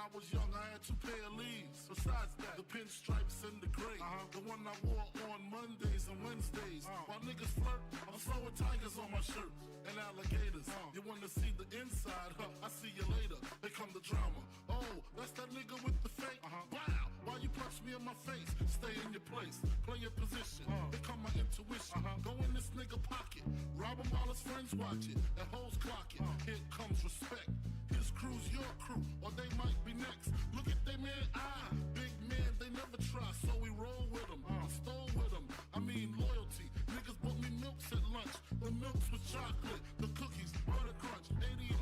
I was young, I had 2 pair of leaves. Besides that, the pinstripes and the gray. The one I wore on Mondays and Wednesdays. While niggas flirt, I'm throwing tigers on my shirt and alligators. You wanna see the inside? I see you later. Here come the drama. Oh, that's that nigga with the fake. Wow, why you punch me in my face? Stay in your place, play your position. Here come my intuition. Go in this nigga pocket, rob him while his friends watch it, and hoes clock it. Here comes respect. His crew's your crew, or they might be next. Look at they man, big man, they never try, so we roll with them. I stole with them, I mean loyalty. Niggas bought me milks at lunch. The milks with chocolate, the cookies, butter crunch, 88.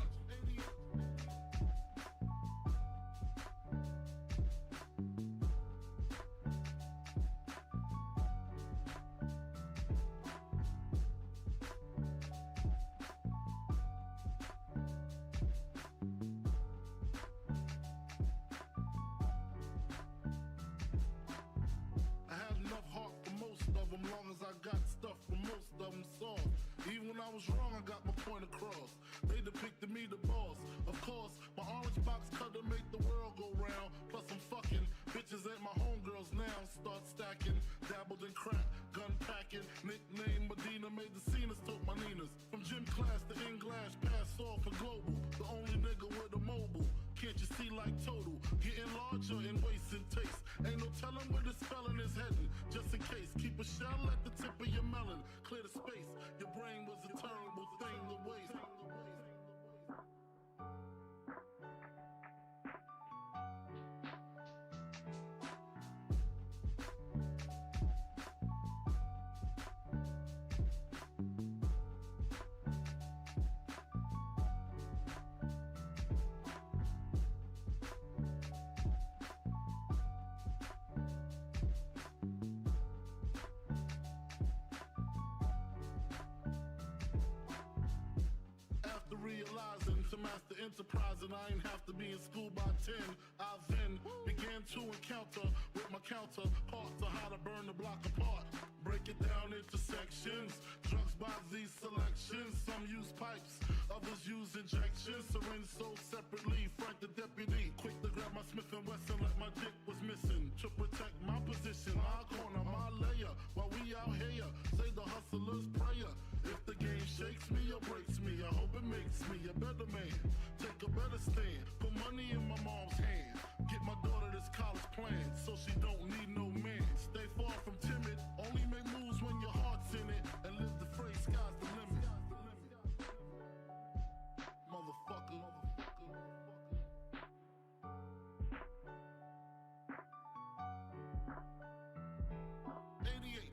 Long as I got stuff for most of them soft. Even when I was wrong, I got my point across. They depicted me the boss. Of course, my orange box cutter make the world go round. Plus I'm fucking bitches ain't my homegirls now. Start stacking, dabbled in crack, gun packing. Nickname Medina, made the scenes, took my Ninas. From gym class to in-glass, pass off for global. The only nigga with a mobile. Can't you see like total? Getting larger in waist and taste. Ain't no telling where this felon is heading. Just in case, keep a shell at the tip of your melon. Clear the space. Your brain was a terrible thing to waste. Realizing to master enterprise, and I ain't have to be in school by 10. I then began to encounter with my counterparts to how to burn the block apart. Break it down into sections. Drugs by these selections. Some use pipes, others use injections. Syringe sold separately. Frank the deputy, quick to grab my Smith & Wesson like my dick was missing. To protect my position, my corner, my layer. While we out here, say the hustler's prayer. If the game shakes me or breaks me, I hope it makes me a better man. Take a better stand, put money in my mom's hand. Get my daughter this college plan, so she don't need no man. Stay far from timid, only make moves when your heart's in it. And live the phrase, sky's the limit. Motherfucker. 88.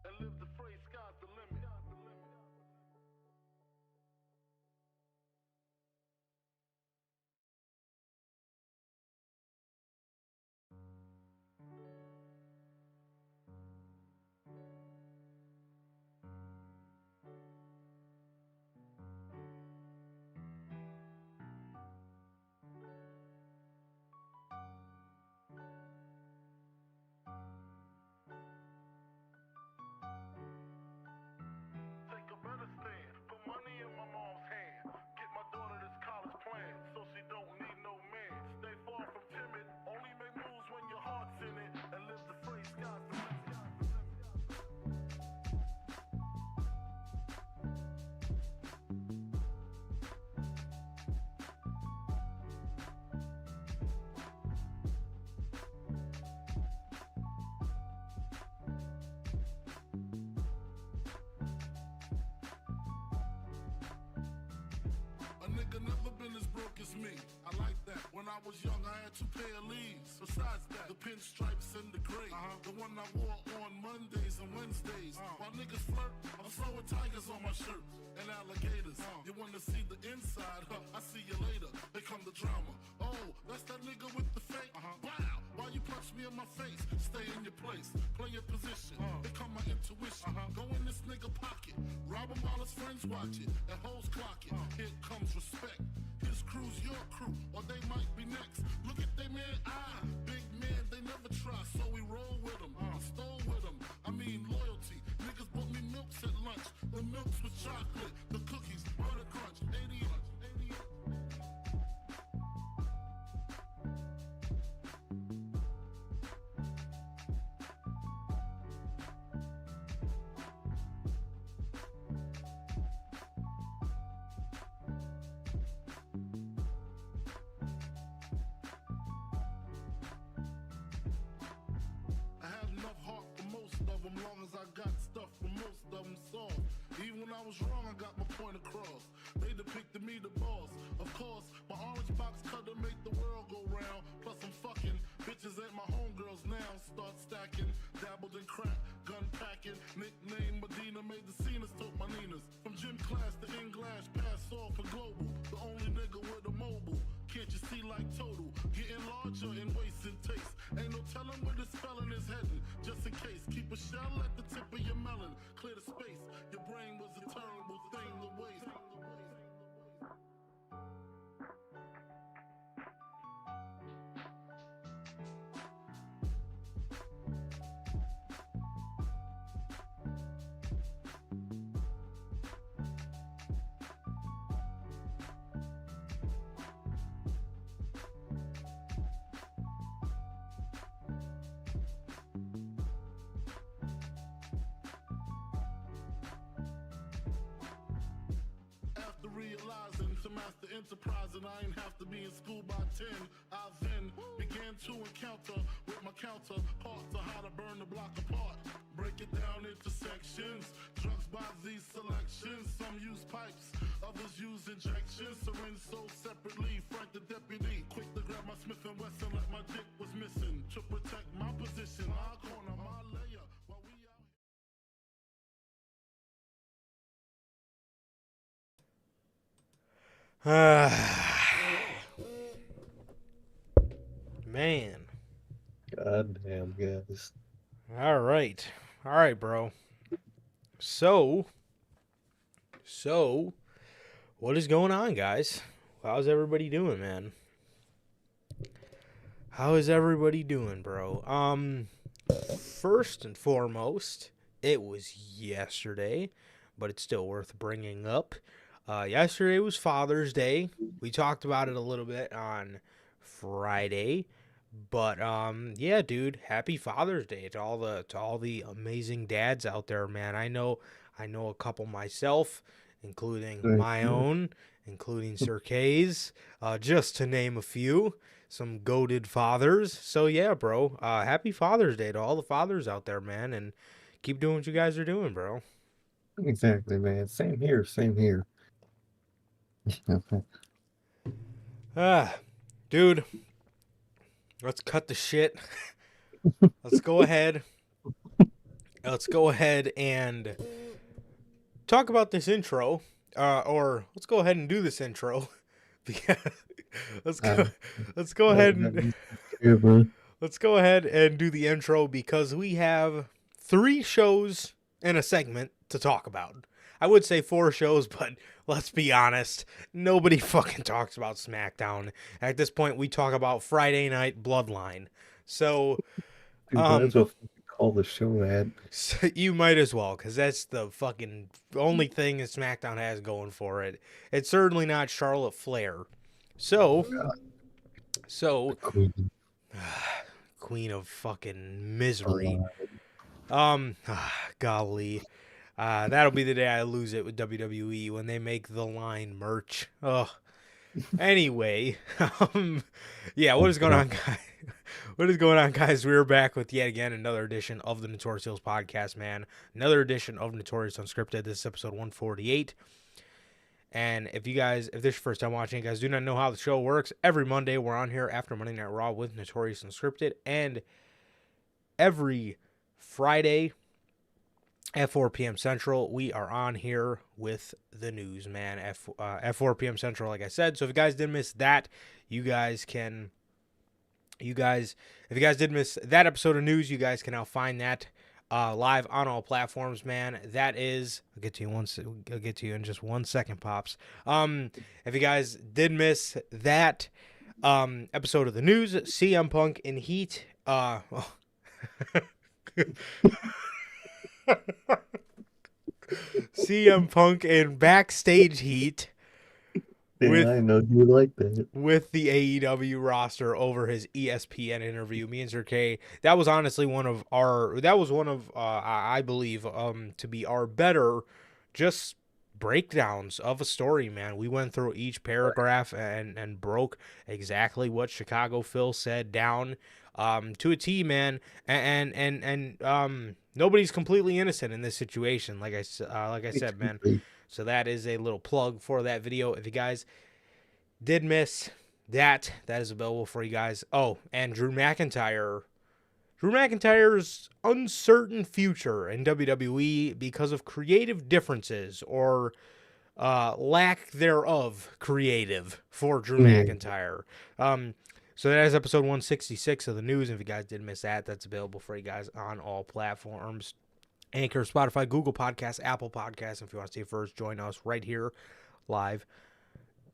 And live the phrase, sky's the limit. Take a better stand, put money in my mom's hand. Get my daughter this college plan, so she don't need no man. Stay far from timid, only make moves when your heart's in it. And live the phrase, sky's the limit. A nigga never been as broke as me. I like that. When I was young, I had 2 pair of leaves. Besides that, the pinstripes and the gray. The one I wore on Mondays and Wednesdays. While niggas flirt, I'm throwing tigers on my shirt and alligators. You wanna see the inside? I see you later. Here come the drama. Oh, that's that nigga with the fake. Wow, why you punch me in my face? Stay in your place, play your position. Here come my intuition. Go in this nigga pocket, rob him while his cause friends watch it, and hoes clock it. Here comes respect. His crew's your crew, or they might be next. Look at they man, big man, they never try, so we roll with them, stole with them. I mean loyalty. Niggas bought me milks at lunch. The milks with chocolate, the cookies, butter crunch, 88. Long as I got stuff for most of them soft. Even when I was wrong, I got my point across. They depicted me the boss. Of course, my orange box cutter make the world go round. Plus I'm fucking bitches ain't my homegirls now. Start stacking, dabbled in crack, gun packing. Nickname Medina, made the scenes, took my Ninas. From gym class to English, pass off for global. The only nigga with a mobile. Can't you see like total? Getting larger in waist and taste. Ain't no telling where this felon is heading. Just in case, keep a shell at the tip of your melon. Clear the space. Your brain was a terrible thing to waste. Realizing to master enterprise and I ain't have to be in school by 10. I then began to encounter with my counterparts on how to burn the block apart. Break it down into sections. Drugs by these selections. Some use pipes, others use injections. Syringe sold separately. Frank the deputy, quick to grab my Smith & Wesson like my dick was missing. To protect my position, my corner, my layer. While we out. Man. God damn, guys. All right, bro. So, what is going on, guys? How's everybody doing, man? How is everybody doing, bro? First and foremost, it was yesterday, but it's still worth bringing up. Yesterday was Father's Day. We talked about it a little bit on Friday, but yeah, dude, happy Father's Day to all the amazing dads out there, man. I know a couple myself, including my own, including Sir K's, just to name a few, some goated fathers. So yeah, bro, happy Father's Day to all the fathers out there, man, and keep doing what you guys are doing, bro. Exactly, man. Same here. Dude, let's cut the shit. Let's go ahead and talk about this intro, or let's go ahead and do this intro. let's go ahead and do the intro because we have 3 shows and a segment to talk about. I would say 4 shows, but let's be honest, nobody fucking talks about SmackDown. At this point, we talk about Friday Night Bloodline. So, Dude, might as well call the show that. So you might as well, because that's the fucking only thing that SmackDown has going for it. It's certainly not Charlotte Flair. So, Queen of fucking misery. Golly. That'll be the day I lose it with WWE when they make the line merch. Oh, anyway, yeah. What is going on, guys? What is going on, guys? We're back with yet again another edition of the Notorious podcast, man. Another edition of Notorious Unscripted. This is episode 148. And if this is your first time watching, you guys do not know how the show works, every Monday we're on here after Monday Night Raw with Notorious Unscripted, and every Friday at 4 p.m. Central, we are on here with the news, man, at 4 p.m. Central, like I said. So if you guys did miss that, if you guys did miss that episode of news, you guys can now find that live on all platforms, man. That is, I'll get to you once. I'll get to you in just 1 second, pops. If you guys did miss that episode of the news, CM Punk in Heat. CM Punk in backstage heat Yeah, with I know you like that. with the AEW roster over his ESPN interview. Me and Sir K, that was honestly one of I believe to be our better just breakdowns of a story, man. We went through each paragraph and broke exactly what Chicago Phil said down to a T, man. And nobody's completely innocent in this situation, like I said, man. So that is a little plug for that video. If you guys did miss that is available for you guys. Oh, and Drew McIntyre's uncertain future in WWE because of creative differences or lack thereof creative for Drew McIntyre. So that is episode 166 of the news. If you guys did miss that, that's available for you guys on all platforms. Anchor, Spotify, Google Podcasts, Apple Podcasts. If you want to see it first, join us right here live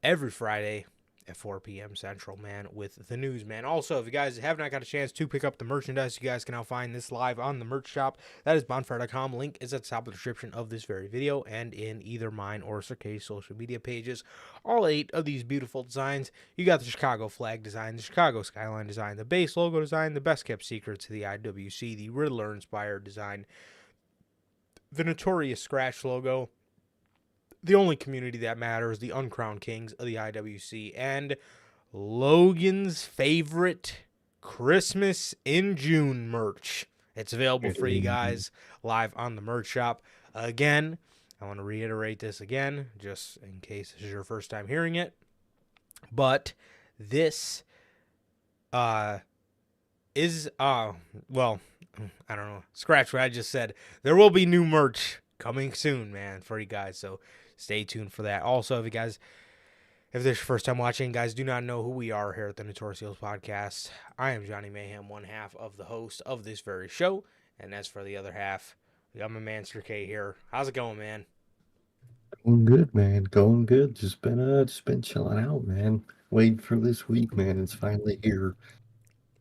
every Friday at 4 p.m. Central, man, with the news, man. Also, if you guys have not got a chance to pick up the merchandise, you guys can now find this live on the merch shop. That is bonfire.com. Link is at the top of the description of this very video and in either mine or Sir K's social media pages. All 8 of these beautiful designs. You got the Chicago flag design, the Chicago skyline design, the base logo design, the best kept secret to the IWC, the Riddler-inspired design, the Notorious scratch logo, the only community that matters, the uncrowned kings of the IWC, and Logan's favorite Christmas in June merch. It's available for you guys live on the merch shop. Again, I want to reiterate this again, just in case this is your first time hearing it. But this is, well, I don't know. Scratch what I just said. There will be new merch coming soon, man, for you guys. So stay tuned for that. Also, if this is your first time watching, guys, do not know who we are here at the Notorious podcast. I am Johnny Mayhem, one half of the host of this very show. And as for the other half, we got my man Sir K here. How's it going, man? Going good, man. Going good. Just been chilling out, man. Waiting for this week, man. It's finally here.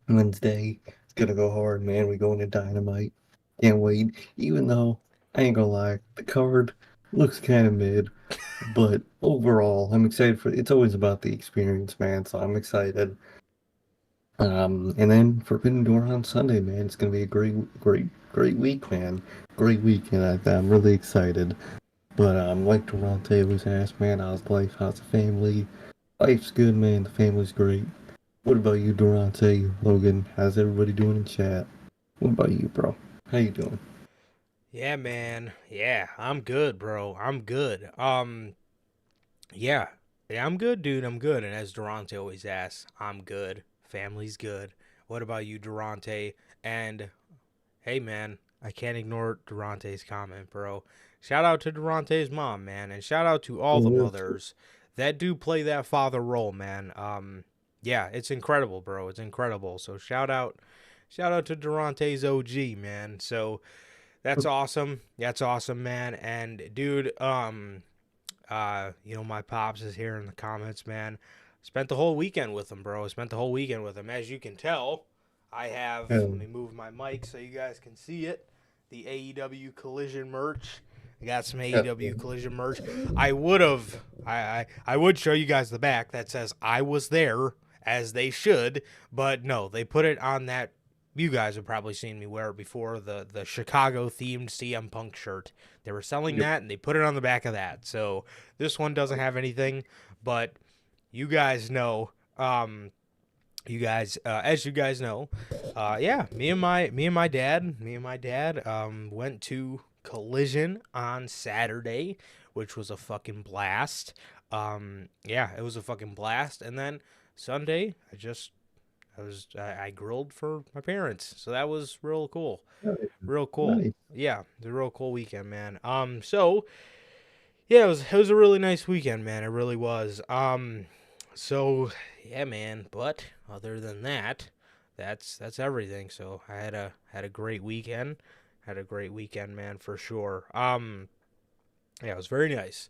Wednesday. It's gonna go hard, man. We going to Dynamite. Can't wait. Even though I ain't gonna lie, the card looks kind of mid, but overall, I'm excited for. It's always about the experience, man. So I'm excited. And then Forbidden Door on Sunday, man. It's gonna be a great week, man. Great week, and I'm really excited. But like Durante was asked, man, how's life? How's the family? Life's good, man. The family's great. What about you, Durante, Logan? How's everybody doing in chat? What about you, bro? How you doing? Yeah, man. Yeah, I'm good, bro. I'm good. Yeah, I'm good, dude. I'm good. And as Durante always asks, I'm good. Family's good. What about you, Durante? And hey, man, I can't ignore Durante's comment, bro. Shout out to Durante's mom, man, and shout out to all the mothers that do play that father role, man. Yeah, it's incredible, bro. It's incredible. So shout out to Durante's OG, man. So that's awesome. That's awesome, man. And dude, my pops is here in the comments, man. Spent the whole weekend with him, bro. Spent the whole weekend with him. As you can tell, I have, let me move my mic so you guys can see it. The AEW Collision merch. I got some AEW Collision merch. I would show you guys the back that says I was there, as they should, but no, they put it on that. You guys have probably seen me wear it before, the Chicago themed CM Punk shirt. They were selling that, and they put it on the back of that. So this one doesn't have anything, but you guys know, as you guys know, yeah, me and my dad went to Collision on Saturday, which was a fucking blast. Yeah, it was a fucking blast. And then Sunday, I grilled for my parents, so that was real cool. Real cool. Nice. Yeah, it was a real cool weekend, man. So yeah, it was a really nice weekend, man. It really was. So yeah, man. But other than that, that's everything. So I had a great weekend. Had a great weekend, man, for sure. Yeah, it was very nice.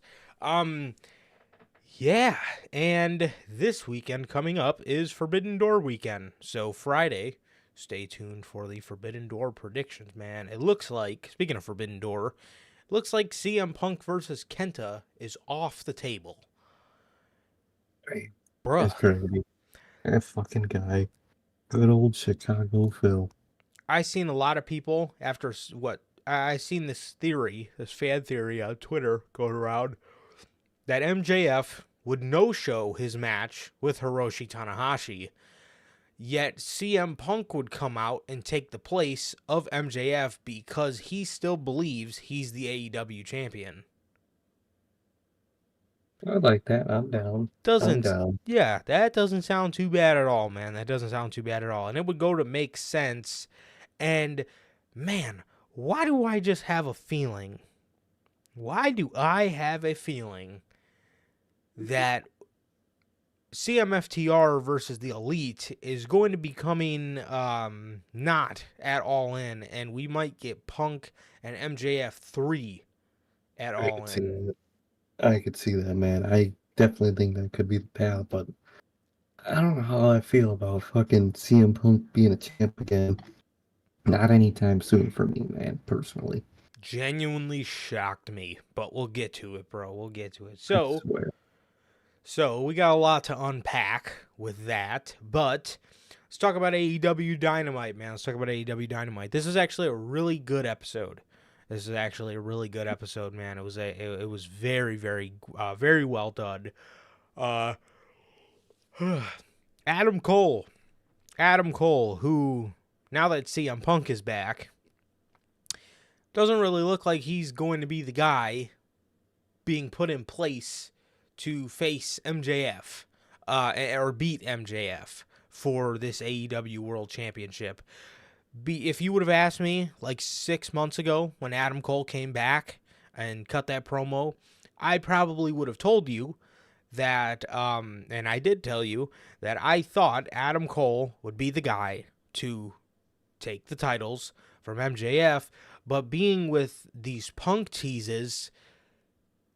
Yeah, and this weekend coming up is Forbidden Door weekend. So Friday, stay tuned for the Forbidden Door predictions, man. It looks like, speaking of Forbidden Door, it looks like CM Punk versus Kenta is off the table. Right. Bruh, That's crazy. That fucking guy. Good old Chicago Phil. I seen a lot of people after what I seen this theory, this fan theory on Twitter going around that MJF would no-show his match with Hiroshi Tanahashi, yet CM Punk would come out and take the place of MJF because he still believes he's the AEW champion. I like that. I'm down. I'm Doesn't down. Yeah, that doesn't sound too bad at all, man. That doesn't sound too bad at all. And it would go to make sense. And man, why do I just have a feeling? Why do I have a feeling that CMFTR versus the Elite is going to be coming not at All In, and we might get Punk and MJF 3 at I All could see In. that. I could see that, man. I definitely think that could be the path, but I don't know how I feel about fucking CM Punk being a champ again. Not anytime soon for me, man, personally. Genuinely shocked me, but we'll get to it, bro. We'll get to it. I swear. So we got a lot to unpack with that, but let's talk about AEW Dynamite, man. Let's talk about AEW Dynamite. This is actually a really good episode. This is actually a really good episode, man. It was very, very, very well done. Adam Cole, who now that CM Punk is back, doesn't really look like he's going to be the guy being put in place to face MJF or beat MJF for this AEW World Championship. If you would have asked me like 6 months ago when Adam Cole came back and cut that promo, I probably would have told you that, and I did tell you, that I thought Adam Cole would be the guy to take the titles from MJF, but being with these Punk teases,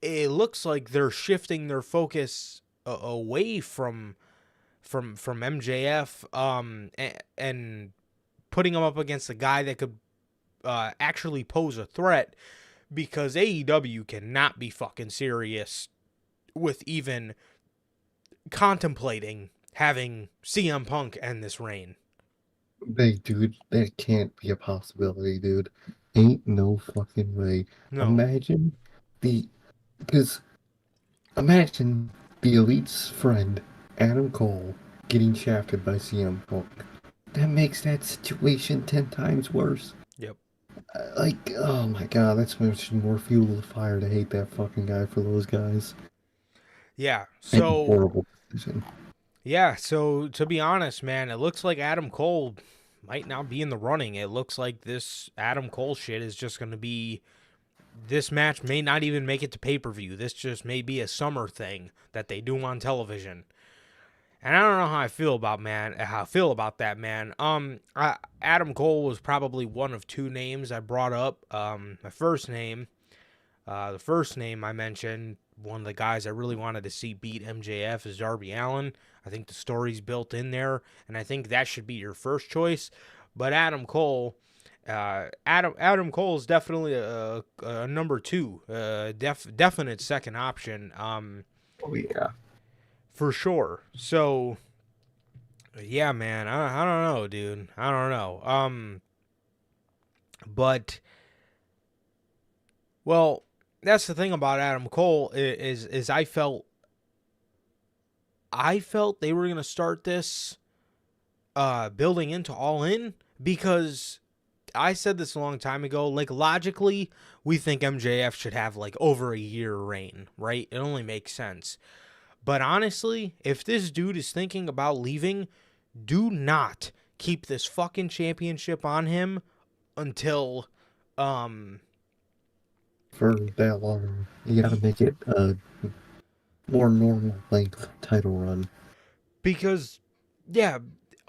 it looks like they're shifting their focus away from MJF, and putting him up against a guy that could actually pose a threat, because AEW cannot be fucking serious with even contemplating having CM Punk end this reign. Dude, that can't be a possibility, dude. Ain't no fucking way. No. Imagine because imagine the Elite's friend, Adam Cole, getting shafted by CM Punk. That makes that situation 10 times worse. Yep. Like, oh my god, that's much more fuel to the fire to hate that fucking guy for those guys. Yeah. And So horrible decision. yeah. So to be honest, man, it looks like Adam Cole might not be in the running. It looks like this Adam Cole shit is just going to be. This match may not even make it to pay-per-view. This just may be a summer thing that they do on television. And I don't know how I feel about that, man. Adam Cole was probably one of two names I brought up. The first name I mentioned, one of the guys I really wanted to see beat MJF is Darby Allin. I think the story's built in there, and I think that should be your first choice. But Adam Cole is definitely a number two, definite second option. Oh yeah. For sure. So, yeah, man, I don't know, dude. I don't know. But, well, that's the thing about Adam Cole is I felt they were gonna start this building into All In, because I said this a long time ago. Like, logically, we think MJF should have like over a year reign, right? It only makes sense. But honestly, if this dude is thinking about leaving, do not keep this fucking championship on him until For that long, you gotta make it a more normal length title run. because yeah,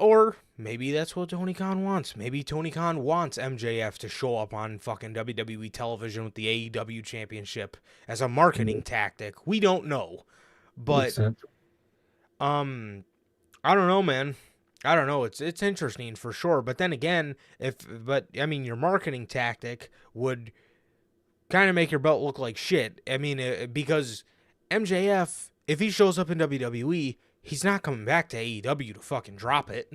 Or maybe that's what Tony Khan wants. Maybe Tony Khan wants MJF to show up on fucking WWE television with the AEW championship as a marketing tactic. We don't know. But I don't know, man. I don't know. It's interesting for sure. But then again, your marketing tactic would kind of make your belt look like shit. I mean, because MJF, if he shows up in WWE, he's not coming back to AEW to fucking drop it.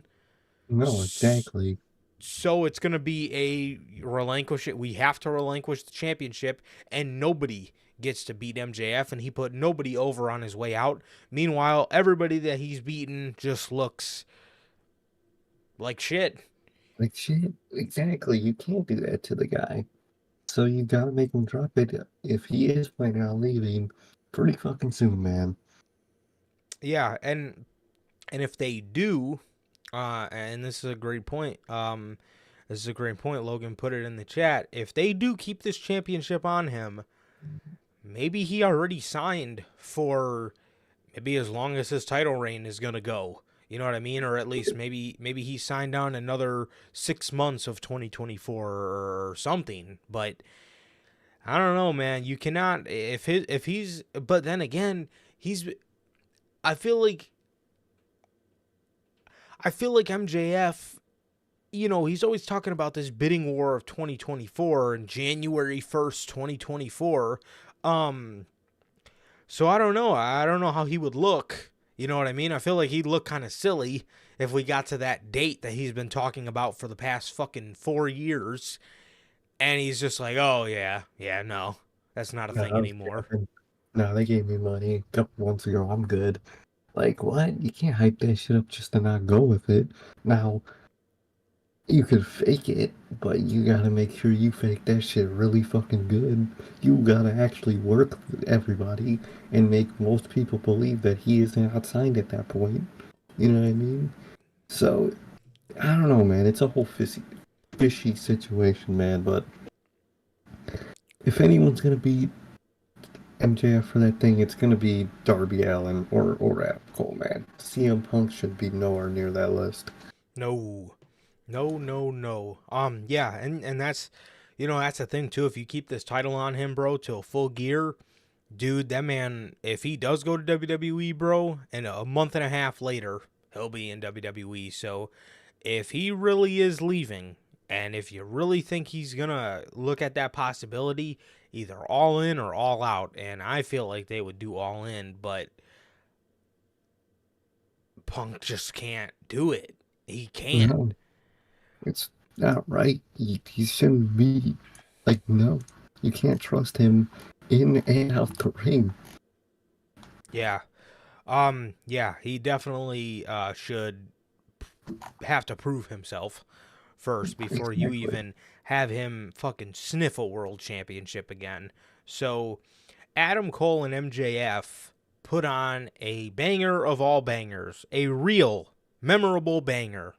No, exactly. So it's going to be a relinquish it. We have to relinquish the championship, and nobody gets to beat MJF, and he put nobody over on his way out. Meanwhile, everybody that he's beaten just looks like shit. Like shit. Exactly. You can't do that to the guy. So you gotta make him drop it if he is planning on leaving pretty fucking soon, man. Yeah, and if they do, and this is a great point. This is a great point. Logan put it in the chat. If they do keep this championship on him, maybe he already signed for maybe as long as his title reign is gonna go. You know what I mean? Or at least maybe he signed on another 6 months of 2024 or something. But I don't know, man. You cannot if he's. But then again, I feel like MJF. You know, he's always talking about this bidding war of 2024 and January 1st, 2024. So I don't know. I don't know how he would look. You know what I mean? I feel like he'd look kind of silly if we got to that date that he's been talking about for the past fucking 4 years. And he's just like, oh, yeah, no, that's not a thing anymore. No, they gave me money a couple months ago. I'm good. Like, what? You can't hype that shit up just to not go with it. Now, you could fake it, but you gotta make sure you fake that shit really fucking good. You gotta actually work with everybody and make most people believe that he is not signed at that point. You know what I mean? So, I don't know, man. It's a whole fishy situation, man. But if anyone's gonna beat MJF for that thing, it's gonna be Darby Allin or Adam Cole, man. CM Punk should be nowhere near that list. No. Yeah, and that's, you know, that's the thing too. If you keep this title on him, bro, till full gear, dude, that man, if he does go to WWE, bro, and a month and a half later, he'll be in WWE. So if he really is leaving, and if you really think he's gonna look at that possibility, either all in or all out, and I feel like they would do all in, but Punk just can't do it. He can't. No. It's not right. He shouldn't be. Like, no. You can't trust him in and out the ring. Yeah. Yeah, he definitely should have to prove himself first before you even have him fucking sniff a world championship again. So, Adam Cole and MJF put on a banger of all bangers. A real, memorable banger.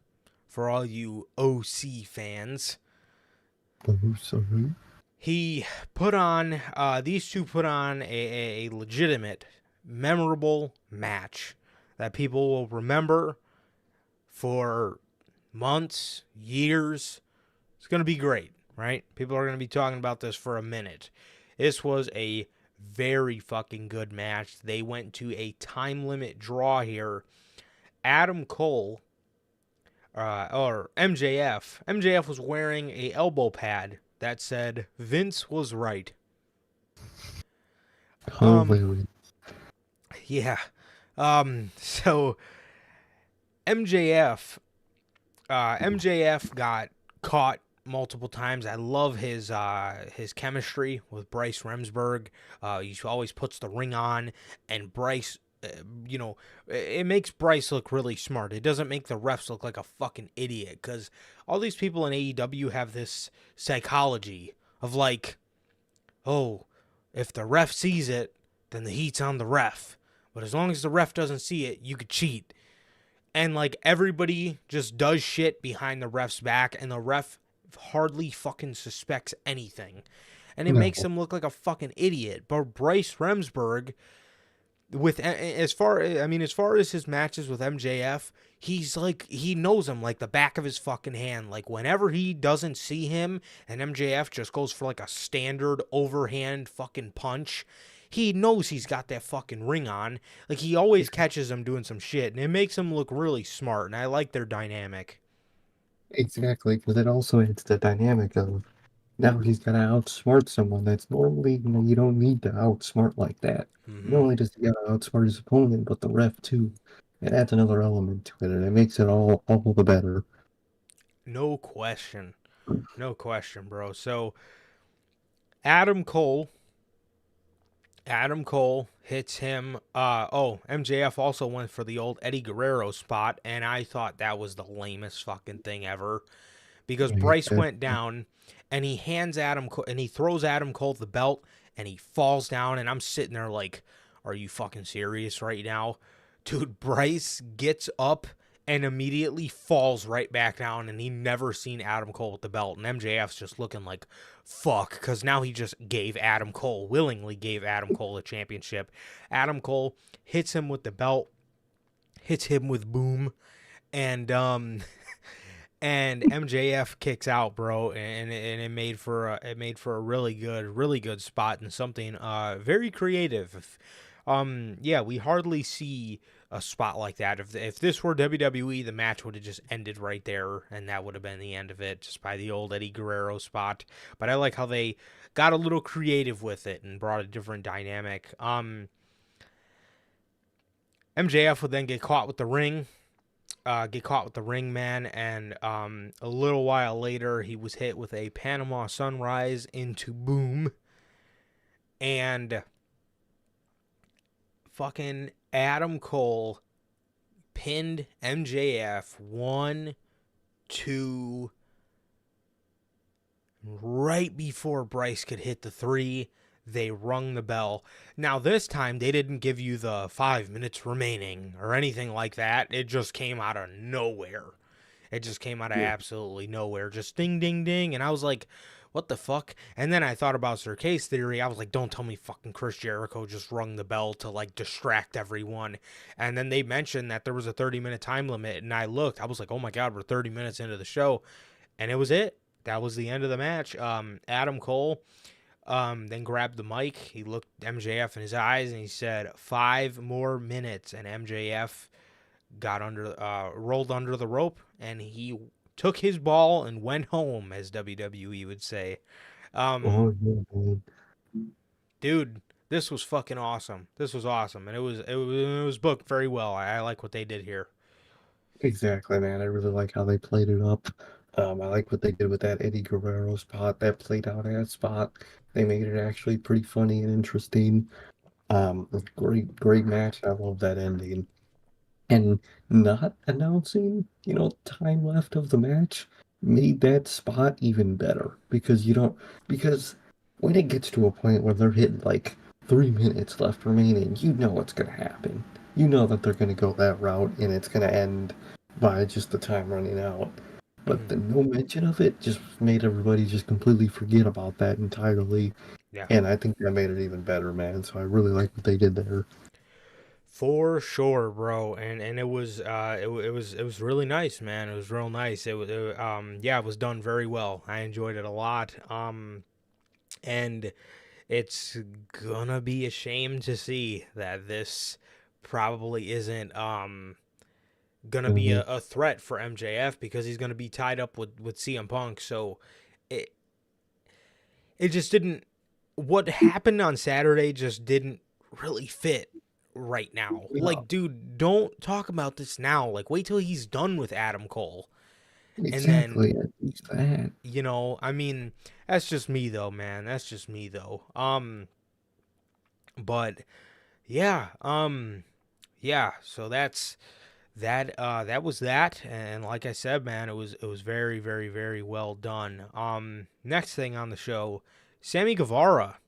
For all you OC fans, he put on, these two put on a legitimate, memorable match that people will remember for months, years. It's going to be great, right? People are going to be talking about this for a minute. This was a very fucking good match. They went to a time limit draw here. Adam Cole... or MJF. MJF was wearing a elbow pad that said Vince was right. Yeah. So MJF got caught multiple times. I love his chemistry with Bryce Remsburg. He always puts the ring on, and Bryce, you know, it makes Bryce look really smart. It doesn't make the refs look like a fucking idiot, because all these people in AEW have this psychology of like, oh, if the ref sees it, then the heat's on the ref. But as long as the ref doesn't see it, you could cheat. And like everybody just does shit behind the ref's back, and the ref hardly fucking suspects anything. And it makes him look like a fucking idiot. But Bryce Remsburg, with as far as his matches with MJF, he's like, he knows him like the back of his fucking hand. Like whenever he doesn't see him and MJF just goes for like a standard overhand fucking punch, he knows he's got that fucking ring on. Like he always catches him doing some shit, and it makes him look really smart, and I like their dynamic. Exactly, because it also adds the dynamic of now he's got to outsmart someone that's normally, you don't need to outsmart like that. Not Mm-hmm. only does he got to outsmart his opponent, but the ref too. It adds another element to it, and it makes it all the better. No question. No question, bro. So Adam Cole Adam Cole hits him. MJF also went for the old Eddie Guerrero spot, and I thought that was the lamest fucking thing ever. Because Right, Bryce went down, and he hands Adam Cole, and he throws Adam Cole the belt, and he falls down, and I'm sitting there like, are you fucking serious right now? Dude, Bryce gets up and immediately falls right back down, and he never seen Adam Cole with the belt, and MJF's just looking like, fuck, because now he just willingly gave Adam Cole a championship. Adam Cole hits him with the belt, hits him with Boom, and and MJF kicks out, bro, and it made for a really good spot and something very creative. Yeah, we hardly see a spot like that. If this were WWE, the match would have just ended right there, and that would have been the end of it, just by the old Eddie Guerrero spot. But I like how they got a little creative with it and brought a different dynamic. MJF would then get caught with the ring. Man, and a little while later he was hit with a Panama Sunrise into Boom, and fucking Adam Cole pinned MJF 1, 2, right before Bryce could hit the 3. They rung the bell. Now, this time, they didn't give you the 5 minutes remaining or anything like that. It just came out of nowhere. It just came out of yeah. absolutely nowhere. Just ding, ding, ding. And I was like, what the fuck? And then I thought about Sir Case Theory. I was like, don't tell me fucking Chris Jericho just rung the bell to, like, distract everyone. And then they mentioned that there was a 30-minute time limit. And I looked. I was like, oh my God, we're 30 minutes into the show. And it was it. That was the end of the match. Adam Cole then grabbed the mic. He looked MJF in his eyes and he said, 5 more minutes. And MJF rolled under the rope, and he took his ball and went home, as WWE would say. Oh, yeah, man. Dude, this was fucking awesome. This was awesome, and it was booked very well. I like what they did here. Exactly, man. I really like how they played it up. I like what they did with that Eddie Guerrero spot, that played out ass spot. They made it actually pretty funny and interesting. Great match. I love that ending. And not announcing, time left of the match made that spot even better because when it gets to a point where they're hitting like 3 minutes left remaining, you know what's gonna happen. You know that they're gonna go that route and it's gonna end by just the time running out. But the no mention of it just made everybody just completely forget about that entirely. Yeah. And I think that made it even better, man. So I really like what they did there. For sure, bro, and it was it was really nice, man. It was real nice. It was done very well. I enjoyed it a lot. And it's gonna be a shame to see that this probably isn't gonna be Mhm. a threat for MJF, because he's gonna be tied up with CM Punk. So it it just didn't. What happened on Saturday just didn't really fit right now. Yeah, Like, dude, don't talk about this now. Like, wait till he's done with Adam Cole, and then, exactly. It's that. I mean, that's just me though, man. That's just me though. But yeah, yeah. So that's that. That was that. And like I said, man, it was very, very, very well done. Next thing on the show, Sammy Guevara.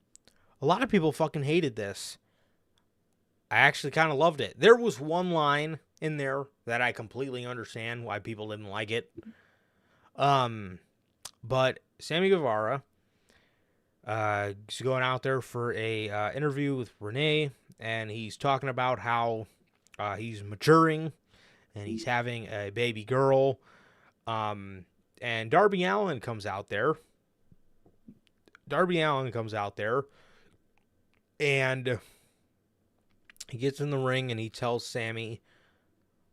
A lot of people fucking hated this. I actually kind of loved it. There was one line in there that I completely understand why people didn't like it. But Sammy Guevara is going out there for a interview with Renee, and he's talking about how he's maturing and he's having a baby girl. And Darby Allin comes out there. And he gets in the ring and he tells Sammy,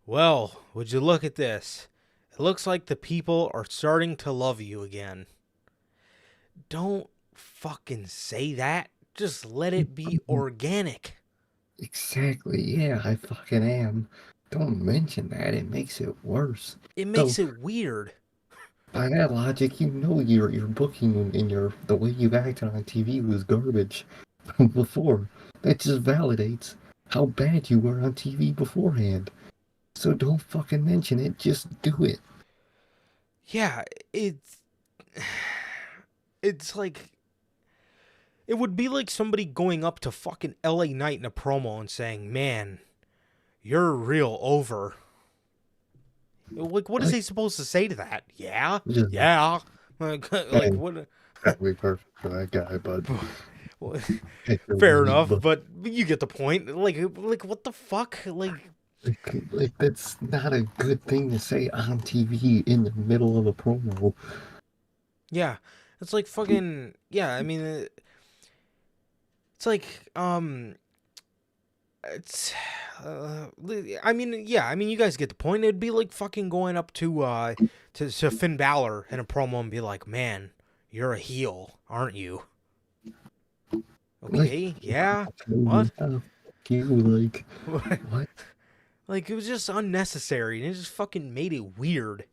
well, would you look at this? It looks like the people are starting to love you again. Don't fucking say that. Just let it be organic. Exactly. Yeah, I fucking am. Don't mention that. It makes it worse. It makes it weird. By that logic, you know your booking and the way you acted on TV was garbage before. That just validates how bad you were on TV beforehand. So don't fucking mention it. Just do it. Yeah, it's like, it would be like somebody going up to fucking LA Knight in a promo and saying, man, you're real over. Like, what is he supposed to say to that? Yeah? Yeah? Like what? That'd be perfect for that guy, but... Fair enough, but you get the point. Like what the fuck? Like, that's not a good thing to say on TV in the middle of a promo. Yeah. It's like fucking... Yeah, I mean... It's like, it's, I mean, yeah, I mean, you guys get the point. It'd be like fucking going up to Finn Balor in a promo and be like, man, you're a heel, aren't you? Okay, like, yeah, what? Like, what? Like, it was just unnecessary, and it just fucking made it weird.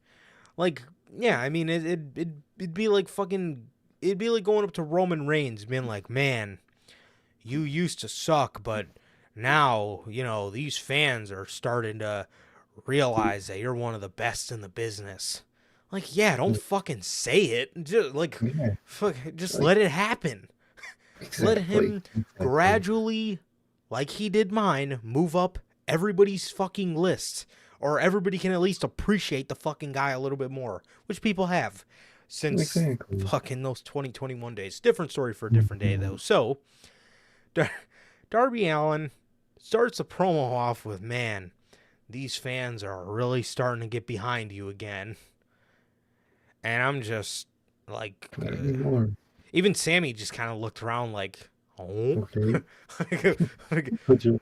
Like, yeah, I mean, it'd be like fucking, it'd be like going up to Roman Reigns being like, man, you used to suck, but now, you know, these fans are starting to realize that you're one of the best in the business. Like, yeah, don't fucking say it. Just, like, just let it happen. Exactly. Let him gradually, like he did mine, move up everybody's fucking list. Or everybody can at least appreciate the fucking guy a little bit more. Which people have since fucking those 2021 days. Different story for a different day, though. So, Darby Allin starts the promo off with, man, these fans are really starting to get behind you again. And I'm just like, even Sammy just kind of looked around like, oh, okay. Okay.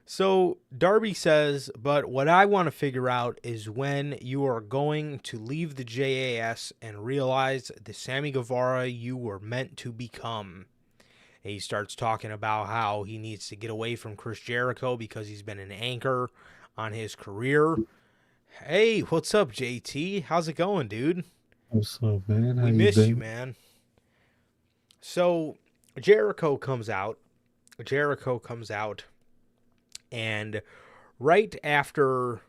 So Darby says, but what I want to figure out is when you are going to leave the JAS and realize the Sammy Guevara you were meant to become. And he starts talking about how he needs to get away from Chris Jericho because he's been an anchor on his career. Hey, what's up, JT? How's it going, dude? What's up, man? How we miss you, man. So Jericho comes out. And right after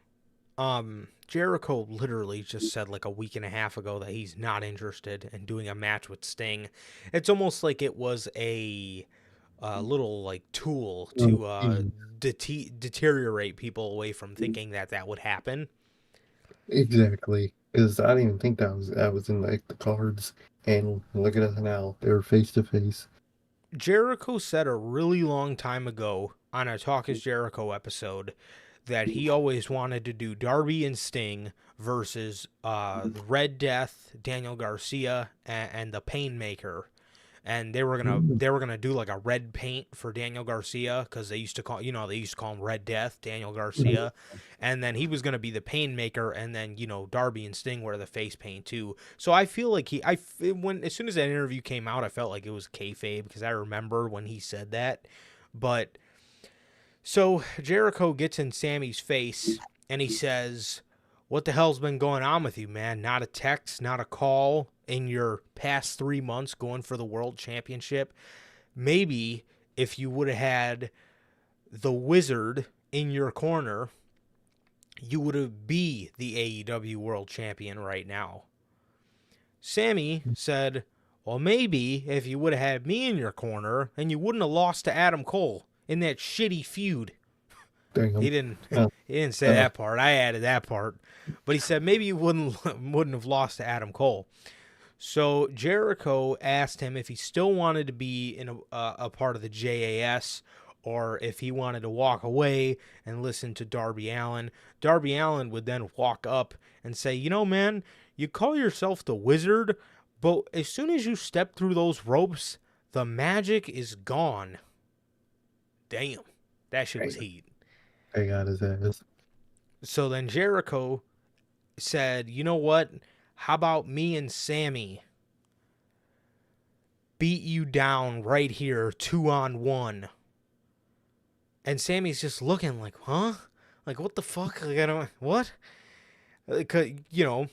Jericho literally just said like a week and a half ago that he's not interested in doing a match with Sting. It's almost like it was a little like tool to deteriorate people away from thinking that would happen. Exactly, because I didn't even think that was in like the cards. And look at us now; they're face to face. Jericho said a really long time ago on a Talk is Jericho episode that he always wanted to do Darby and Sting versus Red Death, Daniel Garcia, and the Painmaker. And they were gonna do like a red paint for Daniel Garcia because they used to call him Red Death, Daniel Garcia, and then he was gonna be the Painmaker, and then Darby and Sting were the face paint too. So I feel like as soon as that interview came out, I felt like it was kayfabe because I remember when he said that. But so Jericho gets in Sammy's face and he says, "What the hell's been going on with you, man? Not a text, not a call in your past 3 months going for the world championship. Maybe if you would have had the Wizard in your corner, you would have be the AEW world champion right now." Sammy said, "Well, maybe if you would have had me in your corner and you wouldn't have lost to Adam Cole in that shitty feud." He didn't say that part. I added that part. But he said maybe you wouldn't have lost to Adam Cole. So Jericho asked him if he still wanted to be in a part of the JAS or if he wanted to walk away and listen to Darby Allin. Darby Allin would then walk up and say, you know, man, you call yourself the Wizard, but as soon as you step through those ropes, the magic is gone. Damn, that shit was heat. I got his ass. So then Jericho said, you know what? How about me and Sammy beat you down right here, 2-on-1? And Sammy's just looking like, huh? Like, what the fuck? Like, I don't, what? You know.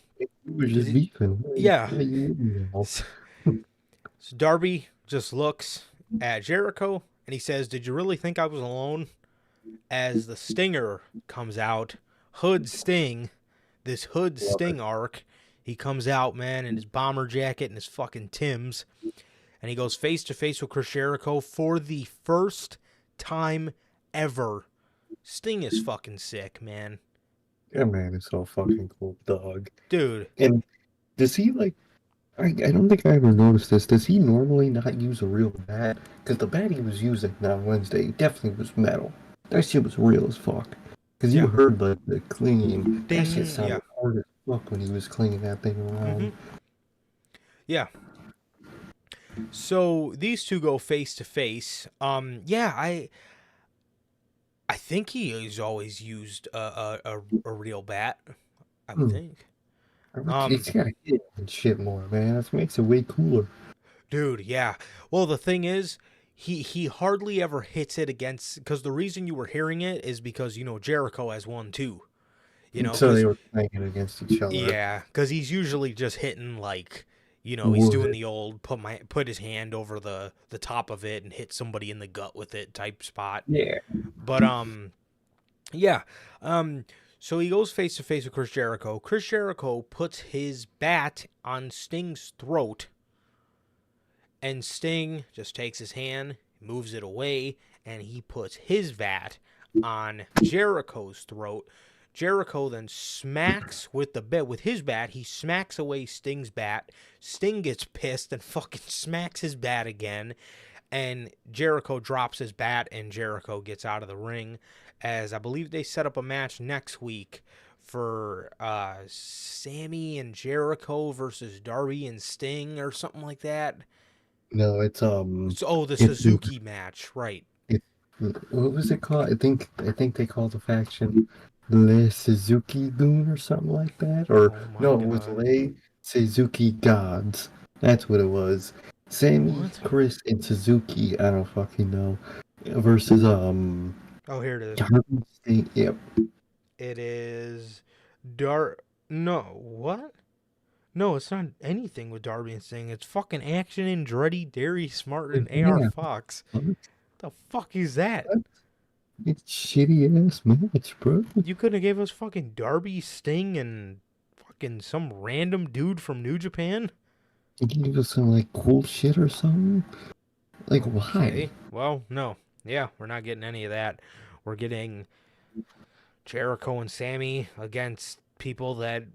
We're just beefing. Yeah. You know. So Darby just looks at Jericho and he says, did you really think I was alone? As the Stinger comes out, Hood Sting, this Hood Sting arc, he comes out, man, in his bomber jacket and his fucking Timbs, and he goes face to face with Chris Jericho for the first time ever. Sting is fucking sick, man. Yeah, man, it's so fucking cool, dog. Dude. And does he, like, I don't think I ever noticed this. Does he normally not use a real bat? Because the bat he was using on Wednesday definitely was metal. That shit was real as fuck. Because you heard the clinging. Ding, that shit sounded hard as fuck when he was clinging that thing around. Mm-hmm. Yeah. So these two go face to face. I think he has always used a real bat. I would think. It's gotta hit and shit more, man. That makes it way cooler. Dude, yeah. Well, the thing is, he hardly ever hits it against, because the reason you were hearing it is because, you know, Jericho has one too. You know, so they were playing it against each other. Yeah, because he's usually just hitting, like, you know, he's doing the old put his hand over the top of it and hit somebody in the gut with it type spot. Yeah. But so he goes face to face with Chris Jericho. Chris Jericho puts his bat on Sting's throat, and Sting just takes his hand, moves it away, and he puts his bat on Jericho's throat. Jericho then smacks with his bat. He smacks away Sting's bat. Sting gets pissed and fucking smacks his bat again. And Jericho drops his bat and Jericho gets out of the ring. As I believe they set up a match next week for Sammy and Jericho versus Darby and Sting or something like that. No, it's the Suzuki match, right? What was it called? I think they called the faction Le Suzuki Goon or something like that. Or it was Le Suzuki Gods. That's what it was. Sammy, Chris, and Suzuki. I don't fucking know. Versus Oh, here it is. Darby Sting. Yep. It is No, what? No, it's not anything with Darby and Sting. It's fucking Action Andretti, Dairy Smart, and AR Fox. What the fuck is that? It's shitty ass match, bro. You couldn't have gave us fucking Darby, Sting, and fucking some random dude from New Japan? You can give us some, like, cool shit or something? Like, why? Okay. Well, no. Yeah, we're not getting any of that. We're getting Jericho and Sammy against people that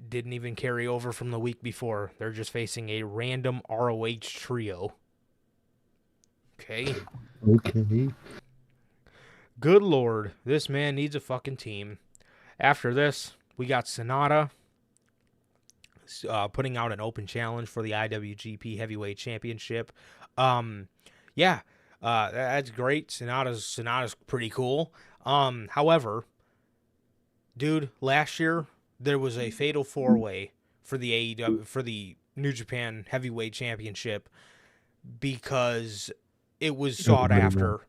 didn't even carry over from the week before. They're just facing a random ROH trio. Okay. Okay. Good Lord, this man needs a fucking team. After this, we got Sonata putting out an open challenge for the IWGP Heavyweight Championship. That's great. Sonata's pretty cool. However, dude, last year there was a fatal 4-way for the AEW for the New Japan Heavyweight Championship because it was sought after.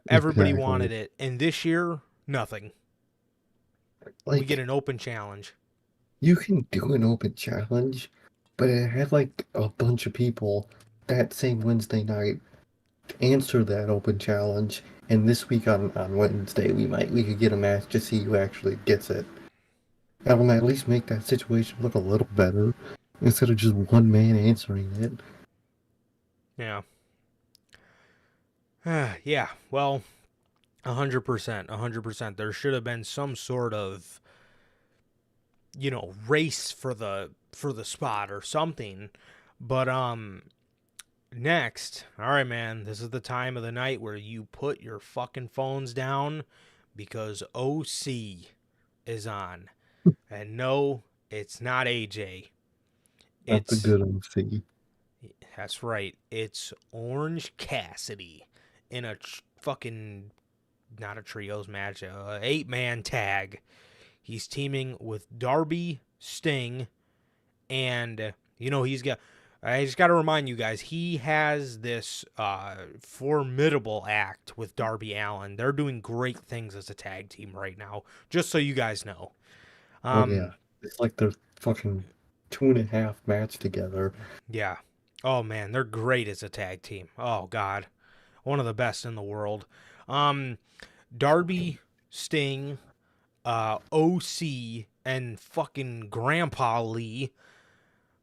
Everybody wanted it, and this year, nothing. Like, we get an open challenge. You can do an open challenge, but it had like a bunch of people that same Wednesday night answer that open challenge, and this week on Wednesday we could get a match to see who actually gets it. That will at least make that situation look a little better instead of just one man answering it. Yeah. Yeah, well, 100%. There should have been some sort of, race for the for the spot or something. But next, all right, man, this is the time of the night where you put your fucking phones down because OC is on. And no, it's not AJ. Not the It's good OC. That's right. It's Orange Cassidy in a fucking not a trios match, a 8-man tag. He's teaming with Darby, Sting, and he's got. I just got to remind you guys, he has this formidable act with Darby Allin. They're doing great things as a tag team right now, just so you guys know. Oh yeah, it's like they're fucking 2.5 match together. Yeah. Oh man, they're great as a tag team. Oh god, one of the best in the world. Darby, Sting, OC, and fucking Grandpa Lee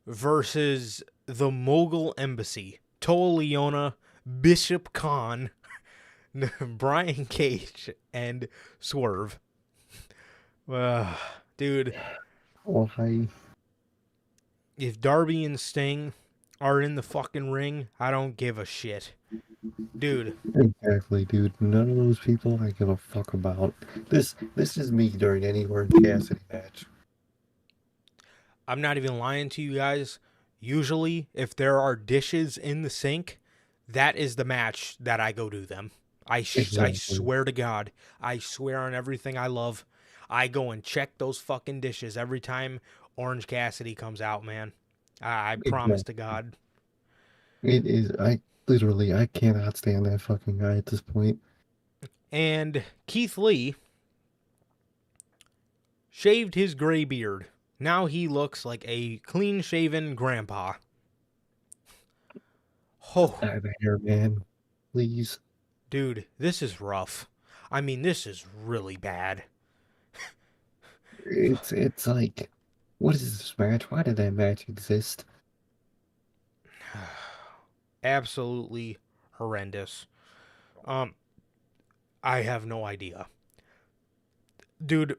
versus the Mogul Embassy. Toa Leona, Bishop Khan, Brian Cage, and Swerve. Dude, Why? if Darby and Sting are in the fucking ring, I don't give a shit. Dude. Exactly, dude. None of those people I give a fuck about. This is me during any Orange Cassidy match. I'm not even lying to you guys. Usually, if there are dishes in the sink, that is the match that I go do them. I swear to God. I swear on everything I love. I go and check those fucking dishes every time Orange Cassidy comes out, man. I promise to God. It is. I cannot stand that fucking guy at this point. And Keith Lee shaved his gray beard. Now he looks like a clean-shaven grandpa. Oh, Out of here, man. Please. dude, this is rough. I mean, this is really bad. It's like, what is this match? Why did that match exist? Absolutely horrendous. I have no idea. Dude,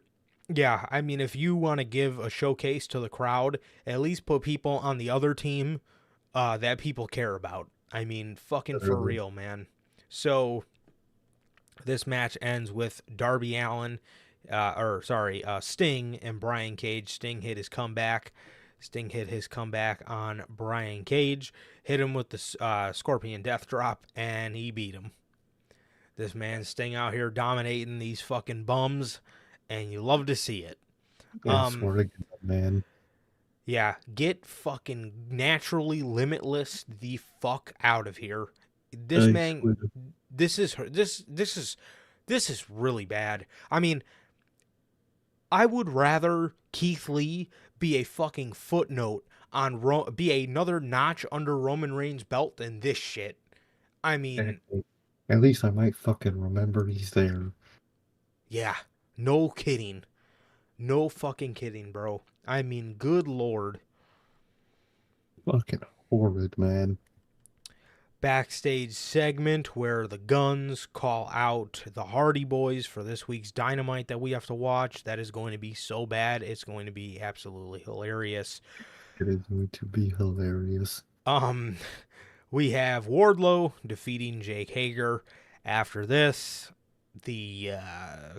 yeah, I mean, if you want to give a showcase to the crowd, at least put people on the other team that people care about. I mean, fucking for real, man. So, this match ends with Darby Allin, Sting and Brian Cage. Sting hit his comeback. Sting hit his comeback on Brian Cage, hit him with the Scorpion Death Drop, and he beat him. This man Sting out here dominating these fucking bums, and you love to see it. Yeah, I swear to God, man. Yeah, get fucking Naturally Limitless the fuck out of here. This man, this is really bad. I mean, I would rather Keith Lee be a fucking footnote on be another notch under Roman Reigns' belt than this shit. I mean, at least I might fucking remember he's there. Yeah, no kidding. No fucking kidding, bro. I mean, good lord. Fucking horrid, man. Backstage segment where the Guns call out the Hardy Boys for this week's Dynamite that we have to watch. That is going to be so bad. It's going to be absolutely hilarious. It is going to be hilarious. We have Wardlow defeating Jake Hager. After this, the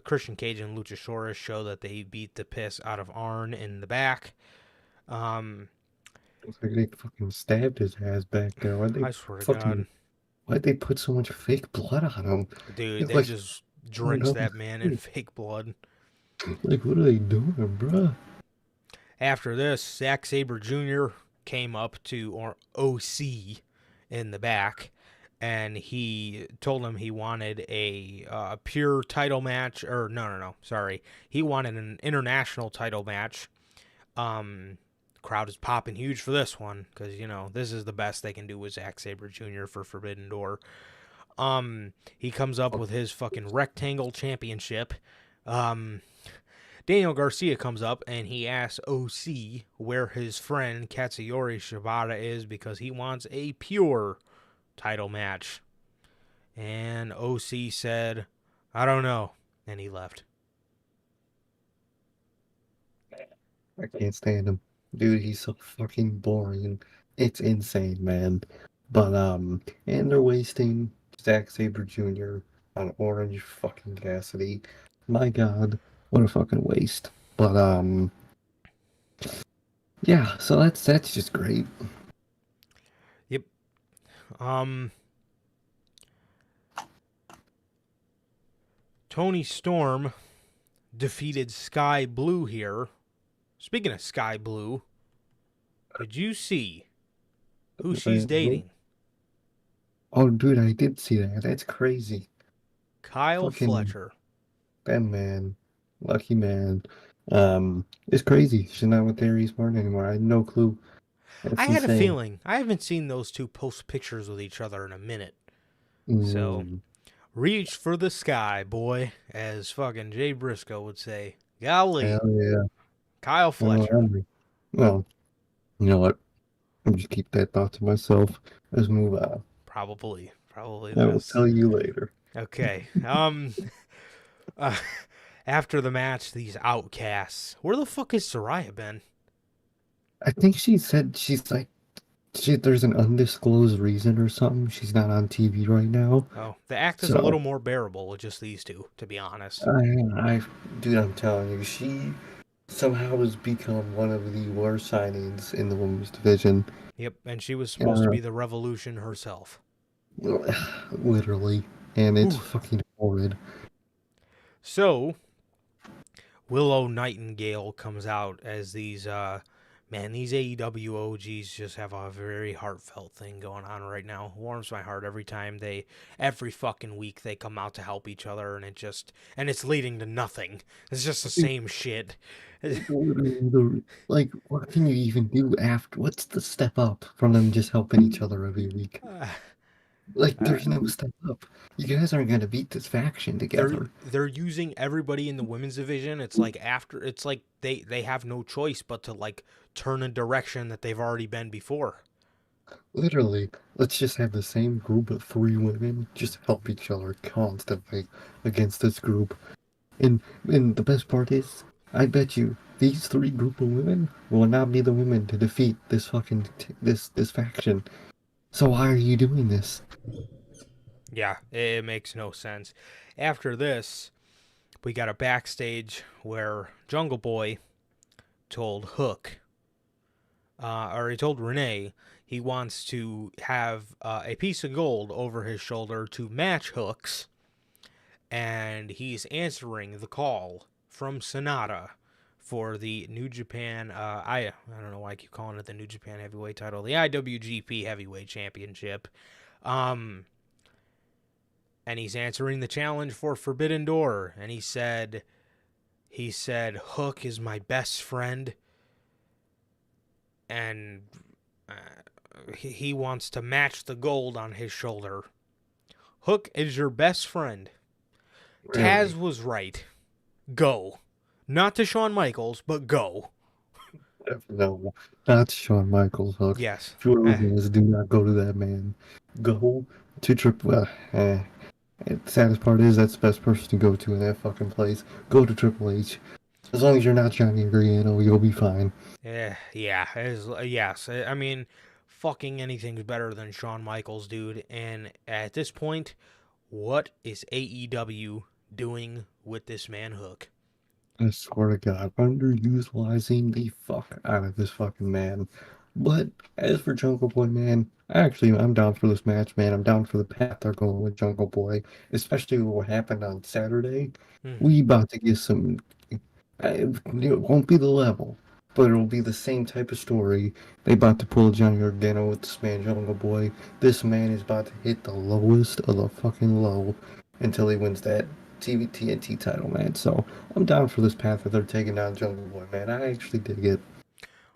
Christian Cage and Luchasaurus show that they beat the piss out of Arn in the back. Looks like they fucking stabbed his ass back there. I swear to God. Why'd they put so much fake blood on him? Dude, they just drenched that man in fake blood. Like, what are they doing, bruh? After this, Zack Sabre Jr. came up to OC in the back, and he told him he wanted a pure title match. Or, no. Sorry. He wanted an international title match. Crowd is popping huge for this one because, this is the best they can do with Zack Sabre Jr. for Forbidden Door. He comes up with his fucking rectangle championship. Daniel Garcia comes up and he asks OC where his friend Katsuyori Shibata is because he wants a pure title match. And OC said, I don't know. And he left. I can't stand him. Dude, he's so fucking boring. It's insane, man. But and they're wasting Zack Sabre Jr. on Orange fucking Cassidy. My God, what a fucking waste. But yeah. So that's just great. Yep. Tony Storm defeated Sky Blue here. Speaking of Sky Blue, did you see who she's dating? Oh, dude, I did see that. That's crazy. Kyle Fucking Fletcher. that man, lucky man. It's crazy. She's not with Aries Martin anymore. I had no clue. I That's had a insane. feeling. I haven't seen those two post pictures with each other in a minute. So, Mm, reach for the sky, boy, as fucking Jay Briscoe would say. Golly, hell yeah. Kyle Well, Fletcher. well, you know what? I'll just keep that thought to myself. Let's move on. Probably I will this. tell you later. Okay. Uh, after the match, these outcasts. Where the fuck is Soraya been? I think she said there's an undisclosed reason or something. She's not on TV right now. Oh, the act is a So little more bearable with just these two, to be honest. dude, I'm telling you, she somehow has become one of the worst signings in the women's division. Yep, and she was supposed to Uh, be the Revolution herself. literally, and it's Whew. fucking horrid. So, Willow Nightingale comes out as these these AEW OGs just have a very heartfelt thing going on right now. Warms my heart every fucking week they come out to help each other, and it's leading to nothing. It's just the same shit. Like, what can you even do after? What's the step up from them just helping each other every week? Uh, Like, uh, there's no step up. You guys aren't gonna beat this faction they're together. they're using everybody in the women's division. It's like they have no choice but to like turn a direction that they've already been before. Literally, let's just have the same group of three women just help each other constantly against this group. And and the best part is, I bet you these three group of women will not be the women to defeat this this faction. So why are you doing this? Yeah, it makes no sense. After this, we got a backstage where Jungle Boy told Hook, or he told Renee, he wants to have a piece of gold over his shoulder to match Hook's, and he's answering the call from Sonata for the New Japan. I don't know why I keep calling it the New Japan Heavyweight title, the IWGP Heavyweight Championship. Um, and he's answering the challenge for Forbidden Door, and he said Hook is my best friend, and he wants to match the gold on his shoulder. Hook is your best friend. Taz Really? was right. Go. Not to Shawn Michaels, but go. No, not Shawn Michaels Hook. Yes. If you're listening to this, do not go to that man. Go to Triple. The saddest part is that's the best person to go to in that fucking place. Go to Triple H. As long as you're not Johnny Gargano, you'll be fine. Yes. I mean, fucking anything's better than Shawn Michaels, dude. And at this point, what is AEW doing with this man Hook? I swear to God, underutilizing the fuck out of this fucking man. But as for Jungle Boy, man, I'm down for this match, man. I'm down for the path they're going with Jungle Boy, especially with what happened on Saturday. Hmm. We about to get some. It won't be the level, but it'll be the same type of story. They about to pull Johnny Gargano with this man Jungle Boy. This man is about to hit the lowest of the fucking low until he wins that TNT title, man. So I'm down for this path that they're taking down Jungle Boy, man. I actually dig it.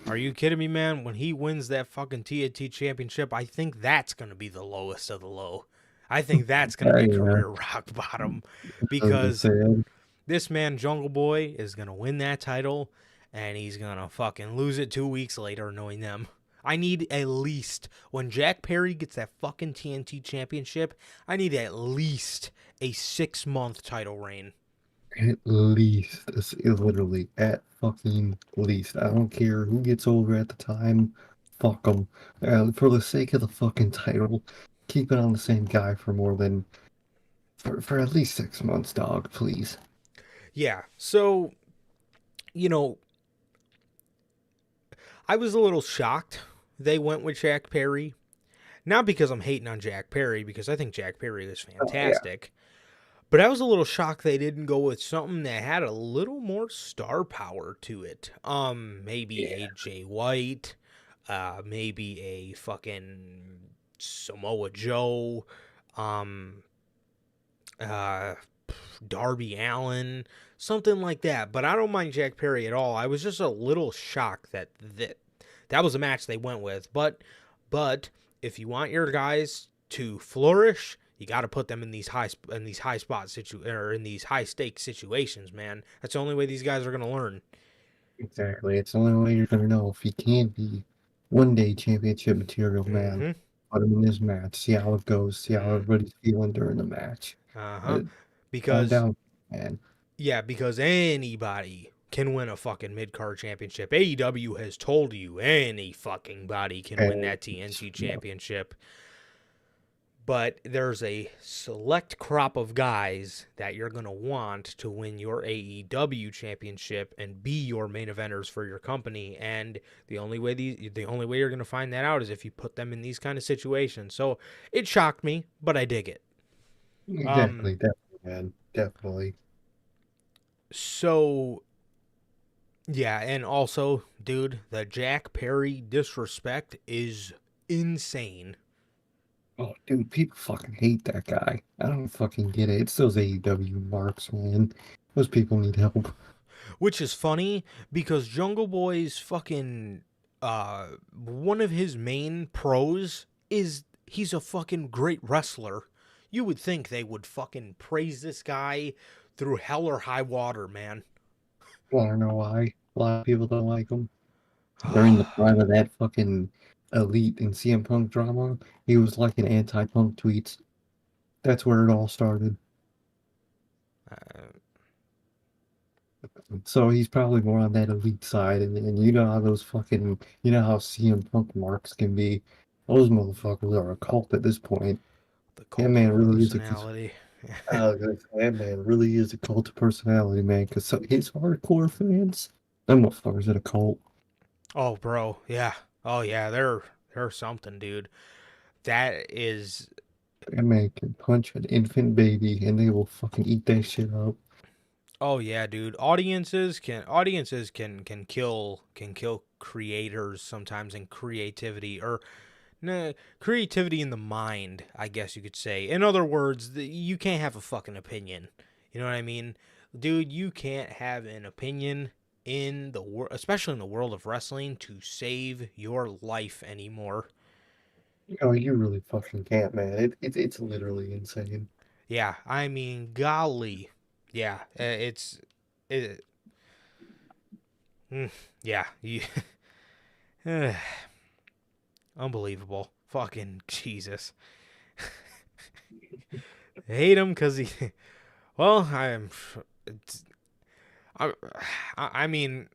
Are you kidding me, man? When he wins that fucking TNT championship, I think that's going to be the lowest of the low. I think that's going to be Yeah, career rock bottom totally because sad. this man, Jungle Boy, is going to win that title and he's going to fucking lose it 2 weeks later, knowing them. I need at least, when Jack Perry gets that fucking TNT championship, I need at least a 6-month title reign. At least, literally, at fucking least. I don't care who gets over at the time. Fuck them. For the sake of the fucking title, keep it on the same guy for more than for at least 6 months, dog. Please. Yeah. So, you know, I was a little shocked they went with Jack Perry. Not because I'm hating on Jack Perry, because I think Jack Perry is Oh yeah. fantastic. But I was a little shocked they didn't go with something that had a little more star power to it. Maybe Yeah. AJ White, maybe a fucking Samoa Joe, um, uh, Darby Allin, something like that. But I don't mind Jack Perry at all. I was just a little shocked that was a match they went with. But if you want your guys to flourish, you got to put them in these high stake situations, man. That's the only way these guys are gonna learn. Exactly. It's the only way you're gonna know if he can be one day championship material, man. Mm-hmm. Put him in this match. See how it goes. See how Mm. everybody's feeling during the match. Uh-huh. Uh, Calm Because down, man. because anybody can win a fucking mid-card championship. AEW has told you any fucking body can win And that TNT championship. But there's a select crop of guys that you're going to want to win your AEW championship and be your main eventers for your company. And the only way you're going to find that out is if you put them in these kind of situations. So it shocked me, but I dig it. exactly, definitely, man. Definitely. So yeah, and also, dude, the Jack Perry disrespect is insane. Oh, dude, people fucking hate that guy. I don't fucking get it. It's those AEW marks, man. Those people need help. Which is funny because Jungle Boy's fucking one of his main pros is he's a fucking great wrestler. You would think they would fucking praise this guy through hell or high water, man. I don't know why. A lot of people don't like him. During the prime of that fucking Elite and CM Punk drama, he was like an anti-Punk tweets. That's where it all started. So he's probably more on that Elite side, and you know how those fucking, you know how CM Punk marks can be. Those motherfuckers are a cult at this point. The That cult man of really is a personality. that man really is a cult of personality, man. Because his hardcore fans, them motherfuckers at a cult. Oh, bro, yeah. Oh, yeah. They're something, dude. That is. That man can punch an infant baby, and they will fucking eat that shit up. Oh yeah, dude. Audiences can kill creators sometimes in creativity or nah, creativity in the mind, I guess you could say. In other words, you can't have a fucking opinion. You know what I mean? Dude, you can't have an opinion in the world, especially in the world of wrestling, to save your life anymore. Oh, you really fucking can't, man. It's literally insane. Yeah, I mean, golly. Yeah, it, yeah, you, unbelievable. Fucking Jesus. I hate him because he. Well, I, I mean,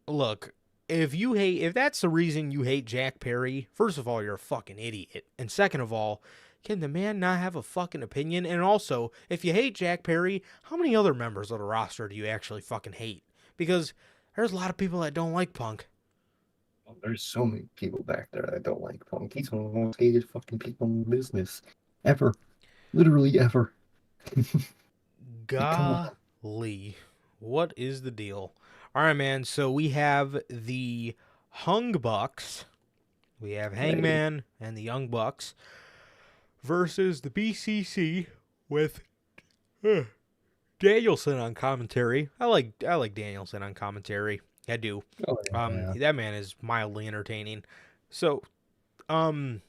look. If that's the reason you hate Jack Perry, first of all, you're a fucking idiot, and second of all, can the man not have a fucking opinion? And also, if you hate Jack Perry, how many other members of the roster do you actually fucking hate? Because there's a lot of people that don't like Punk. Oh, there's so many people back there that don't like Punk. He's one of the most hated fucking people in the business ever. Literally ever. Come on. Golly. What is the deal? All right, man. So we have the Hung Bucks. We have Hey, Hangman and the Young Bucks versus the BCC with Danielson on commentary. I like Danielson on commentary. I do. oh yeah. That man is mildly entertaining. So, um,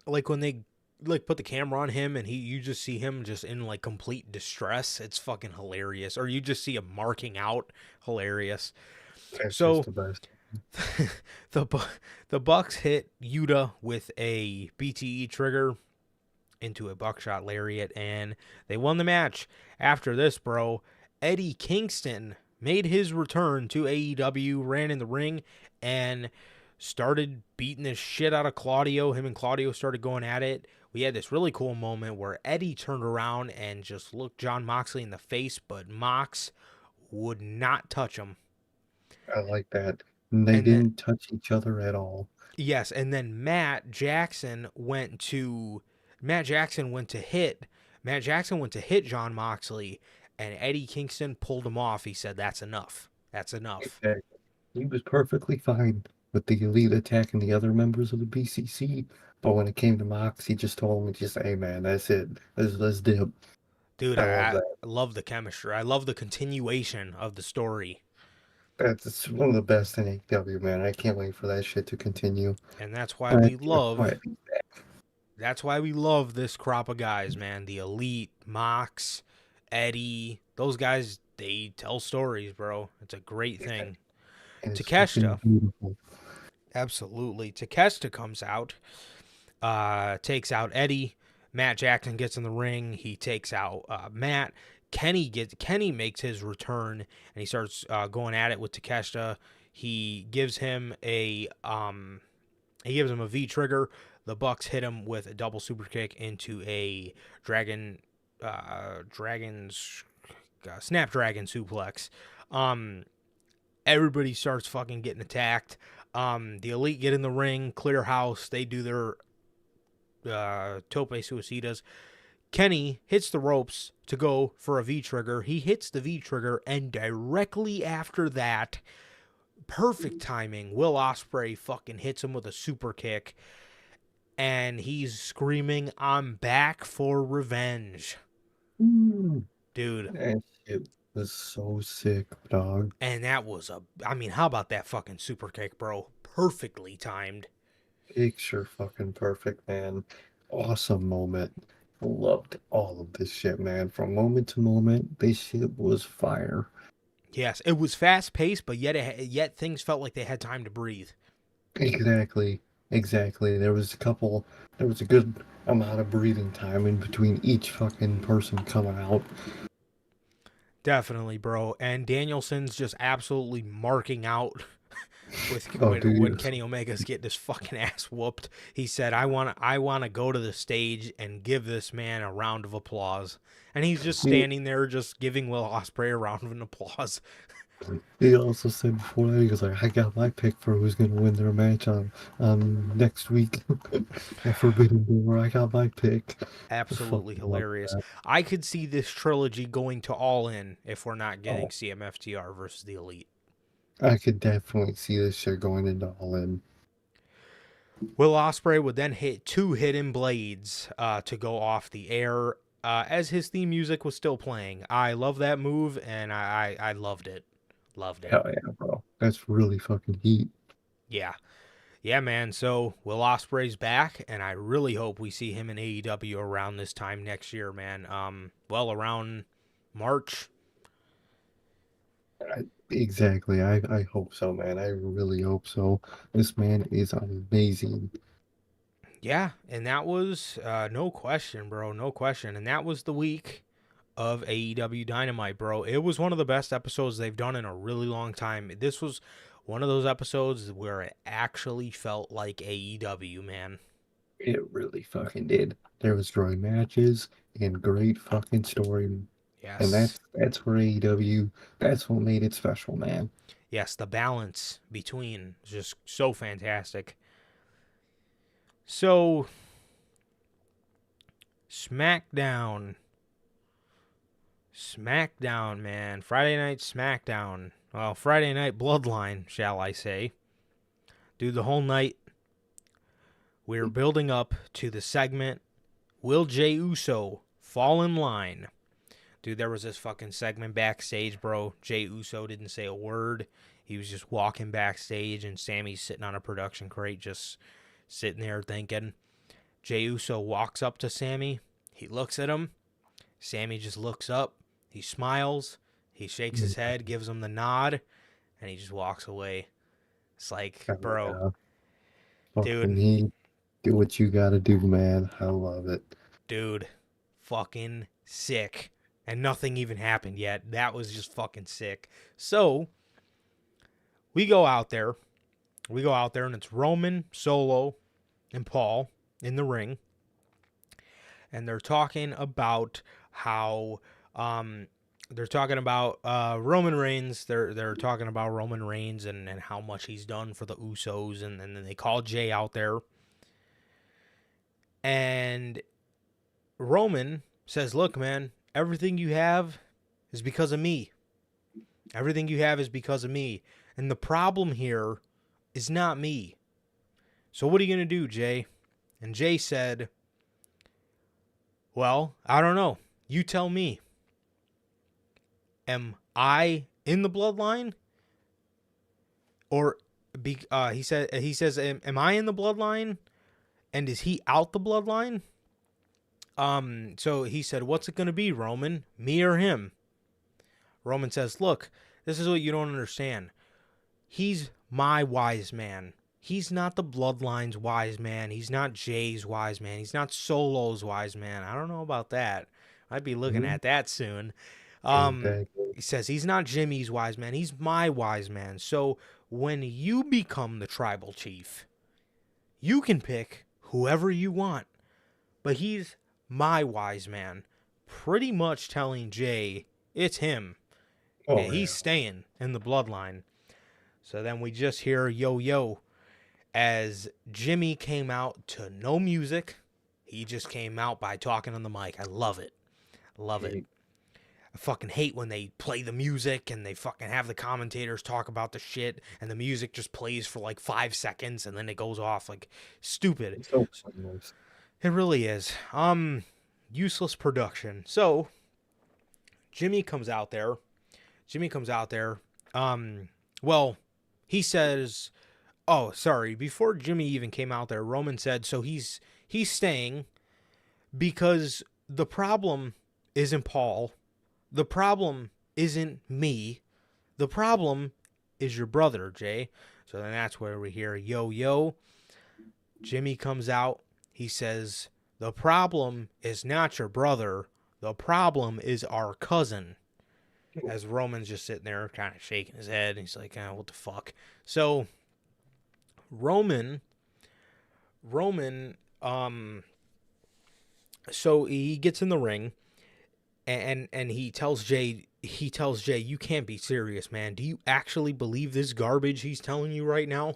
like when they like put the camera on him and you just see him just in like complete distress. It's fucking hilarious. Or you just see him marking out. Hilarious. That's just So the best. the the Bucks hit Yuta with a BTE trigger, into a buckshot lariat, and they won the match. After this, bro, Eddie Kingston made his return to AEW, ran in the ring, and started beating the shit out of Claudio. Him and Claudio started going at it. We had this really cool moment where Eddie turned around and just looked John Moxley in the face, but Mox would not touch him. I like that. And they And then, didn't touch each other at all. yes, and then Matt Jackson went to hit John Moxley, and Eddie Kingston pulled him off. He said, "That's enough. That's enough." Okay. He was perfectly fine with the Elite attacking the other members of the BCC, but when it came to Mox, he just told him, just, "Hey man, that's it. Let's dip." Dude, I love I that. love the chemistry. I love the continuation of the story. That's one of the best in AEW, man. I can't wait for that shit to continue. And that's why I we can't love wait. this crop of guys, man. The Elite, Mox, Eddie, those guys, they tell stories, bro. It's a great thing. And it's fucking Takeshita, beautiful. absolutely. Takeshita comes out, takes out Eddie. Matt Jackson gets in the ring. He takes out Matt. Kenny makes his return, and he starts going at it with Takeshita. He gives him a V trigger. The Bucks hit him with a double super kick into a snapdragon suplex. Everybody starts fucking getting attacked. The Elite get in the ring, clear house. They do their tope suicidas. Kenny hits the ropes to go for a V trigger. He hits the V trigger, and directly after that, perfect timing, Will Ospreay fucking hits him with a super kick, and he's screaming, "I'm back for revenge." Dude. That shit was so sick, dog. And that was how about that fucking super kick, bro? Perfectly timed. Picture fucking perfect, man. Awesome moment. Loved all of this shit, man. From moment to moment, this shit was fire. Yes, it was fast paced, but yet things felt like they had time to breathe. Exactly. Exactly. There was a good amount of breathing time in between each fucking person coming out. Definitely, bro. And Danielson's just absolutely marking out with Oh, when dude. Kenny Omega's getting his fucking ass whooped. He said, "I want to go to the stage and give this man a round of applause." And he's just standing there, just giving Will Ospreay a round of applause. He also said before that, he was like, "I got my pick for who's gonna win their match on next week at Forbidden Door. I got my pick." I Absolutely fucking love hilarious. that. I could see this trilogy going to All In if we're not getting Oh, CMFTR versus the Elite. I could definitely see this shit going into All In. Will Ospreay would then hit two hidden blades to go off the air as his theme music was still playing. I love that move, and I loved it. Loved it. Hell yeah, bro. That's really fucking heat. Yeah. Yeah, man. So Will Ospreay's back, and I really hope we see him in AEW around this time next year, man. Around March. Exactly. I hope so, man. I really hope so. This man is amazing. Yeah, and that was no question, bro. No question. And that was the week of AEW Dynamite, bro. It was one of the best episodes they've done in a really long time. This was one of those episodes where it actually felt like AEW, man. It really fucking did. There was drawing matches and great fucking story. And Yes. that's where AEW, that's what made it special, man. Yes, the balance between is just so fantastic. So, SmackDown. SmackDown, man. Friday night SmackDown. Well, Friday night Bloodline, shall I say. Dude, the whole night we were building up to the segment, Will Jey Uso fall in line? Dude, there was this fucking segment backstage, bro. Jey Uso didn't say a word. He was just walking backstage, and Sammy's sitting on a production crate just sitting there thinking. Jey Uso walks up to Sammy. He looks at him. Sammy just looks up. He smiles. He shakes his head, gives him the nod, and he just walks away. It's like, bro, Fucking dude, he, do what you gotta do, man. I love it. dude, fucking sick. And nothing even happened yet. That was just fucking sick. So, we go out there. And it's Roman, Solo, and Paul in the ring. And they're talking about how they're talking about Roman Reigns. They're talking about Roman Reigns and how much he's done for the Usos. And then they call Jay out there. And Roman says, look, man, everything you have is because of me. Everything you have is because of me. And the problem here is not me. So what are you going to do, Jay? And Jay said, well, I don't know. You tell me. Am I in the bloodline? Or he says, am I in the bloodline? And is he out the bloodline? So he said, what's it going to be, Roman? Me or him? Roman says, look, this is what you don't understand. He's my wise man. He's not the bloodline's wise man. He's not Jay's wise man. He's not Solo's wise man. I don't know about that. I'd be looking at that soon. He says he's not Jimmy's wise man. He's my wise man. So when you become the tribal chief, you can pick whoever you want. But he's my wise man. Pretty much telling Jay it's him. Oh, and he's staying in the bloodline. So then we just hear yo-yo as Jimmy came out to no music. He just came out by talking on the mic. I love it. I fucking hate when they play the music and they fucking have the commentators talk about the shit and the music just plays for like 5 seconds and then it goes off like stupid. It's so nice. It really is. Useless production. So Jimmy comes out there. Well, he says, oh, sorry. Before Jimmy even came out there, Roman said, so he's staying because the problem isn't Paul. The problem isn't me. The problem is your brother, Jay. So then that's where we hear yo-yo. Jimmy comes out. He says, the problem is not your brother. The problem is our cousin. As Roman's just sitting there kind of shaking his head. And he's like, what the fuck? So Roman, so he gets in the ring and he tells Jay, you can't be serious, man. Do you actually believe this garbage he's telling you right now?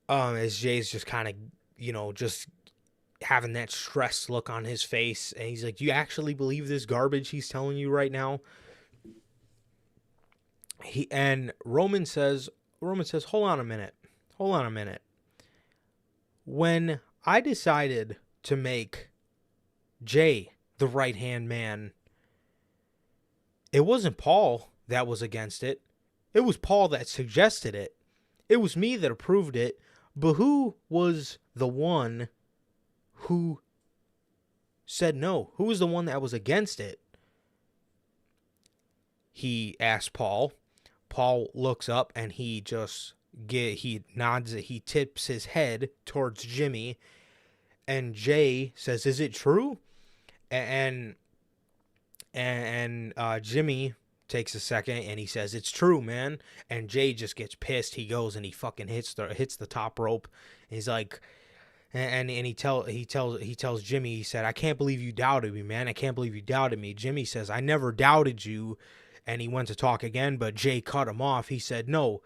As Jay's just kind of, just having that stressed look on his face. And he's like, do you actually believe this garbage he's telling you right now? Roman says, hold on a minute. When I decided to make Jay the right-hand man, it wasn't Paul that was against it. It was Paul that suggested it. It was me that approved it. But who was the one who said no? Who was the one that was against it? He asked Paul. Paul looks up and he nods, he tips his head towards Jimmy. And Jay says, is it true? And Jimmy takes a second and he says, it's true, man. And Jay just gets pissed. He goes and he fucking hits the top rope. And he's like, and he tells Jimmy, he said, I can't believe you doubted me, man. I can't believe you doubted me. Jimmy says, I never doubted you. And he went to talk again, but Jay cut him off. He said, no,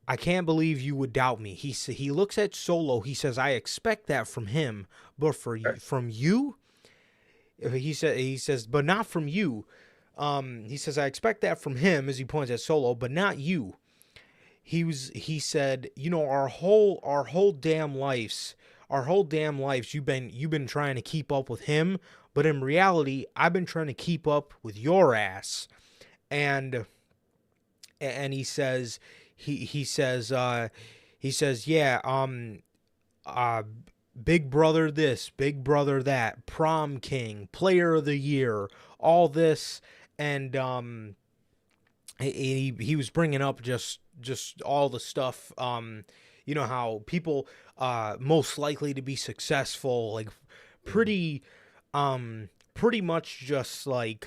I can't believe you would doubt me. He looks at Solo. He says, I expect that from him, but from you? He says, but not from you. He says, I expect that from him, as he points at Solo, but not you. He said, our whole damn lives, you've been trying to keep up with him, but in reality, I've been trying to keep up with your ass. And he says, yeah, big brother this, big brother that, prom king, player of the year, all this. And he was bringing up just all the stuff, you know how people most likely to be successful, like pretty pretty much just like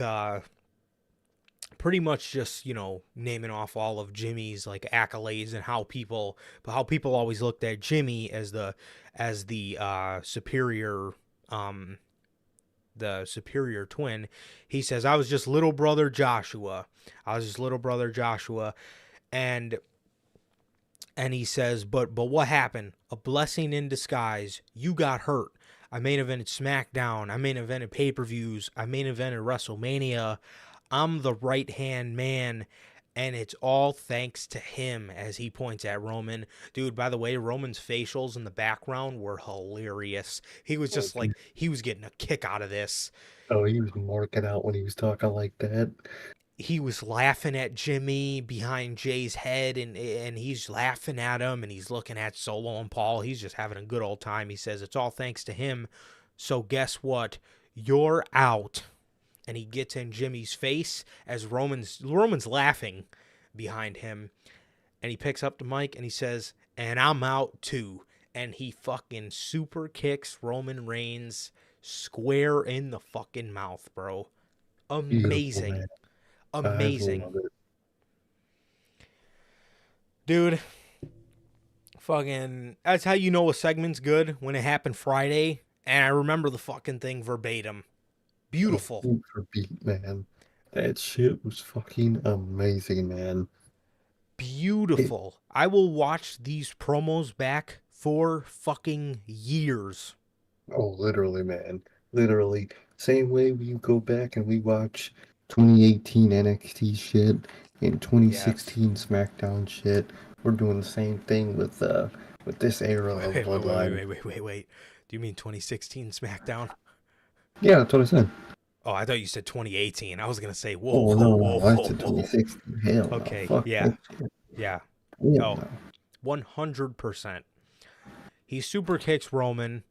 pretty much just, you know, naming off all of Jimmy's like accolades and how people always looked at Jimmy as the superior the superior twin. He says, I was just little brother Joshua. And he says, but what happened? A blessing in disguise. You got hurt. I main evented SmackDown. I main evented pay-per-views. I main evented WrestleMania. I'm the right-hand man, and it's all thanks to him, as he points at Roman. Dude, by the way, Roman's facials in the background were hilarious. He was just like, he was getting a kick out of this. Oh, he was marking out when he was talking like that. He was laughing at Jimmy behind Jay's head, and he's laughing at him, and he's looking at Solo and Paul. He's just having a good old time. He says, it's all thanks to him. So guess what? You're out. And he gets in Jimmy's face as Roman's laughing behind him. And he picks up the mic and he says, and I'm out too. And he fucking super kicks Roman Reigns square in the fucking mouth, bro. Amazing. Amazing. Dude, fucking, that's how you know a segment's good, when it happened Friday. And I remember the fucking thing verbatim. Beautiful. Beat for beat, man. That shit was fucking amazing, man. Beautiful. I will watch these promos back for fucking years. Oh, literally, man. Literally. Same way we go back and we watch 2018 NXT shit and 2016 SmackDown shit. We're doing the same thing with this era of Bloodline. Wait. Do you mean 2016 SmackDown? Yeah, that's what I said. Oh, I thought you said 2018. I was gonna say, whoa. I said 2016. Hell okay, no. Fuck yeah. Yeah. Oh, 100%. He super kicks Roman.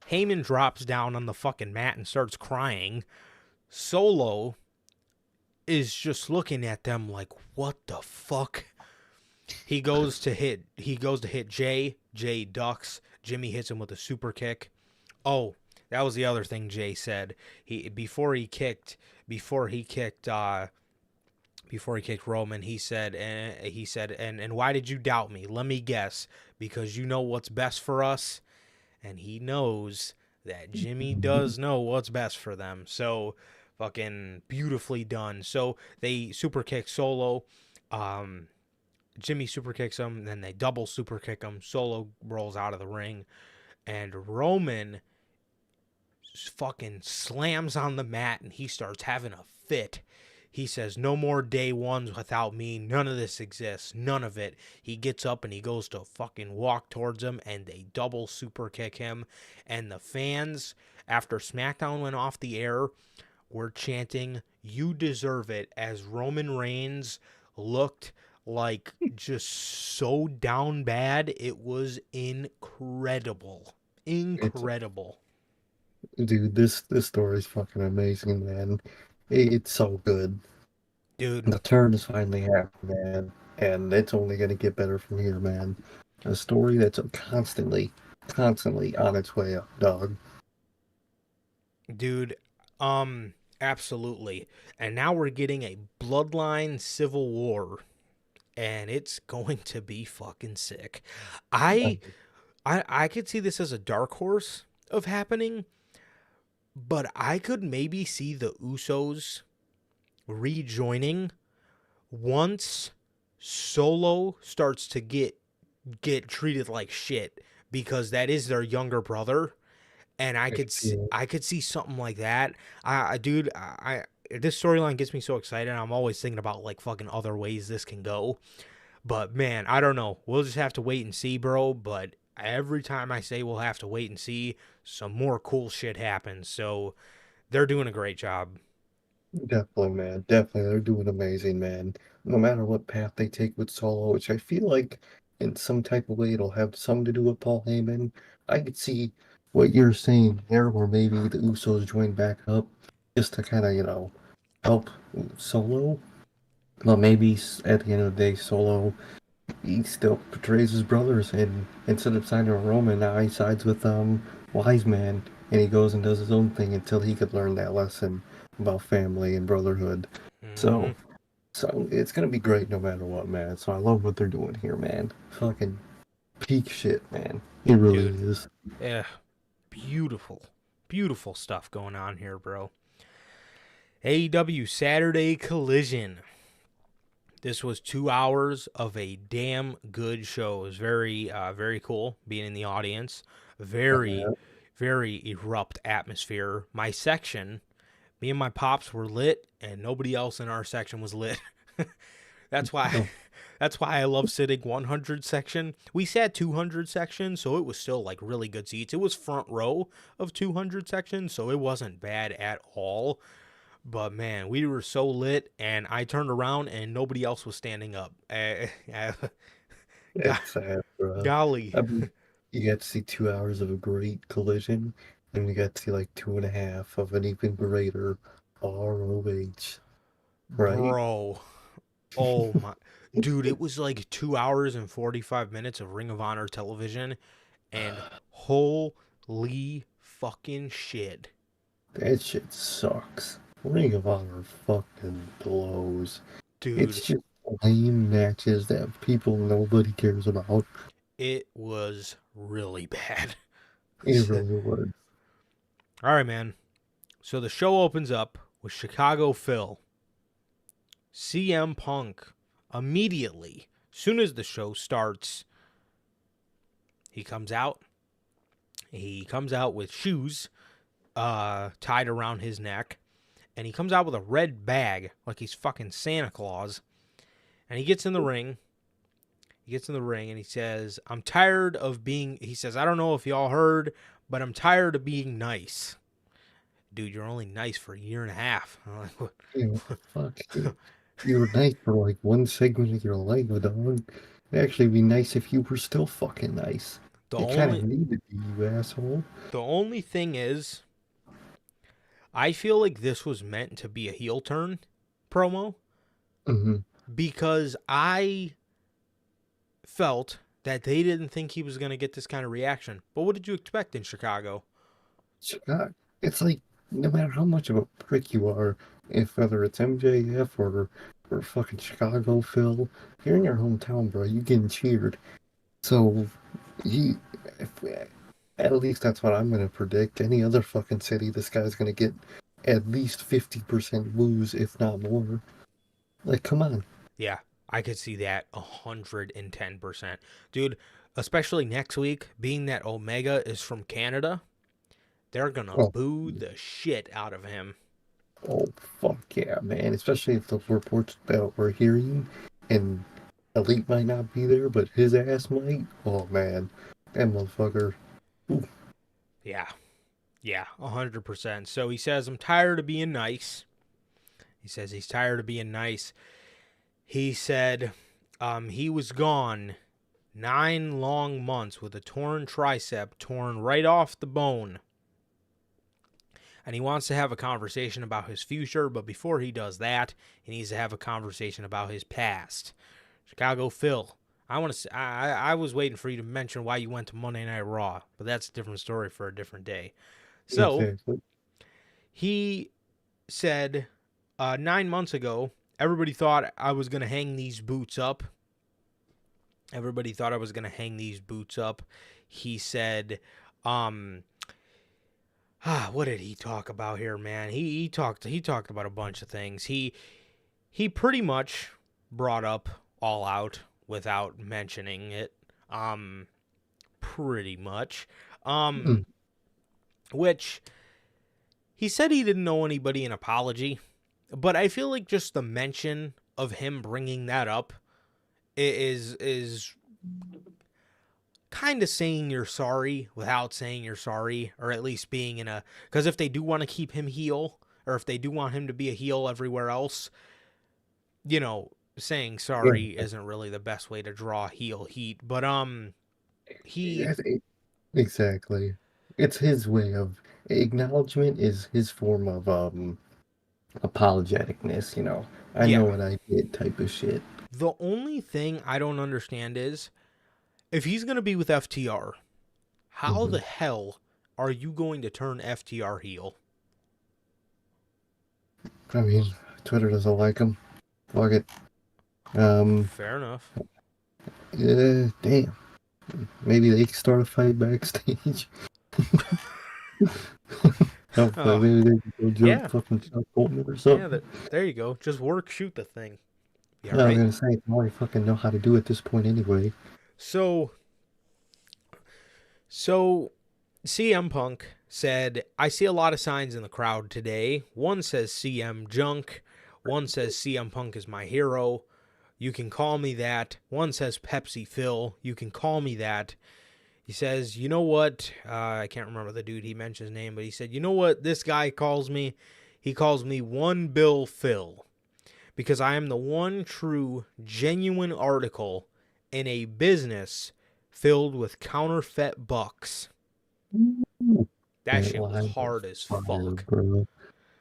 Heyman drops down on the fucking mat and starts crying. Solo is just looking at them like, what the fuck? He goes to hit Jay. Jay ducks. Jimmy hits him with a super kick. Oh, that was the other thing Jay said. Before he kicked Roman, he said, and why did you doubt me? Let me guess, because you know what's best for us. And he knows that Jimmy does know what's best for them. So fucking beautifully done. So they super kick Solo. Jimmy super kicks him, then they double super kick him. Solo rolls out of the ring, and Roman fucking slams on the mat and he starts having a fit. He says, no more day ones without me. None of this exists. None of it. He gets up and he goes to fucking walk towards him, and they double super kick him. And the fans, after SmackDown went off the air, were chanting, you deserve it, as Roman Reigns looked like just so down bad. It was incredible. Dude, this story is fucking amazing, man. It's so good. Dude. The turn is finally happening, man. And it's only going to get better from here, man. A story that's constantly on its way up, dog. Dude, absolutely. And now we're getting a Bloodline Civil War. And it's going to be fucking sick. I could see this as a dark horse of happening, but I could maybe see the Usos rejoining once Solo starts to get treated like shit, because that is their younger brother, and I could see something like that. This storyline gets me so excited. I'm always thinking about like fucking other ways this can go. But man, I don't know. We'll just have to wait and see, bro. But every time I say we'll have to wait and see, some more cool shit happens. So they're doing a great job. Definitely, man. Definitely. They're doing amazing, man. No matter what path they take with Solo, which I feel like in some type of way it'll have something to do with Paul Heyman. I could see what you're saying there, where maybe the Usos join back up just to kind of, help Solo. Well, maybe at the end of the day, Solo he still betrays his brothers, and instead of siding with Roman, now he sides with Wise Man, and he goes and does his own thing until he could learn that lesson about family and brotherhood. Hmm. So, so it's gonna be great no matter what, man. So I love what they're doing here, man. Fucking peak shit, man. It really Dude, is. yeah, beautiful, beautiful stuff going on here, bro. AEW Saturday Collision. This was 2 hours of a damn good show. It was very, very cool being in the audience. Very, Uh, very erupt atmosphere. My section, me and my pops were lit, and nobody else in our section was lit. That's why. no, That's why I love sitting 100 section. We sat 200 section, so it was still like really good seats. It was front row of 200 section, so it wasn't bad at all. But man, we were so lit, and I turned around and nobody else was standing up. it's sad, bro. Golly, I mean, you got to see 2 hours of a great collision, and you got to see like 2.5 of an even greater ROH, right? bro. Oh my. Dude, it was like 2 hours and 45 minutes of Ring of Honor television, and holy fucking shit. That shit sucks. Ring of Honor fucking blows. Dude, It's just lame matches that people nobody cares about. it was really bad. It really was. All right, man. So the show opens up with Chicago Phil. CM Punk immediately, soon as the show starts, he comes out. He comes out with shoes tied around his neck, and he comes out with a red bag like he's fucking Santa Claus. And he gets in the ring. He gets in the ring and he says, "I'm tired of being." He says, "I don't know if y'all heard, but I'm tired of being nice." Dude, you're only nice for a year and a half. I'm like, what? You know, what the fuck? You were nice for like one segment of your life, dog. It'd actually be nice if you were still fucking nice. The You kind of only needed to be, you asshole. the only thing is, I feel like this was meant to be a heel turn promo Mm-hmm. because I felt that they didn't think he was going to get this kind of reaction. But what did you expect in Chicago? Scott, it's like no matter how much of a prick you are, if whether it's MJF or fucking Chicago Phil, you're in your hometown, bro. You getting cheered. So he, if, at least that's what I'm gonna predict. Any other fucking city, this guy's gonna get at least 50% woos, if not more. Like, come on. Yeah, I could see that 110%. Dude, especially next week, being that Omega is from Canada, they're going to Oh, boo the shit out of him. oh, fuck yeah, man. Especially if the reports that we're hearing and Elite might not be there, but his ass might. Oh, man. That motherfucker. Ooh, Yeah, yeah, 100%. So he says, "I'm tired of being nice." He says he's tired of being nice. He said he was gone 9 long months with a torn tricep torn right off the bone. And he wants to have a conversation about his future, but before he does that, he needs to have a conversation about his past. Chicago Phil, I want to. I was waiting for you to mention why you went to Monday Night Raw, but that's a different story for a different day. So exactly. he said 9 months ago, everybody thought I was gonna hang these boots up. Everybody thought I was gonna hang these boots up. He said, um, what did he talk about here, man? He talked about a bunch of things. He pretty much brought up All Out without mentioning it. Pretty much. Mm, Which he said he didn't know anybody in Apology, but I feel like just the mention of him bringing that up is kind of saying you're sorry without saying you're sorry, or at least being in a, because if they do want to keep him heel, or if they do want him to be a heel everywhere else, saying yeah, sorry isn't really the best way to draw heel heat. But he that's it. Exactly. It's his way of acknowledgement is his form of apologeticness, I know yeah, what I did type of shit. The only thing I don't understand is if he's going to be with FTR, how the hell are you going to turn FTR heel? I mean, Twitter doesn't like him. Fuck it. Fair enough. Yeah, damn. Maybe they can start a fight backstage. Oh, Maybe they can go jump yeah. fucking Chuck Colton or Yeah, something. there you go. Just work, shoot the thing. Yeah, Yeah, I was right? gonna say, I already fucking know how to do it at this point anyway. So CM Punk said, I see a lot of signs in the crowd today. One says CM Junk. One says CM Punk is my hero. You can call me that. One says Pepsi Phil. You can call me that. He says, you know what? I can't remember the dude he mentioned his name, but he said, you know what this guy calls me? He calls me One Bill Phil because I am the one true, genuine article in a business filled with counterfeit bucks. That That shit was line was hard as fire, fuck, bro.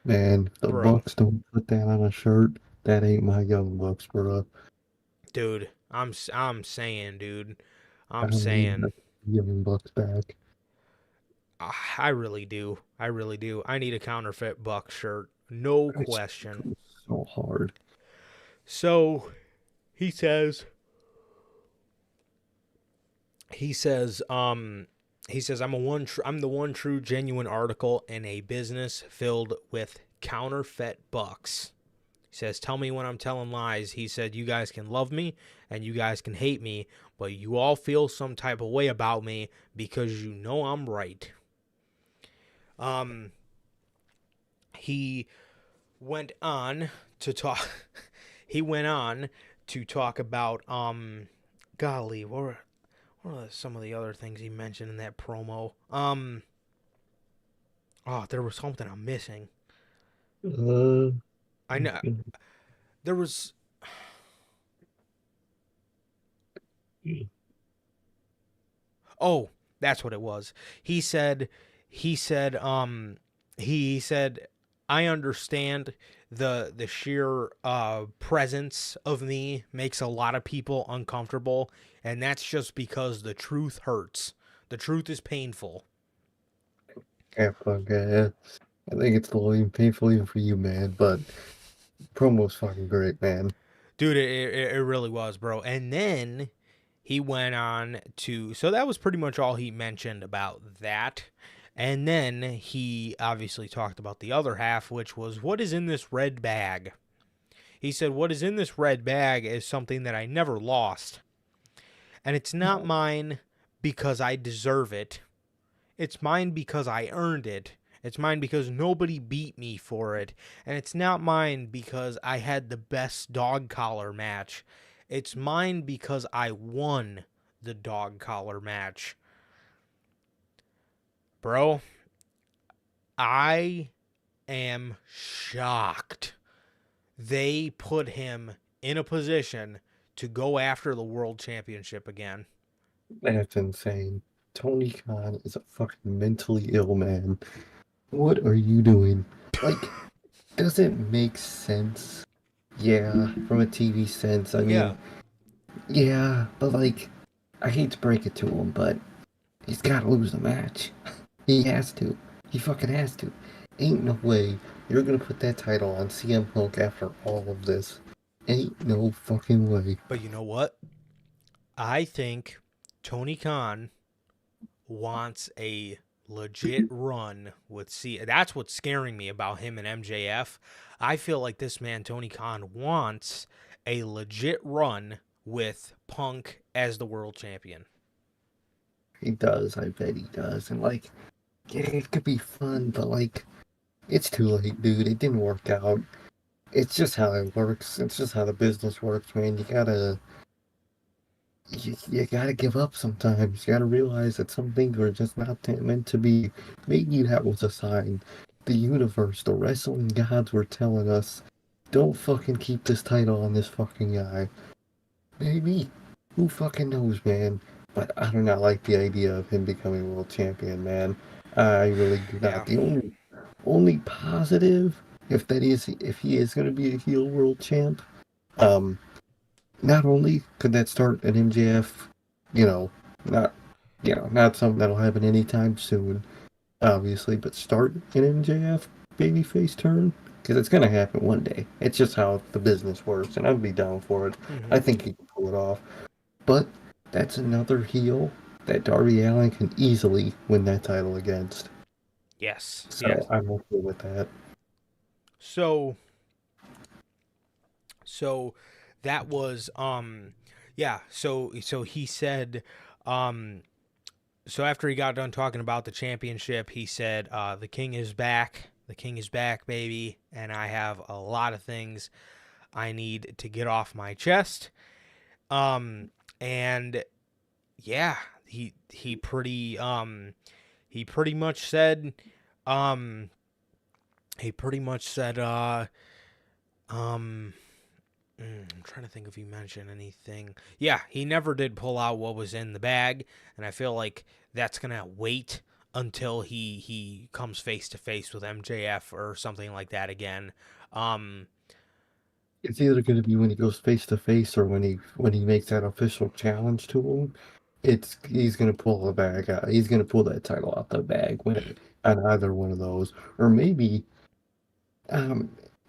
Man, if the bro. Bucks don't put that on a shirt, that ain't my Young Bucks, bro. Dude, I'm saying, dude. I'm I need saying. the Young Bucks back. I really do. I really do. I need a counterfeit buck shirt. No It's question. so hard. So he says he says I'm the one true genuine article in a business filled with counterfeit bucks. He says, tell me when I'm telling lies. He said, you guys can love me and you guys can hate me, but you all feel some type of way about me because you know I'm right. He went on to talk he went on to talk about golly, what are some of the other things he mentioned in that promo? Oh, there was something I'm missing. Uh, I know there was. Oh, that's what it was. He said, he said, he said, I understand the sheer presence of me makes a lot of people uncomfortable, and that's just because the truth hurts. The truth is painful. yeah, fuck yeah. I think it's a little painful even for you, man, but promo's fucking great, man. Dude, it really was, bro. And then he went on to, so that was pretty much all he mentioned about that. And then he obviously talked about the other half, which was what is in this red bag. He said, what is in this red bag is something that I never lost. And it's not mine because I deserve it. It's mine because I earned it. It's mine because nobody beat me for it. And it's not mine because I had the best dog collar match. It's mine because I won the dog collar match. Bro, I am shocked. They put him in a position to go after the world championship again. That's insane. Tony Khan is a fucking mentally ill man. What are you doing? Like, does it make sense? Yeah, from a TV sense. I Yeah. mean, yeah, but like, I hate to break it to him, but he's gotta lose the match. He has to. He fucking has to. Ain't no way you're gonna put that title on CM Punk after all of this. Ain't no fucking way. But you know what? I think Tony Khan wants a legit run with C. That's what's scaring me about him and MJF. I feel like this man Tony Khan wants a legit run with Punk as the world champion. He does, I bet he does. And like, yeah, it could be fun, but like, it's too late, dude. It didn't work out. It's just how it works. It's just how the business works, man. You gotta give up sometimes. You gotta realize that some things are just not meant to be. Maybe that was a sign. The universe, the wrestling gods were telling us, don't fucking keep this title on this fucking guy. Maybe. Who fucking knows, man? But I do not like the idea of him becoming world champion, man. I really do Yeah. not. The only positive, if he is gonna be a heel world champ, um, not only could that start an MJF, you know, not not something that'll happen anytime soon, obviously, but start an MJF babyface turn because it's gonna happen one day. It's just how the business works, and I'd be down for it. Mm-hmm. I think he can pull it off. But that's another heel that Darby Allin can easily win that title against. Yes. So I'm okay with that. So that was so he said so after he got done talking about the championship, he said the king is back. The king is back, baby, and I have a lot of things I need to get off my chest. And yeah, he pretty much said I'm trying to think if he mentioned anything. Yeah, he never did pull out what was in the bag, and I feel like that's gonna wait until he comes face to face with MJF or something like that again. It's either going to be when he goes face to face or when he makes that official challenge to him. He's going to pull the bag out. He's going to pull that title out the bag when on either one of those, or um, maybe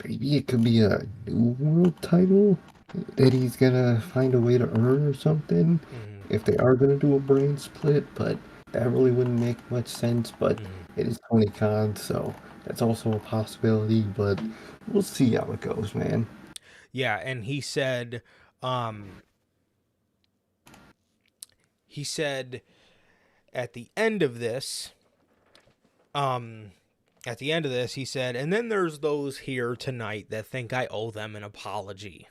it could be a new world title that he's gonna find a way to earn or something. If they are gonna do a brain split, but that really wouldn't make much sense. But it is Tony Khan, so that's also a possibility. But we'll see how it goes, man. Yeah, and he said at the end of this, he said, and then there's those here tonight that think I owe them an apology.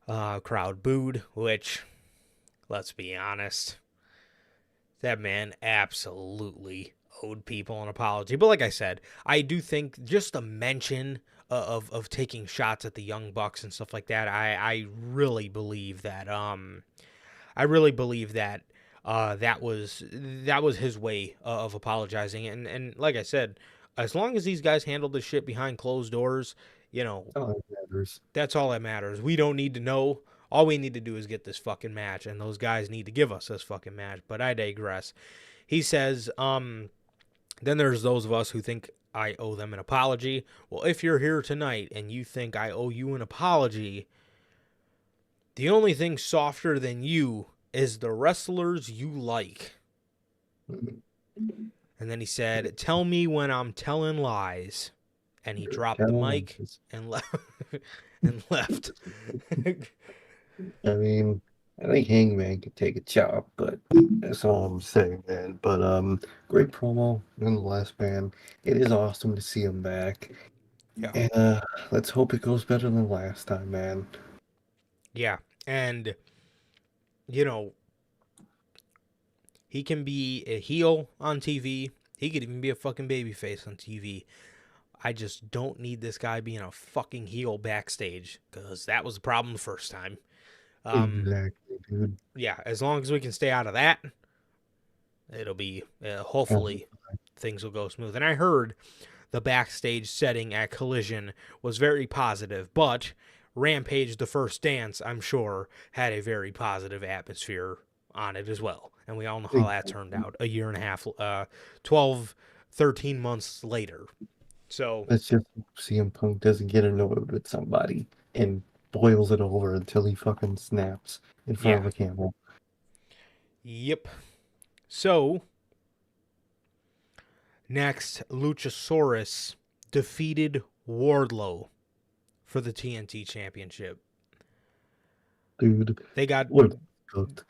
Crowd booed, which, let's be honest, that man absolutely owed people an apology. But like I said, I do think just a mention of taking shots at the Young Bucks and stuff like that, I really believe that that was his way of apologizing. And like I said, as long as these guys handle this shit behind closed doors, Oh, it matters. that's all that matters. We don't need to know. All we need to do is get this fucking match, and those guys need to give us this fucking match. But I digress. He says, then there's those of us who think I owe them an apology. Well, if you're here tonight and you think I owe you an apology, the only thing softer than you is the wrestlers you like. And then he said, tell me when I'm telling lies. And he dropped the mic and left. I mean, I think Hangman could take a chop, but that's all I'm saying, man. But great promo nonetheless, man. It is awesome to see him back. Yeah. And let's hope it goes better than last time, man. Yeah. And he can be a heel on TV. He could even be a fucking babyface on TV. I just don't need this guy being a fucking heel backstage, because that was the problem the first time. Exactly, dude. Yeah, as long as we can stay out of that, it'll be, hopefully, things will go smooth. And I heard the backstage setting at Collision was very positive, but Rampage the First Dance, I'm sure, had a very positive atmosphere on it as well. And we all know how that turned out a year and a half, 12, 13 months later. So let's just CM Punk doesn't get annoyed with somebody and boils it over until he fucking snaps in front of a camera. Yep. So next, Luchasaurus defeated Wardlow for the TNT Championship. Dude, they got cooked.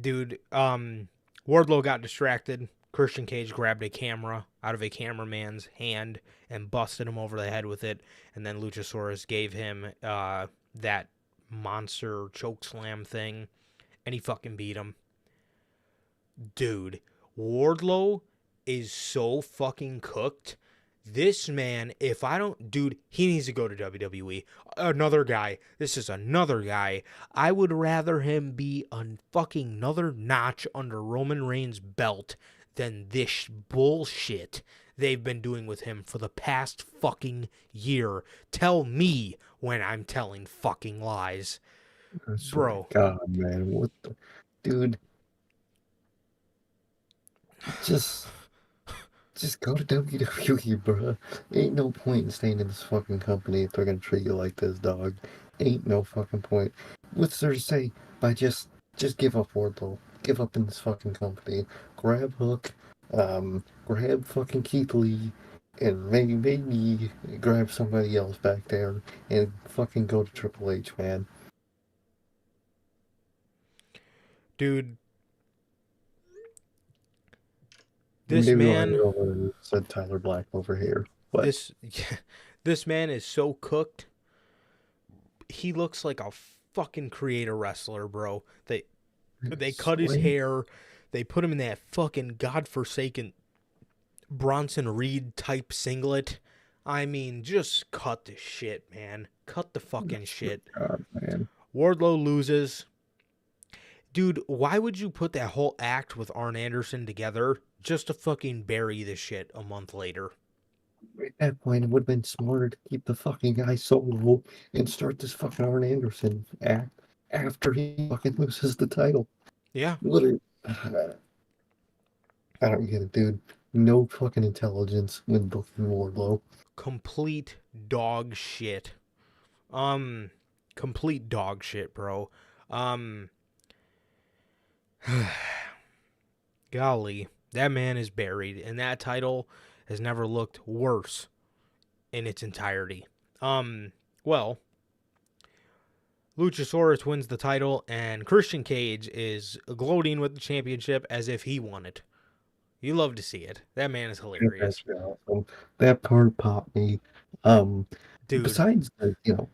Dude, Wardlow got distracted. Christian Cage grabbed a camera out of a cameraman's hand and busted him over the head with it. And then Luchasaurus gave him that monster chokeslam thing, and he fucking beat him. Dude, Wardlow is so fucking cooked. This man, he needs to go to WWE. This is another guy. I would rather him be a fucking another notch under Roman Reigns' belt than this bullshit they've been doing with him for the past fucking year. Tell me when I'm telling fucking lies. I swear to Bro, God, man, what the dude? Just just go to WWE, bro. Ain't no point in staying in this fucking company if they're gonna treat you like this, dog. Ain't no fucking point. What's there to say by just give up, Wardlow? Give up in this fucking company. Grab Hook, grab fucking Keith Lee, and maybe grab somebody else back there and fucking go to Triple H, man. dude, this Maybe while man, you're over there, said Tyler Black over here. But this this man is so cooked. He looks like a fucking creator wrestler, bro. They cut his Sway, hair. They put him in that fucking godforsaken Bronson Reed type singlet. I mean, just cut the shit, man. Cut the fucking shit. God, man. Wardlow loses. Dude, why would you put that whole act with Arn Anderson together just to fucking bury the shit a month later? At that point, it would have been smarter to keep the fucking guy solo and start this fucking Arn Anderson act after he fucking loses the title. Yeah. Literally, I don't get it, dude. No fucking intelligence when booking Wardlow. Complete dog shit. Complete dog shit, bro. Um, golly, that man is buried, and that title has never looked worse in its entirety. Well, Luchasaurus wins the title, and Christian Cage is gloating with the championship as if he won it. You love to see it. That man is hilarious. That's awesome. That part popped me. Um, Dude, Besides the, the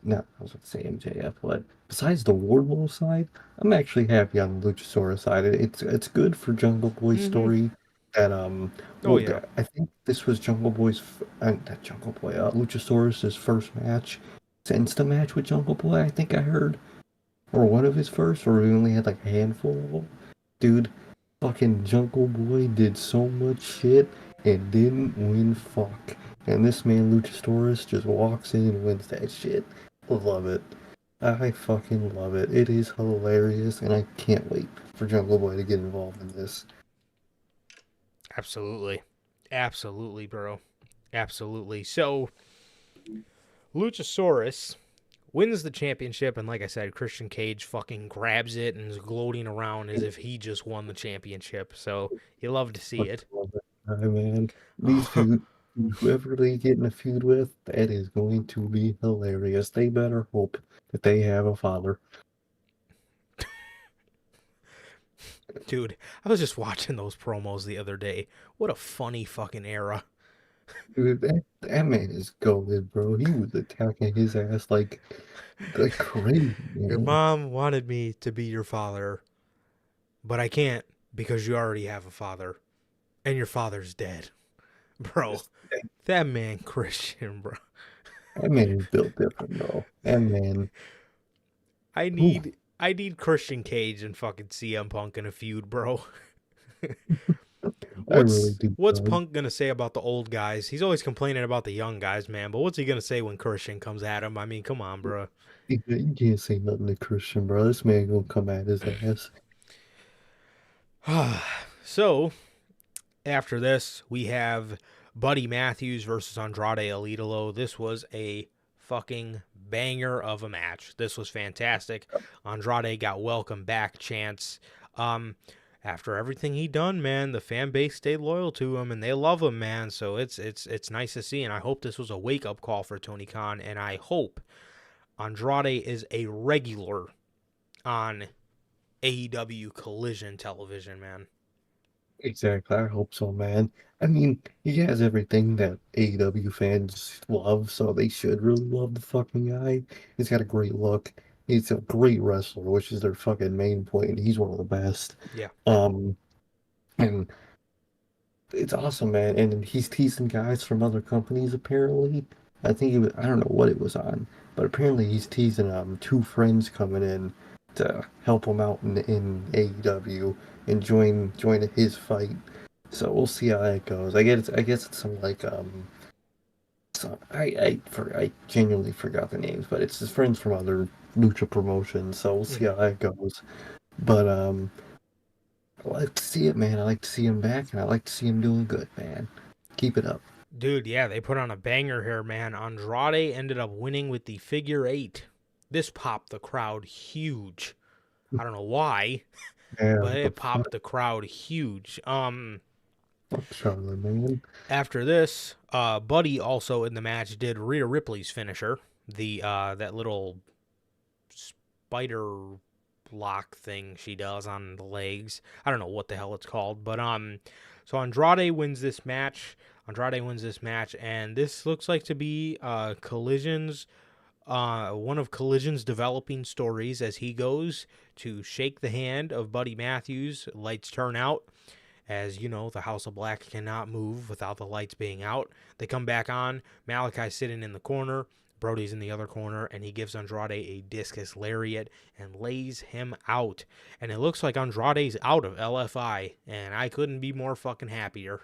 not I was going to say MJF, but besides the Wardlow side, I'm actually happy on the Luchasaurus side. It's good for Jungle Boy's story. That oh yeah. I think this was Jungle Boy's not Jungle Boy, Luchasaurus's first match, since the match with Jungle Boy. I think I heard, or one of his first, or he only had like a handful of them. Dude, fucking Jungle Boy did so much shit and didn't win fuck. And this man Luchasaurus just walks in and wins that shit. Love it. I fucking love it. It is hilarious, and I can't wait for Jungle Boy to get involved in this. Absolutely. Absolutely, bro. Absolutely. So, Luchasaurus wins the championship, and like I said, Christian Cage fucking grabs it and is gloating around as if he just won the championship. So, you love to see it. Love it. Man, these two, whoever they get in a feud with, that is going to be hilarious. They better hope that they have a father. Dude, I was just watching those promos the other day. What a funny fucking era. Dude, that man is goated, bro. He was attacking his ass like crazy, Your man. mom wanted me to be your father, but I can't because you already have a father, and your father's dead. Bro, that man Christian, bro. That man is built different, bro. That man. I Ooh, need Christian Cage and fucking CM Punk in a feud, bro. I really do, What's bro. Punk gonna say about the old guys? He's always complaining about the young guys, man. But what's he gonna say when Christian comes at him? I mean, come on, bro. You can't say nothing to Christian, bro. This man gonna come at his ass. So after this, we have Buddy Matthews versus Andrade Alidolo. This was a fucking banger of a match. This was fantastic. Andrade got welcome back chants. After everything he done, man, the fan base stayed loyal to him and they love him, man. So it's nice to see, and I hope this was a wake up call for Tony Khan, and I hope Andrade is a regular on AEW Collision television, man. Exactly. I hope so, man. I mean, he has everything that AEW fans love, so they should really love the fucking guy. He's got a great look. He's a great wrestler, which is their fucking main point. He's one of the best. Yeah. Um, and it's awesome, man. And he's teasing guys from other companies, apparently. I think I don't know what it was on, but apparently he's teasing two friends coming in to help him out in AEW and join his fight. So we'll see how that goes. I guess it's some like so I genuinely forgot the names, but it's his friends from other lucha promotions. So we'll see how that goes. But I like to see it, man. I like to see him back, and I like to see him doing good, man. Keep it up. Dude, yeah, they put on a banger here, man. Andrade ended up winning with the figure 8. This popped the crowd huge. I don't know why, Yeah, but what it the fuck, popped the crowd huge. fuck Charlotte, man. After this, Buddy also in the match did Rhea Ripley's finisher, the that little spider block thing she does on the legs. I don't know what the hell it's called, but so Andrade wins this match. And this looks like to be Collision's one of Collision's developing stories as he goes to shake the hand of Buddy Matthews. Lights turn out. As you know, the House of Black cannot move without the lights being out. They come back on. Malachi's sitting in the corner. Brody's in the other corner, and he gives Andrade a discus lariat and lays him out. And it looks like Andrade's out of LFI, and I couldn't be more fucking happier.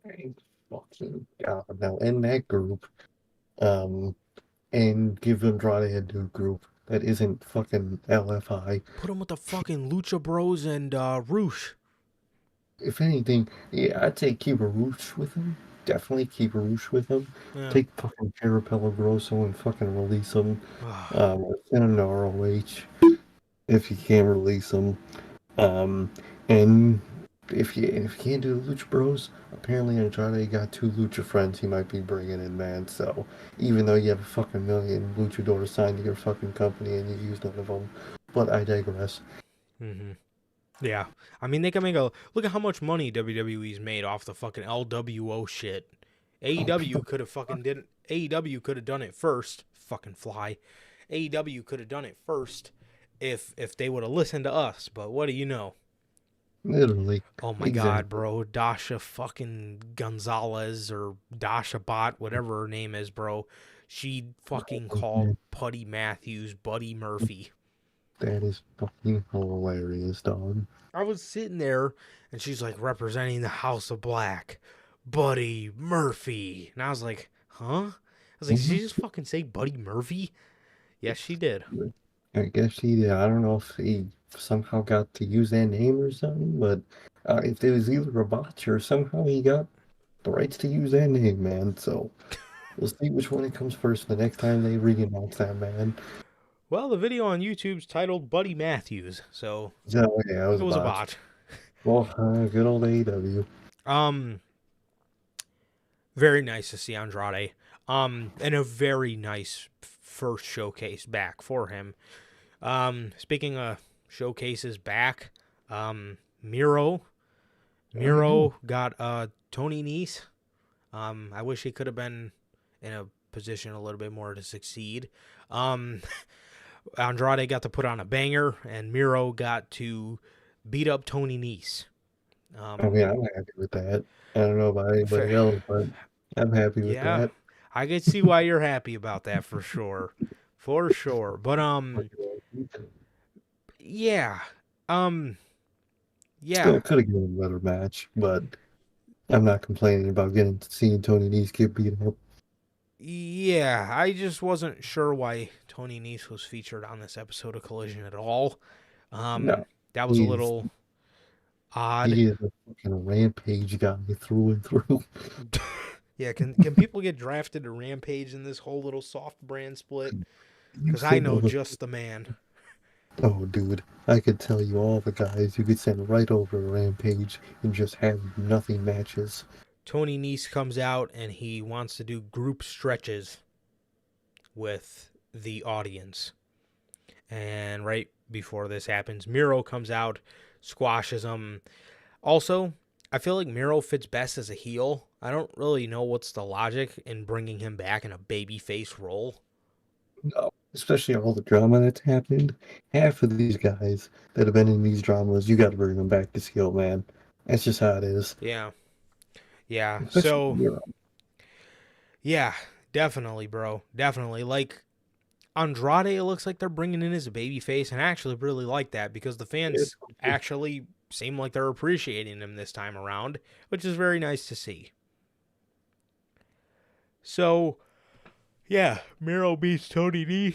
Thank fucking God. Now in that group, um, and give Andrade a new group that isn't fucking LFI. Put him with the fucking Lucha Bros and Roosh. If anything, yeah, I'd say keep a Roosh with him. Definitely keep a Roosh with him. Yeah. Take fucking Carapello Grosso and fucking release him. Send him to ROH if you can't release him. And if you can't do Lucha Bros, apparently Andrade got 2 Lucha friends he might be bringing in, man. So even though you have a fucking million luchadors signed to your fucking company and you use none of them, but I digress. Mm-hmm. Yeah, I mean they can make a look at how much money WWE's made off the fucking LWO shit. AEW could have fucking didn't. AEW could have done it first. Fucking fly. AEW could have done it first if they would have listened to us. But what do you know? Literally. Oh my god, bro. Dasha fucking Gonzalez or Dasha Bot, whatever her name is, bro. She fucking called Buddy Matthews Buddy Murphy. That is fucking hilarious, dog. I was sitting there and she's like representing the House of Black, Buddy Murphy. And I was like, huh? I was like, did she just fucking say Buddy Murphy? Yes, she did. I guess she did. I don't know if he somehow got to use that name or something, but if it was either a botch or somehow he got the rights to use that name, man. So we'll see which one it comes first the next time they re-announce that, man. Well, the video on YouTube's titled Buddy Matthews, so yeah, it was a botch. Well, good old AEW. Very nice to see Andrade. And a very nice first showcase back for him. Speaking of showcases back, Miro got Tony Nese. I wish he could have been in a position a little bit more to succeed. Andrade got to put on a banger, and Miro got to beat up Tony Nese. I mean, I'm happy with that. I don't know about anybody else, but I'm happy with that. I could see why you're happy about that for sure. For sure. But yeah. Yeah. Still could have given a better match, but I'm not complaining about seeing Tony Nese get beat up. Yeah, I just wasn't sure why Tony Nese was featured on this episode of Collision at all. No, that was a little odd. He is a fucking Rampage guy through and through. Yeah, can people get drafted to Rampage in this whole little soft brand split? Because I know just the man. Oh, dude, I could tell you all the guys you could send right over to Rampage and just have nothing matches. Tony Nese comes out and he wants to do group stretches with the audience. And right before this happens, Miro comes out, squashes him. Also, I feel like Miro fits best as a heel. I don't really know what's the logic in bringing him back in a babyface role. No, especially all the drama that's happened. Half of these guys that have been in these dramas, you got to bring them back to heel, man. That's just how it is. Yeah. Yeah. Especially so, Miro. Yeah, definitely, bro. Definitely. Like, Andrade, it looks like they're bringing in as a babyface, and I actually really like that because the fans actually seem like they're appreciating him this time around, which is very nice to see. So, yeah, Miro beats Tony Nese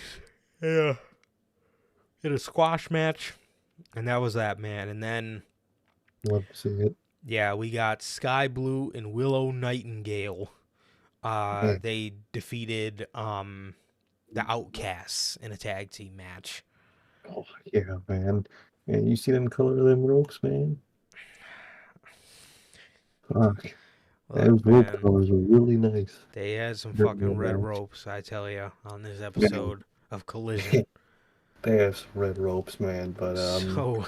in a squash match, and that was that, man. And then, Love to see it. yeah, we got Sky Blue and Willow Nightingale. Yeah. They defeated the Outcasts in a tag team match. Oh, yeah, man. And you see them color them ropes, man? Fuck. Look, Those rope man, colors are really nice. they had some During fucking the red match. ropes, I tell you, on this Man, episode of Collision. they have some red ropes, man. But So,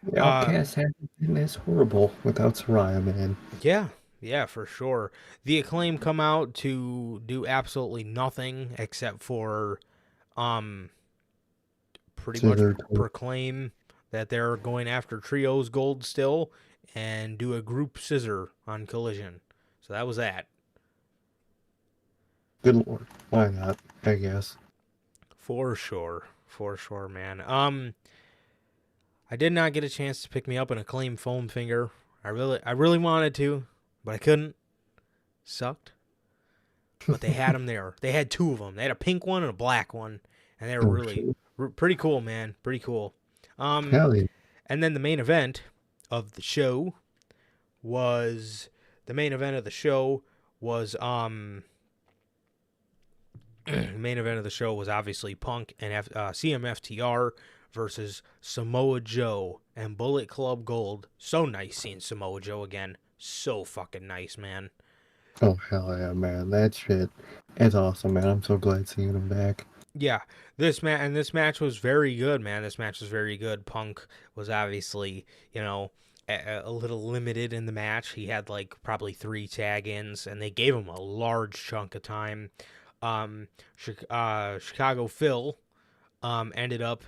the Outcasts haven't been as horrible without Soraya, man. yeah, for sure. The Acclaim come out to do absolutely nothing except for pretty much Scissor, proclaim that they're going after Trios Gold still and do a group scissor on Collision. So that was that. good lord, why not? I guess. For sure, man. I did not get a chance to pick me up an Acclaim foam finger. I really wanted to, but I couldn't. Sucked. But they had them there. They had two of them. They had a pink one and a black one, and they were really pretty cool, man. Pretty cool. Hell yeah. And then the main event of the show was main event of the show was obviously Punk and CMFTR versus Samoa Joe and Bullet Club Gold. So nice seeing Samoa Joe again. So fucking nice, man. Oh, hell yeah, man. That shit is awesome, man. I'm so glad seeing him back. Yeah, this match was very good, man. This match was very good. Punk was obviously, a little limited in the match. He had like probably 3 tag-ins, and they gave him a large chunk of time. Chicago Phil ended up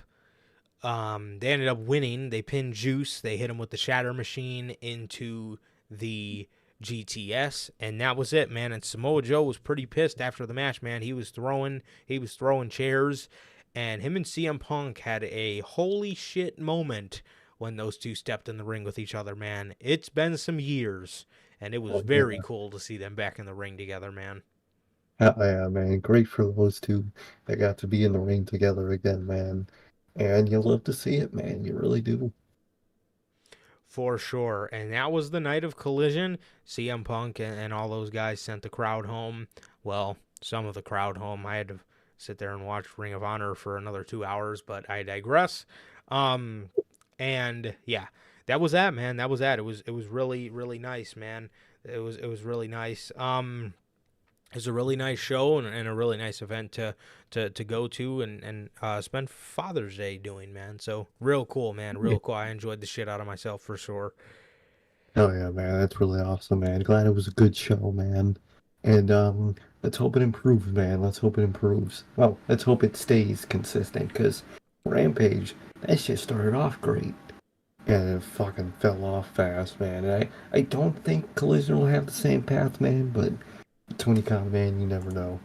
winning. They pinned Juice. They hit him with the Shatter Machine into the GTS, and that was it, man. And Samoa Joe was pretty pissed after the match, man. He was throwing chairs, and him and CM Punk had a holy shit moment when those two stepped in the ring with each other, man. It's been some years, and it was very cool to see them back in the ring together, man. Hell yeah, man. Great for those two that got to be in the ring together again, man. And you love to see it, man. You really do. For sure. And that was the night of Collision. CM Punk and all those guys sent the crowd home. Well, some of the crowd home. I had to sit there and watch Ring of Honor for another 2 hours, but I digress. And yeah, that was that, man. That was that. It was really, really nice, man. It was really nice. It was a really nice show and a really nice event to go to and spend Father's Day doing, man. So real cool, man. Real cool. I enjoyed the shit out of myself for sure. Oh yeah, man. That's really awesome, man. Glad it was a good show, man. And let's hope it improves, man. Let's hope it improves. Well, let's hope it stays consistent, because Rampage, that shit started off great. And it fucking fell off fast, man. And I don't think Collision will have the same path, man, but 20 count, man, you never know.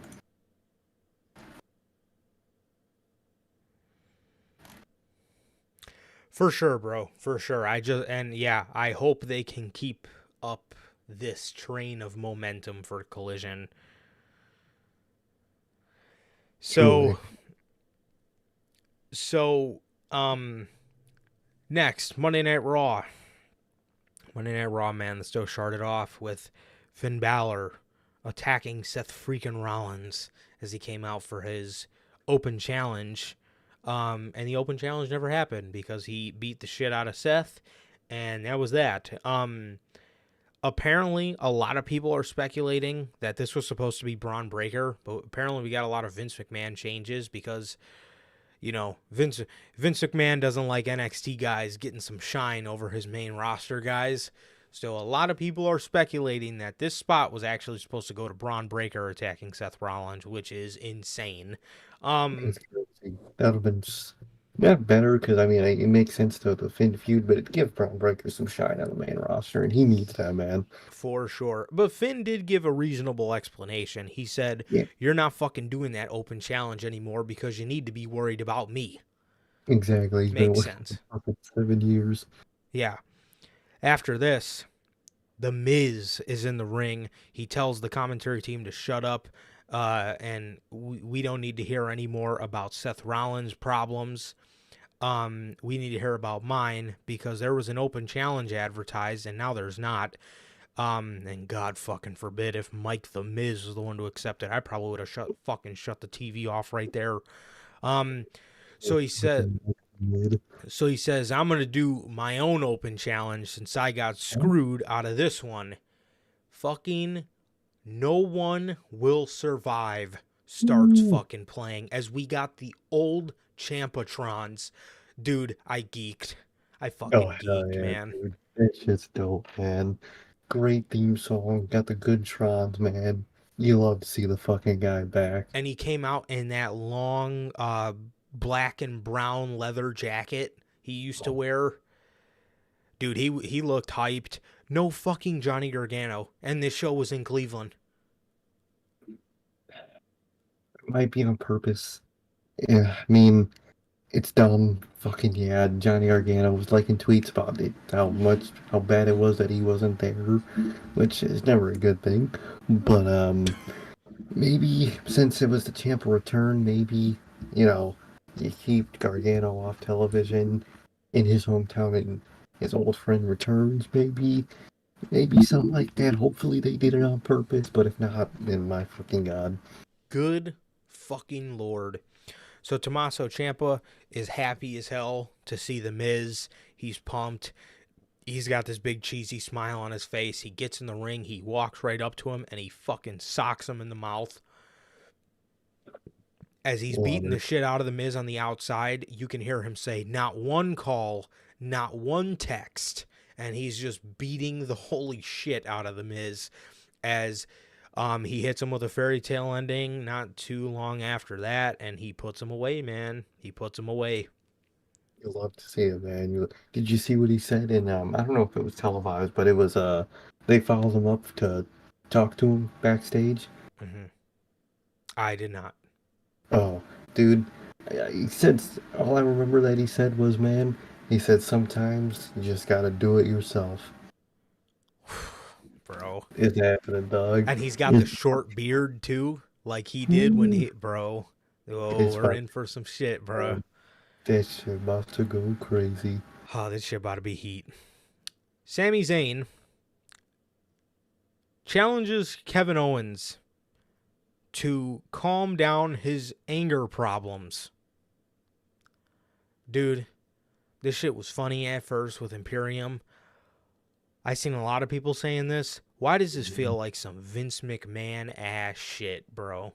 For sure, bro. For sure. I hope they can keep up this train of momentum for Collision. So, next, Monday Night Raw. Monday Night Raw, man, the show started off with Finn Balor attacking Seth freaking Rollins as he came out for his open challenge. And the open challenge never happened because he beat the shit out of Seth, and that was that. Apparently, a lot of people are speculating that this was supposed to be Braun Breaker, but apparently we got a lot of Vince McMahon changes because, Vince McMahon doesn't like NXT guys getting some shine over his main roster guys. So a lot of people are speculating that this spot was actually supposed to go to Braun Breaker attacking Seth Rollins, which is insane. It's crazy. That would have been not better, because, I mean, it makes sense to the Finn feud, but it'd give Braun Breaker some shine on the main roster, and he needs that, man. For sure. But Finn did give a reasonable explanation. He said, You're not fucking doing that open challenge anymore because you need to be worried about me. Exactly. He's Makes sense. For 7 years. Yeah. After this, The Miz is in the ring. He tells the commentary team to shut up, and we don't need to hear any more about Seth Rollins' problems. We need to hear about mine, because there was an open challenge advertised, and now there's not. And God fucking forbid if Mike the Miz was the one to accept it, I probably would have shut the TV off right there. So he said, so he says, I'm going to do my own open challenge since I got screwed out of this one. Fucking No One Will Survive starts fucking playing as we got the old Champatrons. Dude, I geeked. I fucking geeked, yeah, man. dude. That shit's dope, man. Great theme song. Got the good trons, man. You love to see the fucking guy back. And he came out in that long black and brown leather jacket he used to wear. Dude, he looked hyped. No fucking Johnny Gargano. And this show was in Cleveland. It might be on purpose. Yeah, I mean, it's dumb. Fucking yeah. Johnny Gargano was liking tweets about it, how bad it was that he wasn't there, which is never a good thing. But maybe since it was the Ciampa return, maybe you keep Gargano off television in his hometown and his old friend returns. Maybe something like that. Hopefully they did it on purpose. But if not, then my fucking god. Good fucking Lord. So Tommaso Ciampa is happy as hell to see The Miz. He's pumped. He's got this big cheesy smile on his face. He gets in the ring. He walks right up to him and he fucking socks him in the mouth. As he's beating the shit out of The Miz on the outside, you can hear him say, not one call, not one text. And he's just beating the holy shit out of The Miz as he hits him with a fairy tale ending not too long after that, and he puts him away, man. He puts him away. You love to see it, man. Did you see what he said? And I don't know if it was televised, but it was they followed him up to talk to him backstage. Mm-hmm. I did not. Oh, dude, he said all I remember that he said was, man, he said sometimes you just gotta do it yourself. Bro. It's happening, dog. And he's got the short beard too, like he did when he, bro. Oh, we're in for some shit, bro. That shit about to go crazy. Oh, this shit about to be heat. Sami Zayn challenges Kevin Owens to calm down his anger problems. Dude, this shit was funny at first with Imperium. I seen a lot of people saying this. Why does this feel like some Vince McMahon ass shit, bro?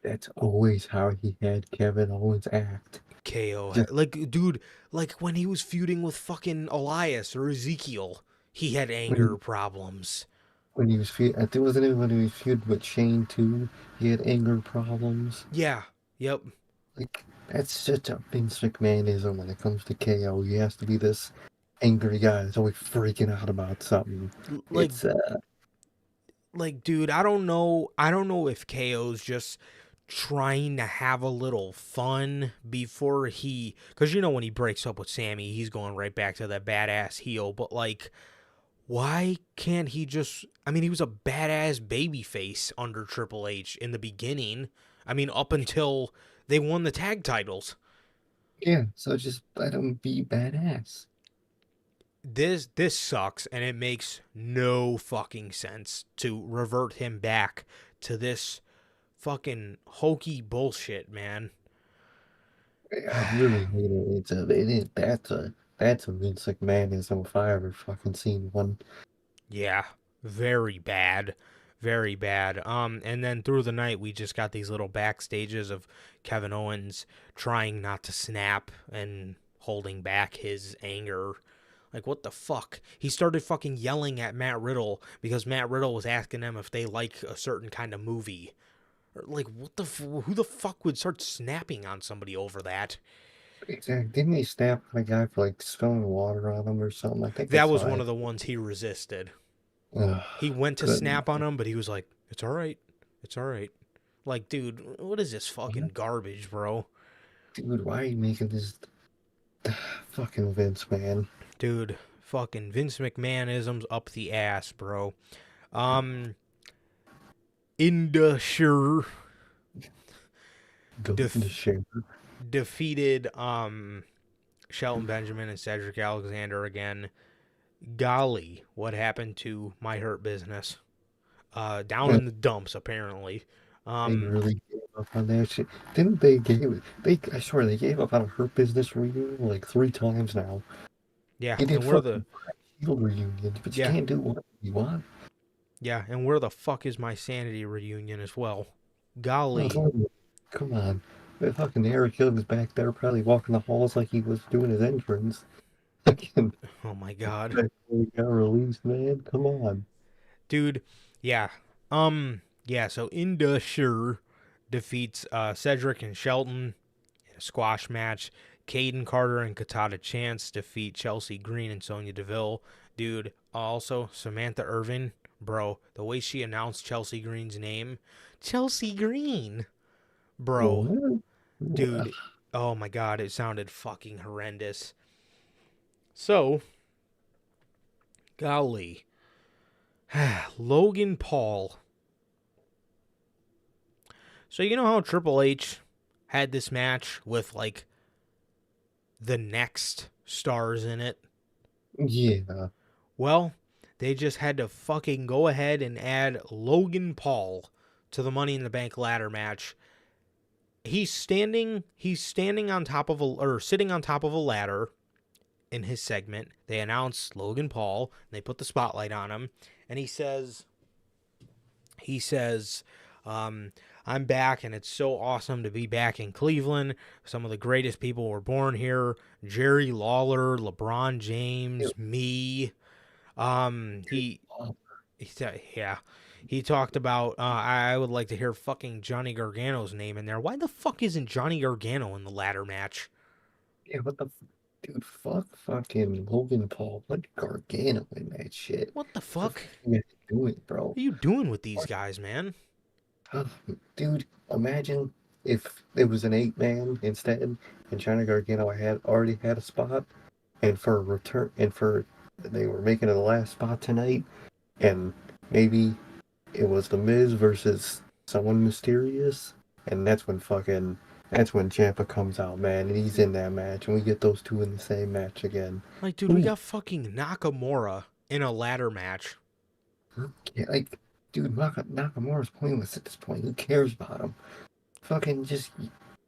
That's always how he had Kevin Owens act. KO. Like, dude, like when he was feuding with fucking Elias or Ezekiel, he had anger problems. When he was feuding, I think wasn't it when he was feuding with Shane too? He had anger problems. Yeah. Yep. Like, that's such a Vince McMahonism when it comes to KO. He has to be this angry guy that's always freaking out about something. Like, it's like, dude, I don't know if KO's just trying to have a little fun before he, because when he breaks up with Sammy, he's going right back to that badass heel. But like, why can't he just? I mean, he was a badass babyface under Triple H in the beginning. I mean, up until they won the tag titles. Yeah, so just let him be badass. This sucks, and it makes no fucking sense to revert him back to this fucking hokey bullshit, man. I really hate it. That's a Vince McMahonism if I ever fucking seen one. Yeah, very bad. Very bad. And then through the night, we just got these little backstages of Kevin Owens trying not to snap and holding back his anger. Like, what the fuck? He started fucking yelling at Matt Riddle because Matt Riddle was asking them if they like a certain kind of movie. Like, who the fuck would start snapping on somebody over that? Exactly. Didn't he snap on a guy for like spilling water on him or something? I think that was one of the ones he resisted. Ugh, he went to snap on him, but he was like, "It's all right, it's all right." Like, dude, what is this fucking garbage, bro? Dude, why are you making this fucking Vince, man? Dude, fucking Vince McMahonisms up the ass, bro. Indusher Go into share. defeated Shelton Benjamin and Cedric Alexander again. Golly, what happened to my Hurt Business? Down in the dumps, apparently. They really gave up on that shit. Didn't they I swear they gave up on a Hurt Business reunion like 3 times now. Yeah, They did and where the fucking heel reunions, but you can't do what you want. Yeah, and where the fuck is my Sanity reunion as well? Golly. Come on. But fucking Eric Young's back there probably walking the halls like he was doing his entrance. Oh my god. He got released, man. Come on. Dude, yeah. So Indusher defeats Cedric and Shelton in a squash match. Caden Carter and Katata Chance defeat Chelsea Green and Sonya Deville. Dude, also Samantha Irvin, bro, the way she announced Chelsea Green's name, Chelsea Green, bro, dude, oh my god, it sounded fucking horrendous. So, golly, Logan Paul. So you know how Triple H had this match with like the next stars in it? Yeah. Well, they just had to fucking go ahead and add Logan Paul to the Money in the Bank ladder match. He's standing on top of sitting on top of a ladder in his segment. They announce Logan Paul, and they put the spotlight on him, and he says, I'm back, and it's so awesome to be back in Cleveland. Some of the greatest people were born here. Jerry Lawler, LeBron James, me. He talked about, I would like to hear fucking Johnny Gargano's name in there. Why the fuck isn't Johnny Gargano in the ladder match? Yeah, dude, fuck fucking Logan Paul. Put Gargano in that shit. What the fuck? What are you doing, bro? What are you doing with these guys, man? Dude, imagine if it was an 8-man instead, and Johnny Gargano already had a spot, and they were making it the last spot tonight, and maybe it was The Miz versus someone mysterious, and that's when Ciampa comes out, man, and he's in that match, and we get those two in the same match again. Like, dude, we got fucking Nakamura in a ladder match. Yeah, like, dude, Nakamura's pointless at this point. Who cares about him? Fucking just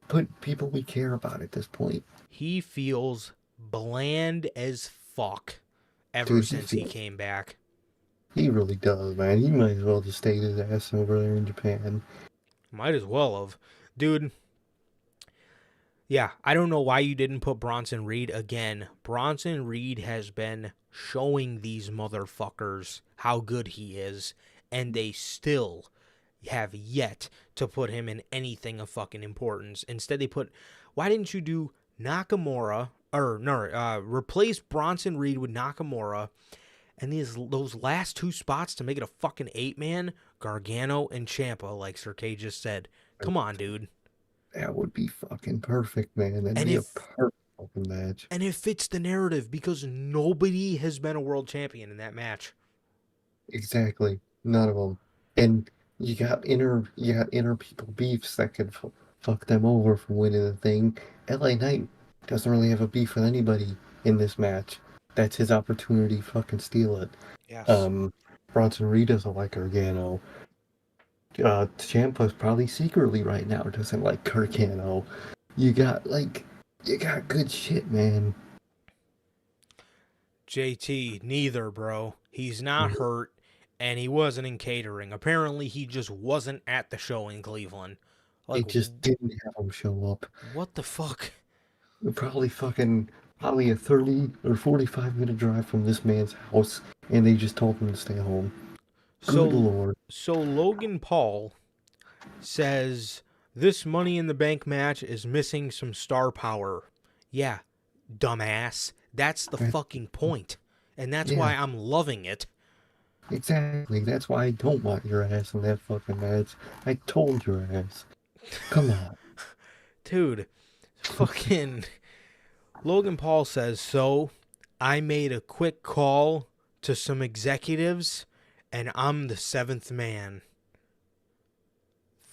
put people we care about at this point. He feels bland as fuck ever since he came back. He really does, man. He might as well just stay his ass over there in Japan. Might as well have. Dude, yeah, I don't know why you didn't put Bronson Reed again. Bronson Reed has been showing these motherfuckers how good he is, and they still have yet to put him in anything of fucking importance. Instead, why didn't you do Nakamura, replace Bronson Reed with Nakamura, and those last two spots to make it a fucking 8-man, Gargano and Ciampa, like Sir K just said. Come on, dude. That would be fucking perfect, man. That'd be a perfect fucking match. And it fits the narrative because nobody has been a world champion in that match. Exactly. None of them. And you got inner people beefs that could fuck them over for winning the thing. LA Knight doesn't really have a beef with anybody in this match. That's his opportunity to fucking steal it. Yes. Bronson Reed doesn't like Gargano. Ciampa's probably secretly right now doesn't like Gargano. You got good shit, man. JT, neither, bro. He's not hurt, and he wasn't in catering. Apparently, he just wasn't at the show in Cleveland. They just didn't have him show up. What the fuck? Probably a 30 or 45-minute drive from this man's house, and they just told him to stay home. Good Lord. So Logan Paul says this Money in the Bank match is missing some star power. Yeah, dumbass. That's the fucking point. And that's why I'm loving it. Exactly. That's why I don't want your ass in that fucking match. I told your ass. Come on. Dude, fucking Logan Paul says, so I made a quick call to some executives, and I'm the seventh man.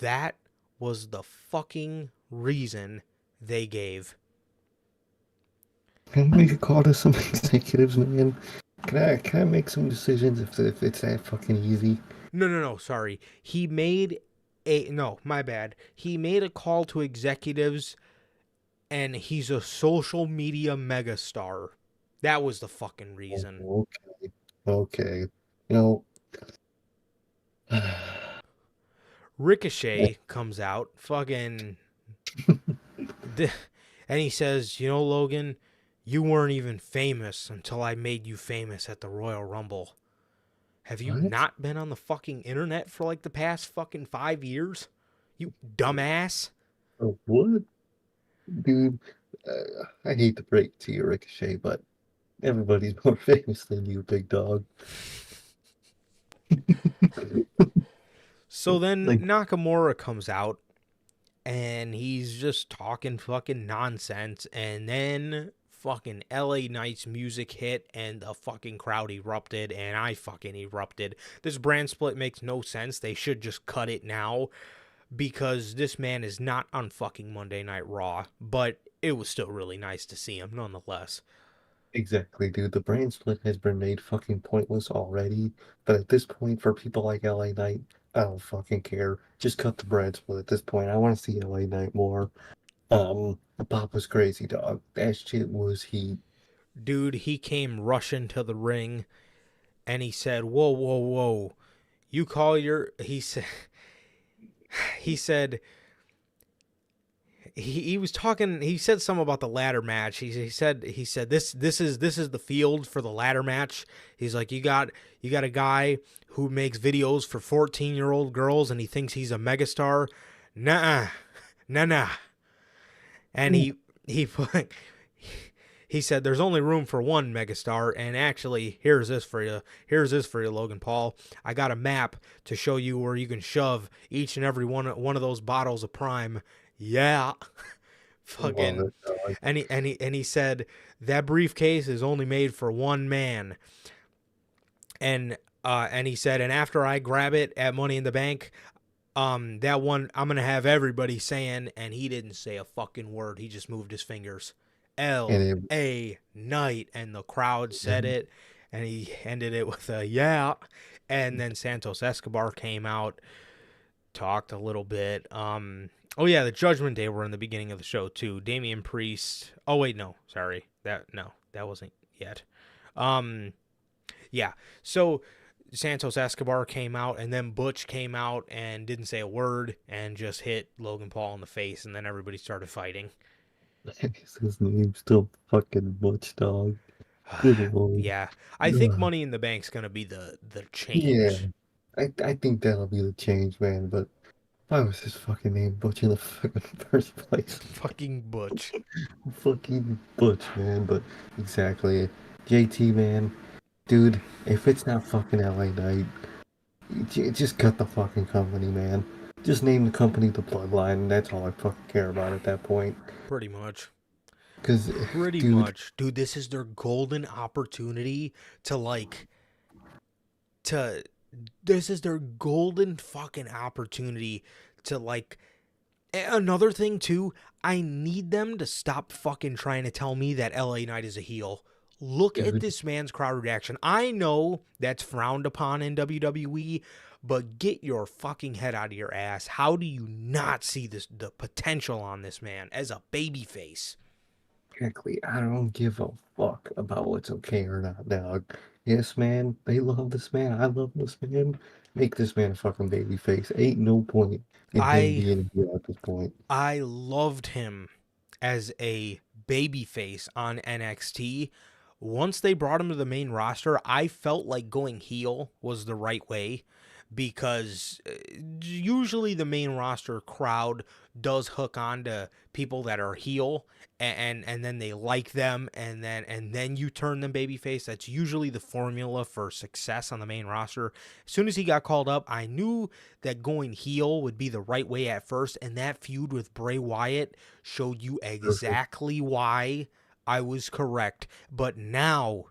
That was the fucking reason they gave. Can I make a call to some executives, man? Can I make some decisions if it's that fucking easy? No, sorry. No, my bad. He made a call to executives, and he's a social media megastar. That was the fucking reason. Okay. Okay. You know, Ricochet comes out, fucking, and he says, "You know, Logan, you weren't even famous until I made you famous at the Royal Rumble. Have you what? not been on the fucking internet for like the past fucking 5 years? You dumbass." What? Dude, I hate to break it to you, Ricochet, but everybody's more famous than you, big dog. So then Like, Nakamura comes out and he's just talking fucking nonsense, and then fucking LA Knight's music hit and the fucking crowd erupted, and I fucking erupted. This brand split makes no sense. They should just cut it now because this man is not on fucking Monday Night Raw, but it was still really nice to see him nonetheless. exactly, dude. The brand split has been made fucking pointless already. But at this point, for people like LA Knight, I don't fucking care. Just cut the brand split at this point. I want to see LA Knight more. The pop was crazy, dog. That shit was heat. Dude, he came rushing to the ring and he said, "Whoa, whoa, whoa. You call your," he said he was talking. He said something about the ladder match. He said this is the field for the ladder match. He's like, you got a guy who makes videos for 14-year-old girls and he thinks he's a megastar. Nah, nah. And he said there's only room for one megastar, and actually here's this for you. Logan Paul. I got a map to show you where you can shove each and every one of those bottles of Prime. Yeah. Love Fucking, it, dog. and he said that briefcase is only made for one man. And he said, and after I grab it at Money in the Bank, that one I'm gonna have everybody saying, and he didn't say a fucking word. He just moved his fingers. And LA Knight, and the crowd said it, it, and he ended it with a yeah. And then Santos Escobar came out, talked a little bit. Oh yeah, the Judgment Day were in the beginning of the show too. Damian Priest. Oh wait, no, sorry, that wasn't yet. Yeah. So Santos Escobar came out, and then Butch came out and didn't say a word and just hit Logan Paul in the face, and then everybody started fighting. is his name still fucking Butch, dog? Good lord. Yeah, I think Ugh. Money in the Bank's gonna be the Yeah, change. I think that'll be the change, man. But why was his fucking name Butch in the fucking first place? Fucking Butch. Fucking Butch, man. But exactly, JT, man, dude. If it's not fucking LA Knight, just cut the fucking company, man. Just name the company the Bloodline, and that's all I fucking care about at that point. Pretty much. Cause, Pretty dude, much. Dude, this is their golden opportunity to like to this is their golden fucking opportunity to like another thing too. I need them to stop fucking trying to tell me that LA Knight is a heel. Look at dude, this man's crowd reaction. I know that's frowned upon in WWE, but get your fucking head out of your ass. How do you not see the potential on this man as a babyface? exactly. I don't give a fuck about what's okay or not, dog. Yes, man, they love this man. I love this man. Make this man a fucking baby face. Ain't no point in him I being here at this point. I loved him as a babyface on NXT. Once they brought him to the main roster, I felt like going heel was the right way because usually the main roster crowd does hook on to people that are heel, and then they like them, and then you turn them babyface. That's usually the formula for success on the main roster. As soon as he got called up, I knew that going heel would be the right way at first, and that feud with Bray Wyatt showed you Perfect. exactly why I was correct. But now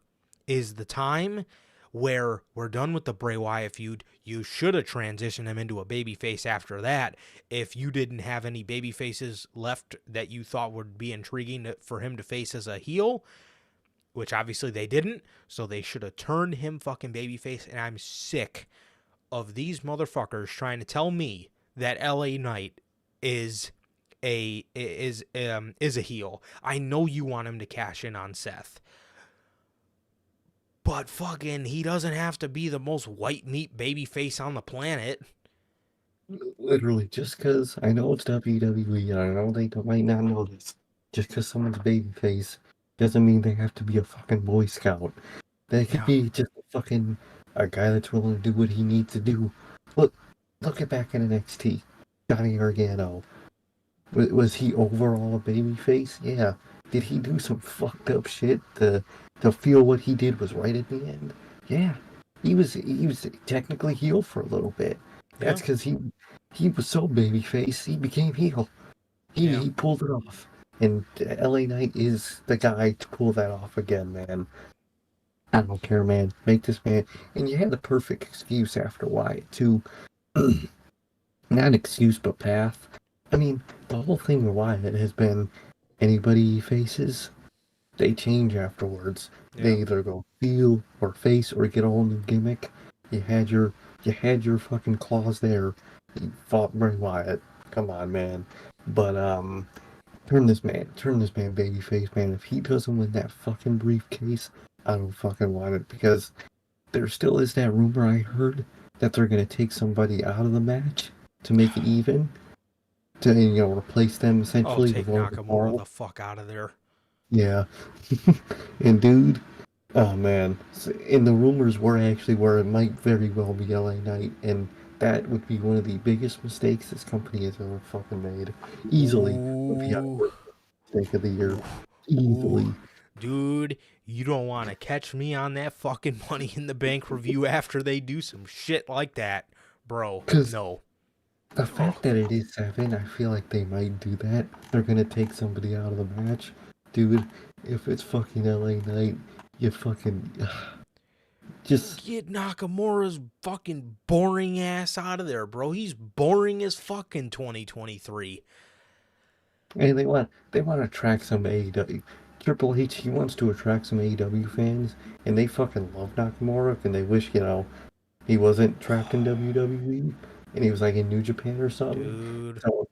is the time where we're done with the Bray Wyatt feud. You should have transitioned him into a babyface after that if you didn't have any babyfaces left that you thought would be intriguing for him to face as a heel, which obviously they didn't. So they should have turned him fucking babyface, and I'm sick of these motherfuckers trying to tell me that LA Knight is a heel. I know you want him to cash in on Seth, but fucking he doesn't have to be the most white meat baby face on the planet. Literally, just because I know it's WWE, and I know they might not know this, just because someone's babyface doesn't mean they have to be a fucking Boy Scout. They could Yeah. be just a guy that's willing to do what he needs to do. Look at back in NXT, Johnny Gargano. Was he overall a babyface? Yeah. Did he do some fucked up shit to feel what he did was right at the end? Yeah. He was technically heel for a little bit. Yeah. That's because he was so babyface he became heel. He pulled it off. And LA Knight is the guy to pull that off again, man. I don't care, man. Make this man. And you had the perfect excuse after Wyatt, too. Not excuse, but path. I mean, the whole thing with Wyatt has been anybody he faces, they change afterwards. Yeah. They either go heel or face or get a whole new gimmick. You had your fucking claws there. You fought Bray Wyatt. Come on, man. But turn this man babyface, man. If he doesn't win that fucking briefcase, I don't fucking want it, because there still is that rumor I heard that they're gonna take somebody out of the match to make it even, to replace them essentially. Take Nakamura the fuck out of there. Yeah. And dude, oh man, and the rumors were actually where it might very well be LA Knight, and that would be one of the biggest mistakes this company has ever fucking made. Easily would be our worst mistake of the year. Easily. Ooh. Dude, you don't want to catch me on that fucking Money in the Bank review after they do some shit like that, bro. No. The fact that it is 7, I feel like they might do that. They're gonna take somebody out of the match. Dude, if it's fucking LA Knight, you fucking... just... Get Nakamura's fucking boring ass out of there, bro. He's boring as fucking 2023. And they want to attract some AEW. Triple H, he wants to attract some AEW fans, and they fucking love Nakamura, and they wish, he wasn't trapped in WWE, and he was like in New Japan or something. Dude. So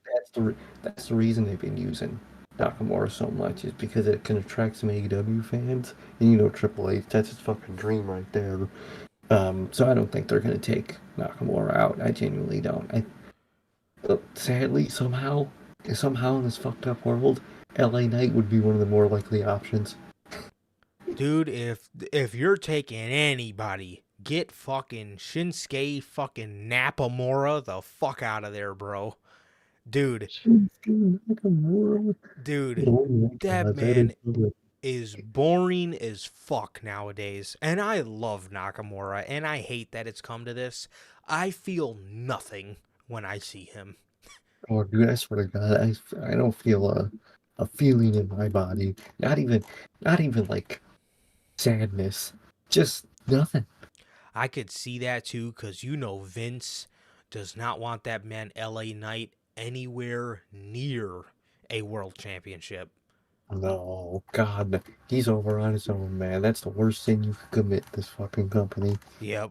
that's the reason they've been using Nakamura so much, is because it can attract some AEW fans, and Triple H, that's his fucking dream right there. So I don't think they're gonna take Nakamura out. I genuinely don't. But sadly, somehow in this fucked up world, LA Knight would be one of the more likely options. Dude, if you're taking anybody, get fucking Shinsuke fucking Nakamura the fuck out of there, bro. Dude, that man is boring as fuck nowadays. And I love Nakamura, and I hate that it's come to this. I feel nothing when I see him. Oh, dude, I swear to God, I don't feel a feeling in my body. Not even like sadness. Just nothing. I could see that too, because Vince does not want that man LA Knight anywhere near a world championship. No, God, he's over on his own, man. That's the worst thing you could commit, this fucking company. Yep.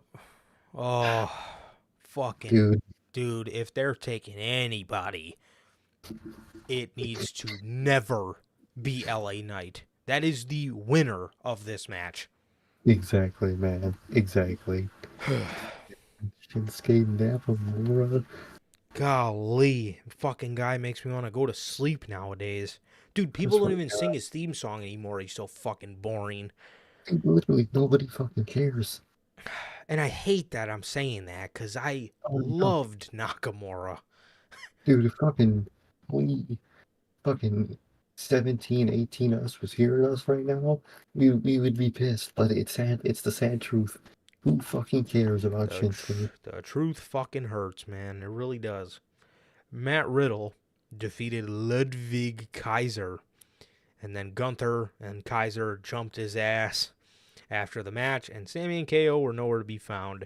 Oh, fucking dude, if they're taking anybody, it needs to never be LA Knight. That is the winner of this match. Exactly, man. Exactly. Shinsuke Nakamura. Golly, fucking guy makes me want to go to sleep nowadays. Dude, people don't even sing his theme song anymore. He's so fucking boring. Dude, literally, nobody fucking cares. And I hate that I'm saying that, because I loved Nakamura. Dude, if fucking 17, 18 us was hearing us right now, we would be pissed. But it's sad. It's the sad truth. Who fucking cares about Shinsuke? The truth fucking hurts, man. It really does. Matt Riddle defeated Ludwig Kaiser And then Gunther and Kaiser jumped his ass after the match, and Sammy and KO were nowhere to be found.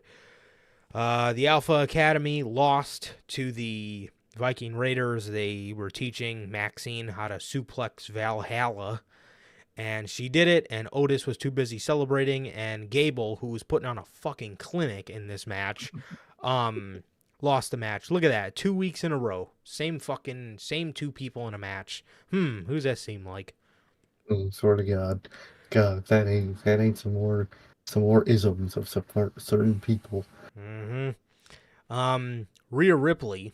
The Alpha Academy lost to the Viking Raiders. They were teaching Maxine how to suplex Valhalla, and she did it, and Otis was too busy celebrating, and Gable, who was putting on a fucking clinic in this match, lost the match. Look at that. 2 weeks in a row. Same two people in a match. Who's that seem like? Swear to God. God, if that ain't some more isms of certain people. Rhea Ripley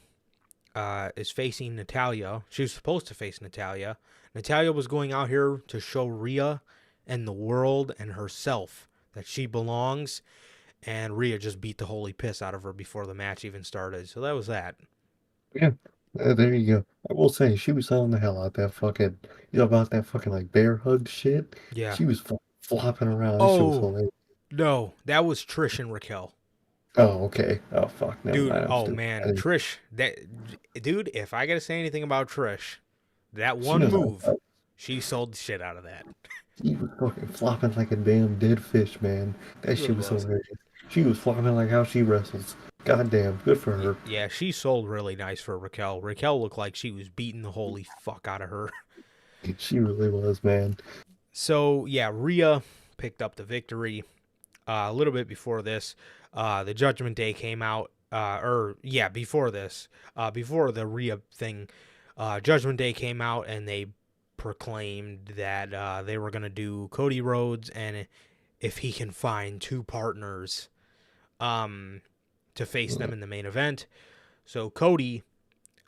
is facing Natalya. She was supposed to face Natalya. Natalya was going out here to show Rhea and the world and herself that she belongs, and Rhea just beat the holy piss out of her before the match even started. So that was that. Yeah, there you go. I will say, she was selling the hell out that fucking, about that fucking like bear hug shit. Yeah. She was flopping around. That shit was hilarious. No, that was Trish and Raquel. Oh, okay. Oh, fuck. Never Dude, mind. oh man, Trish, dude, if I gotta say anything about Trish, that She one knows how to move, fight. she sold the shit out of that. She was fucking flopping like a damn dead fish, man. That She shit really was was. hilarious. She was flopping like how she wrestles. Goddamn, good for her. Yeah, she sold really nice for Raquel. Raquel looked like she was beating the holy fuck out of her. She really was, man. So yeah, Rhea picked up the victory. A little bit before this, the Judgment Day came out. Before this, before the Rhea thing, Judgment Day came out and they proclaimed that they were gonna do Cody Rhodes, and if he can find two partners, to face them in the main event. So Cody,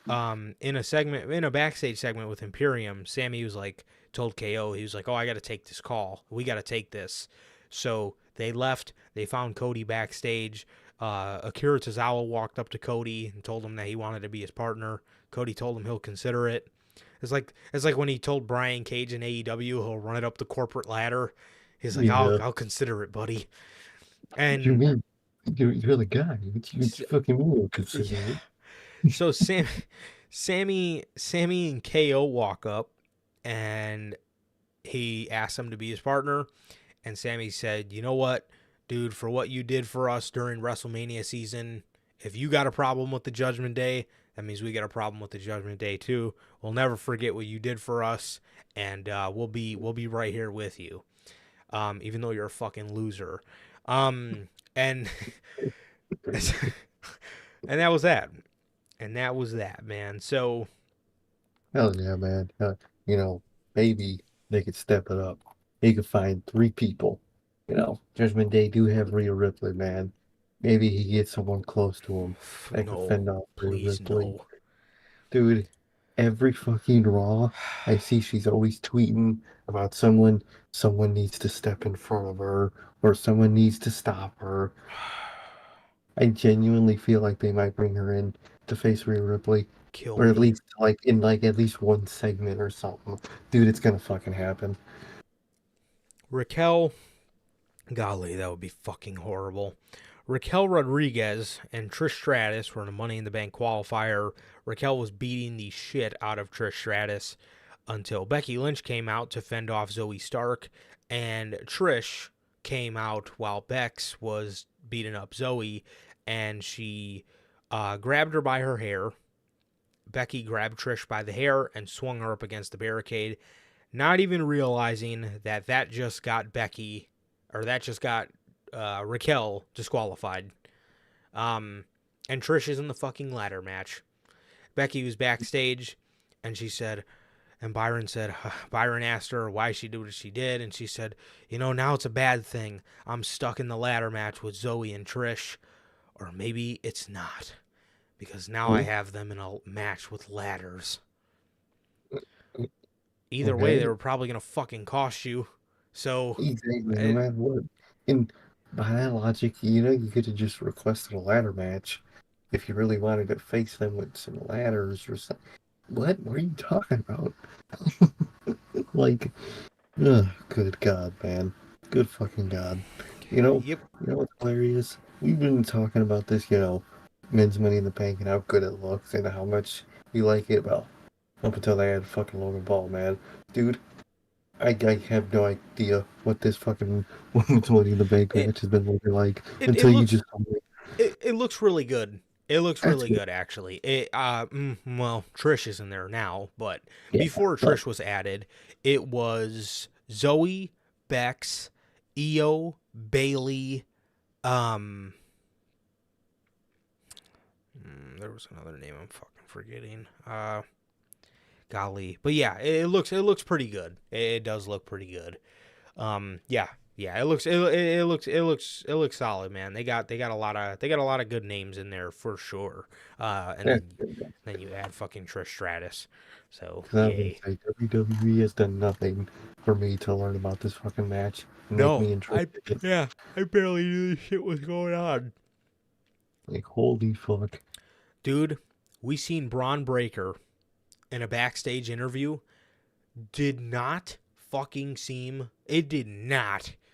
in a backstage segment with Imperium, Sammy was like, told KO, he was like, "Oh, I got to take this call. We got to take this." So they left. They found Cody backstage. Akira Tozawa walked up to Cody and told him that he wanted to be his partner. Cody told him he'll consider it. It's like when he told Brian Cage in AEW he'll run it up the corporate ladder. He's like, Yeah. I'll consider it, buddy. What do you And mean? You're the guy. What you fucking mean you'll consider it? so Sammy and KO walk up, and he asked him to be his partner. And Sammy said, "You know what, dude, for what you did for us during WrestleMania season, if you got a problem with the Judgment Day, that means we got a problem with the Judgment Day too. We'll never forget what you did for us, and we'll be right here with you, even though you're a fucking loser." And and that was that. And that was that, man. So Hell yeah, man. Maybe they could step it up. They could find 3 people. Judgment Day do have Rhea Ripley, man. Maybe he gets someone close to him that can fend off Rhea please Ripley. no. Dude, every fucking Raw, I see she's always tweeting about someone needs to step in front of her, or someone needs to stop her. I genuinely feel like they might bring her in to face Rhea Ripley. Kill Or at me. least in at least one segment or something. Dude, it's gonna fucking happen. Raquel, golly, that would be fucking horrible. Raquel Rodriguez and Trish Stratus were in a Money in the Bank qualifier. Raquel was beating the shit out of Trish Stratus until Becky Lynch came out to fend off Zoe Stark, and Trish came out while Bex was beating up Zoe, and she grabbed her by her hair. Becky grabbed Trish by the hair and swung her up against the barricade, not even realizing that just got Raquel disqualified. And Trish is in the fucking ladder match. Becky was backstage, and Byron asked her why she did what she did, and she said, now it's a bad thing. I'm stuck in the ladder match with Zoe and Trish, or maybe it's not, because now I have them in a match with ladders. Either way, they were probably going to fucking cost you. So Exactly, no matter what. And by that logic, you could have just requested a ladder match if you really wanted to face them with some ladders or something. What are you talking about? Good God, man. Good fucking God. Yep. You know what's hilarious? We've been talking about this, men's Money in the Bank and how good it looks and how much you like it. Well, up until they had fucking Logan Paul, man. Dude, I have no idea what this fucking Women's Money in the Bank It match has been looking like it until you looks just told me. it looks really good. It looks That's really good. good, actually. Well, Trish is in there now, but Yeah, before but Trish was added, it was Zoe, Bex, Io, Bailey. Um, there was another name I'm fucking forgetting. Golly, but yeah, it looks pretty good. It does look pretty good. Yeah, yeah, it looks solid, man. They got a lot of good names in there for sure. And that's then you add fucking Trish Stratus. So because I was gonna yay. say WWE has done nothing for me to learn about this fucking match and make No, me interested. I barely knew this shit was going on. Like holy fuck. Dude, we seen Braun Breaker in a backstage interview. Did not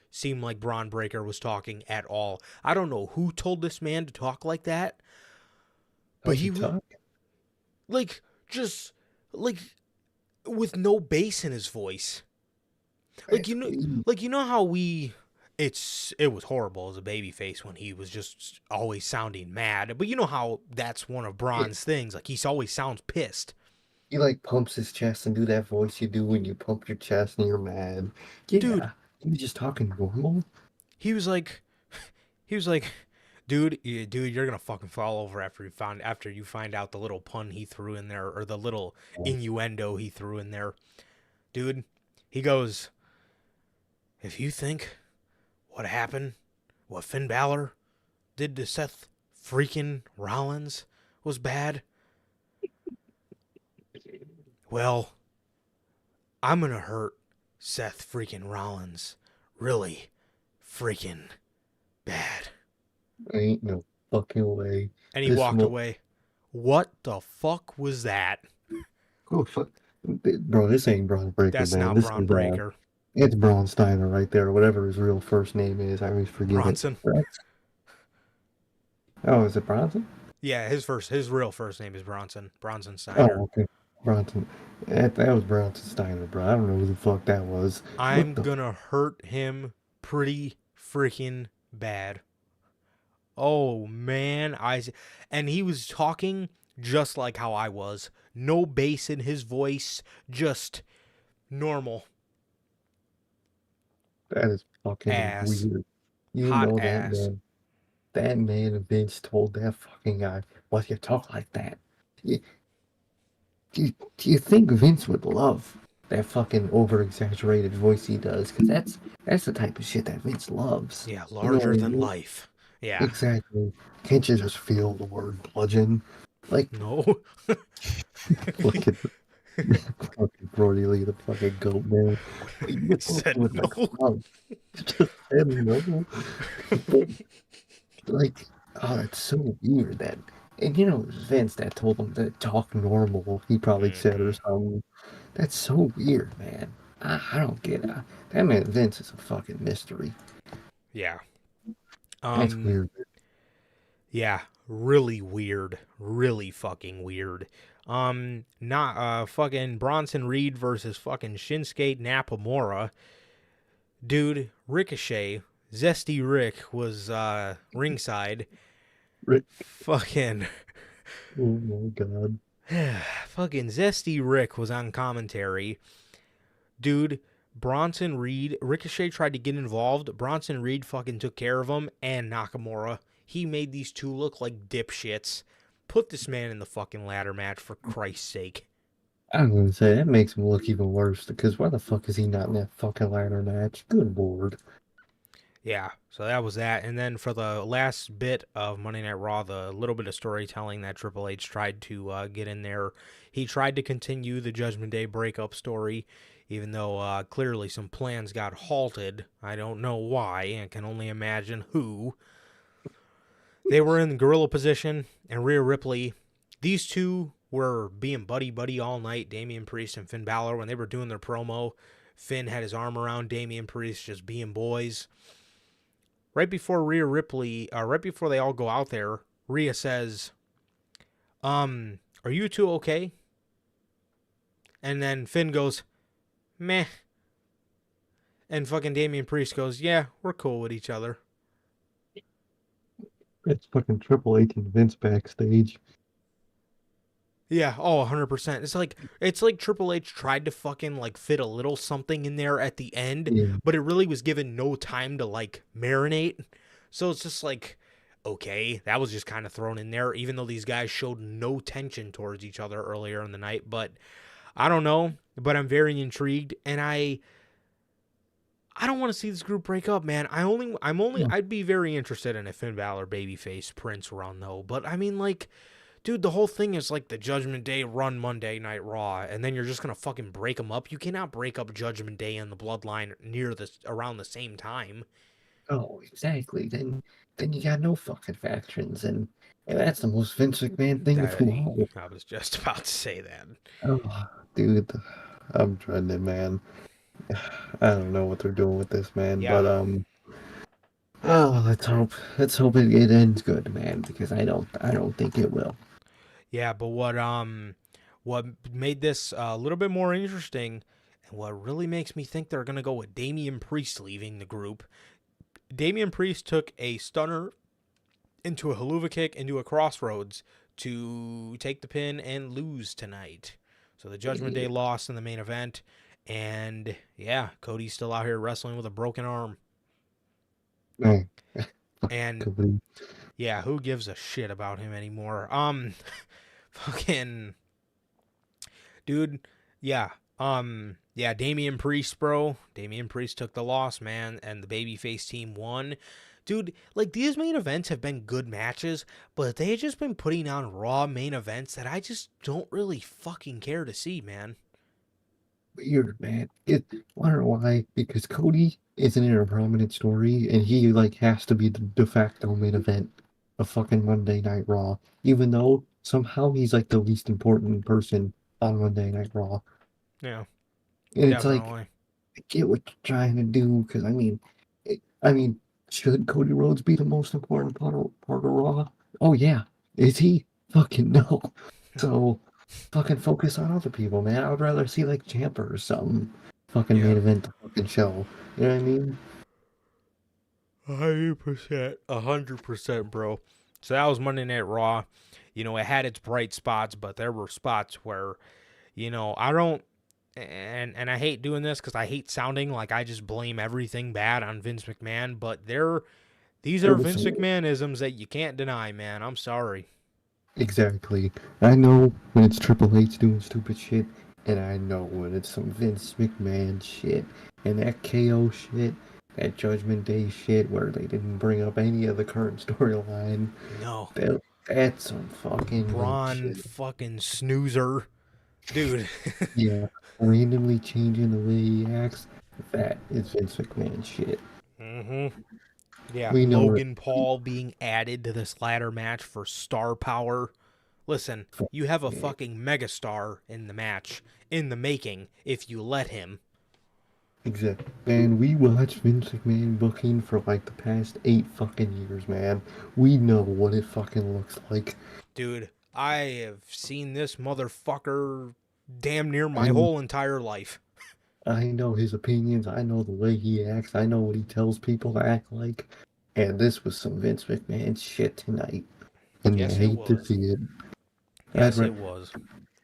seem like Braun Breaker was talking at all. I don't know who told this man to talk like that, but How's he he talk? like just like with no bass in his voice. Like That's weird. you know how it was horrible as a babyface when he was just always sounding mad. But you know how that's one of Yeah, Braun's things. Like he always sounds pissed. he like pumps his chest and do that voice you do when you pump your chest and you're mad. Dude, Yeah, he was just talking normal. he was like he was like dude, you're gonna fucking fall over after you find out the little pun he threw in there or the little innuendo he threw in there. Dude, he goes, if you think what happened, what Finn Balor did to Seth freaking Rollins was bad, well, I'm gonna hurt Seth freaking Rollins really freaking bad. Ain't no fucking way. And he This walked mo away. What the fuck was that? Oh fuck, bro, this ain't Braun Breaker, That's man. not This Braun is Breaker. it's Braun Steiner right there, whatever his real first name is. I always forget it. Bronson. Right? Oh, is it Bronson? Yeah, his real first name is Bronson. Bronson Steiner. Oh, okay, Bronson. That was Bronson Steiner, bro. I don't know who the fuck that was. What I'm the? gonna hurt him pretty freaking bad. Oh man, and he was talking just like how I was. No bass in his voice, just normal That is fucking ass, weird. You hot know that ass. man. That man Vince told that fucking guy, "Why you talk like that?" You, do you think Vince would love that fucking over exaggerated voice he does? Because that's the type of shit that Vince loves. Yeah, You know what larger I than mean? life. Yeah. Exactly. Can't you just feel the word bludgeon? Like No. fucking fucking Brody Lee, the fucking goat man. But you He get talking said with no. like love. Just said no. Like, oh, it's so weird that, and you know, it was Vince that told him to talk normal. He probably said or Hmm. something. That's so weird, man. I don't get it. That man Vince is a fucking mystery. Yeah. That's Um. weird. Yeah. Really weird. Really fucking weird. Not fucking Bronson Reed versus fucking Shinsuke Nakamura. Dude, Ricochet, Zesty Rick was ringside. Rick, Fucking oh my god. fucking Zesty Rick was on commentary. Dude, Bronson Reed, Ricochet tried to get involved. Bronson Reed fucking took care of him and Nakamura. He made these two look like dipshits. Put this man in the fucking ladder match for Christ's sake. I was gonna say that makes him look even worse because why the fuck is he not in that fucking ladder match? Good lord. Yeah, so that was that. And then for the last bit of Monday Night Raw, the little bit of storytelling that Triple H tried to get in there, he tried to continue the Judgment Day breakup story, even though clearly some plans got halted. I don't know why, and can only imagine who. They were in gorilla position, and Rhea Ripley, these two were being buddy-buddy all night, Damian Priest and Finn Balor, when they were doing their promo. Finn had his arm around Damian Priest, just being boys. Right before right before they all go out there, Rhea says, are you two okay? And then Finn goes, meh. And fucking Damian Priest goes, yeah, we're cool with each other. It's fucking Triple H and Vince backstage. Yeah, oh, 100%. It's like Triple H tried to fucking like fit a little something in there at the end, Yeah. but it really was given no time to like marinate. So it's just like, okay, that was just kind of thrown in there, even though these guys showed no tension towards each other earlier in the night. But I don't know, but I'm very intrigued, and I don't want to see this group break up, man. I'd be very interested in a Finn Balor babyface Prince run though. But I mean, like, dude, the whole thing is like the Judgment Day run Monday Night Raw, and then you're just gonna fucking break them up. You cannot break up Judgment Day and the Bloodline around the same time. Oh, exactly. Then you got no fucking factions, and that's the most Vince McMahon thing of them all. I was just about to say that. Oh, dude, I'm dreading it, man. I don't know what they're doing with this, man. Yeah. But oh, let's hope it ends good, man. Because I don't think it will. Yeah, but what made this a little bit more interesting, and what really makes me think they're gonna go with Damian Priest leaving the group. Damian Priest took a stunner into a haluva kick into a crossroads to take the pin and lose tonight. So the Judgment Day lost in the main event, and yeah, Cody's still out here wrestling with a broken arm. Man, And yeah, who gives a shit about him anymore? Fucking dude, yeah. Yeah, Damian Priest, bro. Damian Priest took the loss, man, and the babyface team won. Dude, like, these main events have been good matches, but they have just been putting on Raw main events that I just don't really fucking care to see, man. weird, man. Wonder why? Because Cody isn't in a prominent story, and he like has to be the de facto main event of fucking Monday Night Raw, even though somehow he's like the least important person on Monday Night Raw. Yeah, And it's like, definitely. I get what you're trying to do, because I mean, should Cody Rhodes be the most important part of Raw? Oh yeah, is he? Fucking no. So, fucking focus on other people, man. I would rather see like Ciampa or something. Fucking Yeah. main event the fucking show. You know what I mean? 100%. 100%, bro. So that was Monday Night Raw. You know, it had its bright spots, but there were spots where, you know, I don't, and I hate doing this because I hate sounding like I just blame everything bad on Vince McMahon, but these There are was Vince some McMahonisms that you can't deny, man. I'm sorry. exactly. I know when it's Triple H doing stupid shit, and I know when it's some Vince McMahon shit, and that KO shit, that Judgment Day shit, where they didn't bring up any of the current storyline. No. That's some fucking weak Braun shit. fucking snoozer. Dude. Yeah, randomly changing the way he acts, that is Vince McMahon shit. Mm-hmm. Yeah, We know it. Logan Paul being added to this ladder match for star power. Listen, you have a Yeah, fucking megastar in the match, in the making, if you let him. exactly. Man, we watched Vince McMahon booking for like the past 8 fucking years, man. We know what it fucking looks like. Dude, I have seen this motherfucker damn near my I whole entire life. I know his opinions. I know the way he acts. I know what he tells people to act like. And this was some Vince McMahon shit tonight. And I Yes, it hate to was. see it. Yes, it was.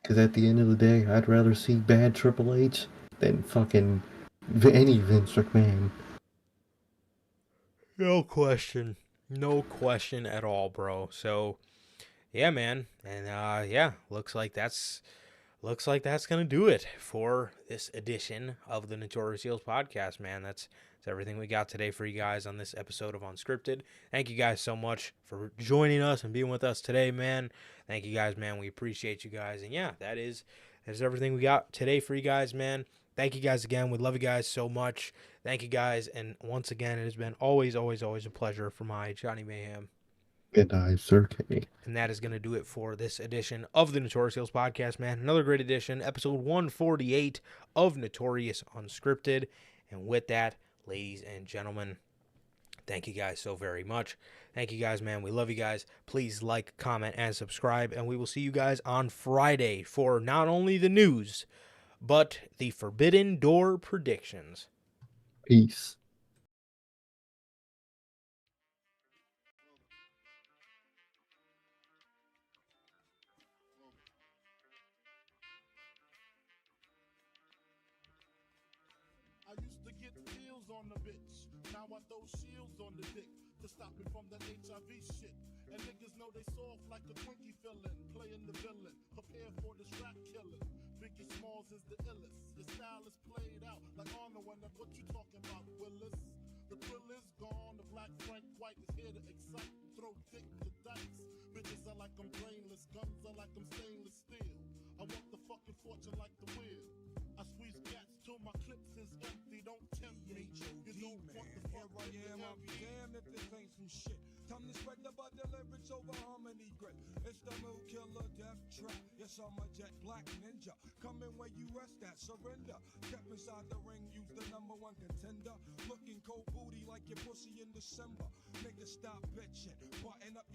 Because at the end of the day, I'd rather see bad Triple H than fucking any Vince McMahon. No question. No question at all, bro. So, yeah, man. And yeah, looks like that's gonna do it for this edition of the Notorious Heels podcast, man. That's everything we got today for you guys on this episode of Unscripted. Thank you guys so much for joining us and being with us today, man. Thank you guys, man. We appreciate you guys. And yeah, that's everything we got today for you guys, man. Thank you guys again. We love you guys so much. Thank you guys. And once again, it has been always, always, always a pleasure for my Johnny Mayhem. And I, Sir K. And that is going to do it for this edition of the Notorious Heels podcast, man. Another great edition, episode 148 of Notorious Unscripted. And with that, ladies and gentlemen, thank you guys so very much. Thank you guys, man. We love you guys. Please like, comment, and subscribe. And we will see you guys on Friday for not only the news, but the Forbidden Door predictions. Peace. I used to get deals on the bitch. Now I throw shields on the dick to stop me from that HIV shit. And niggas know they soft like a Twinkie fillin', playing the villain, prepare for this rap killing. Biggie Smalls is the illest. Your style is played out like Arnold when that's what you talking about, Willis. The thrill is gone, the black Frank White is here to excite, throw dick to dice. Bitches are like I'm brainless, guns are like I'm stainless steel. I want the fucking fortune like the wheel. I squeeze cats till my clips is empty, don't tempt me. You don't want the fuck Here I am, I'll be damned if this ain't some shit. Time to spread the bud lyrics over harmony grip. It's the new killer death trap. Yes, I'm a jet black ninja. Coming where you rest at, surrender. Step inside the ring, use the number one contender. Looking cold booty like your pussy in December. Nigga, stop bitching. Button up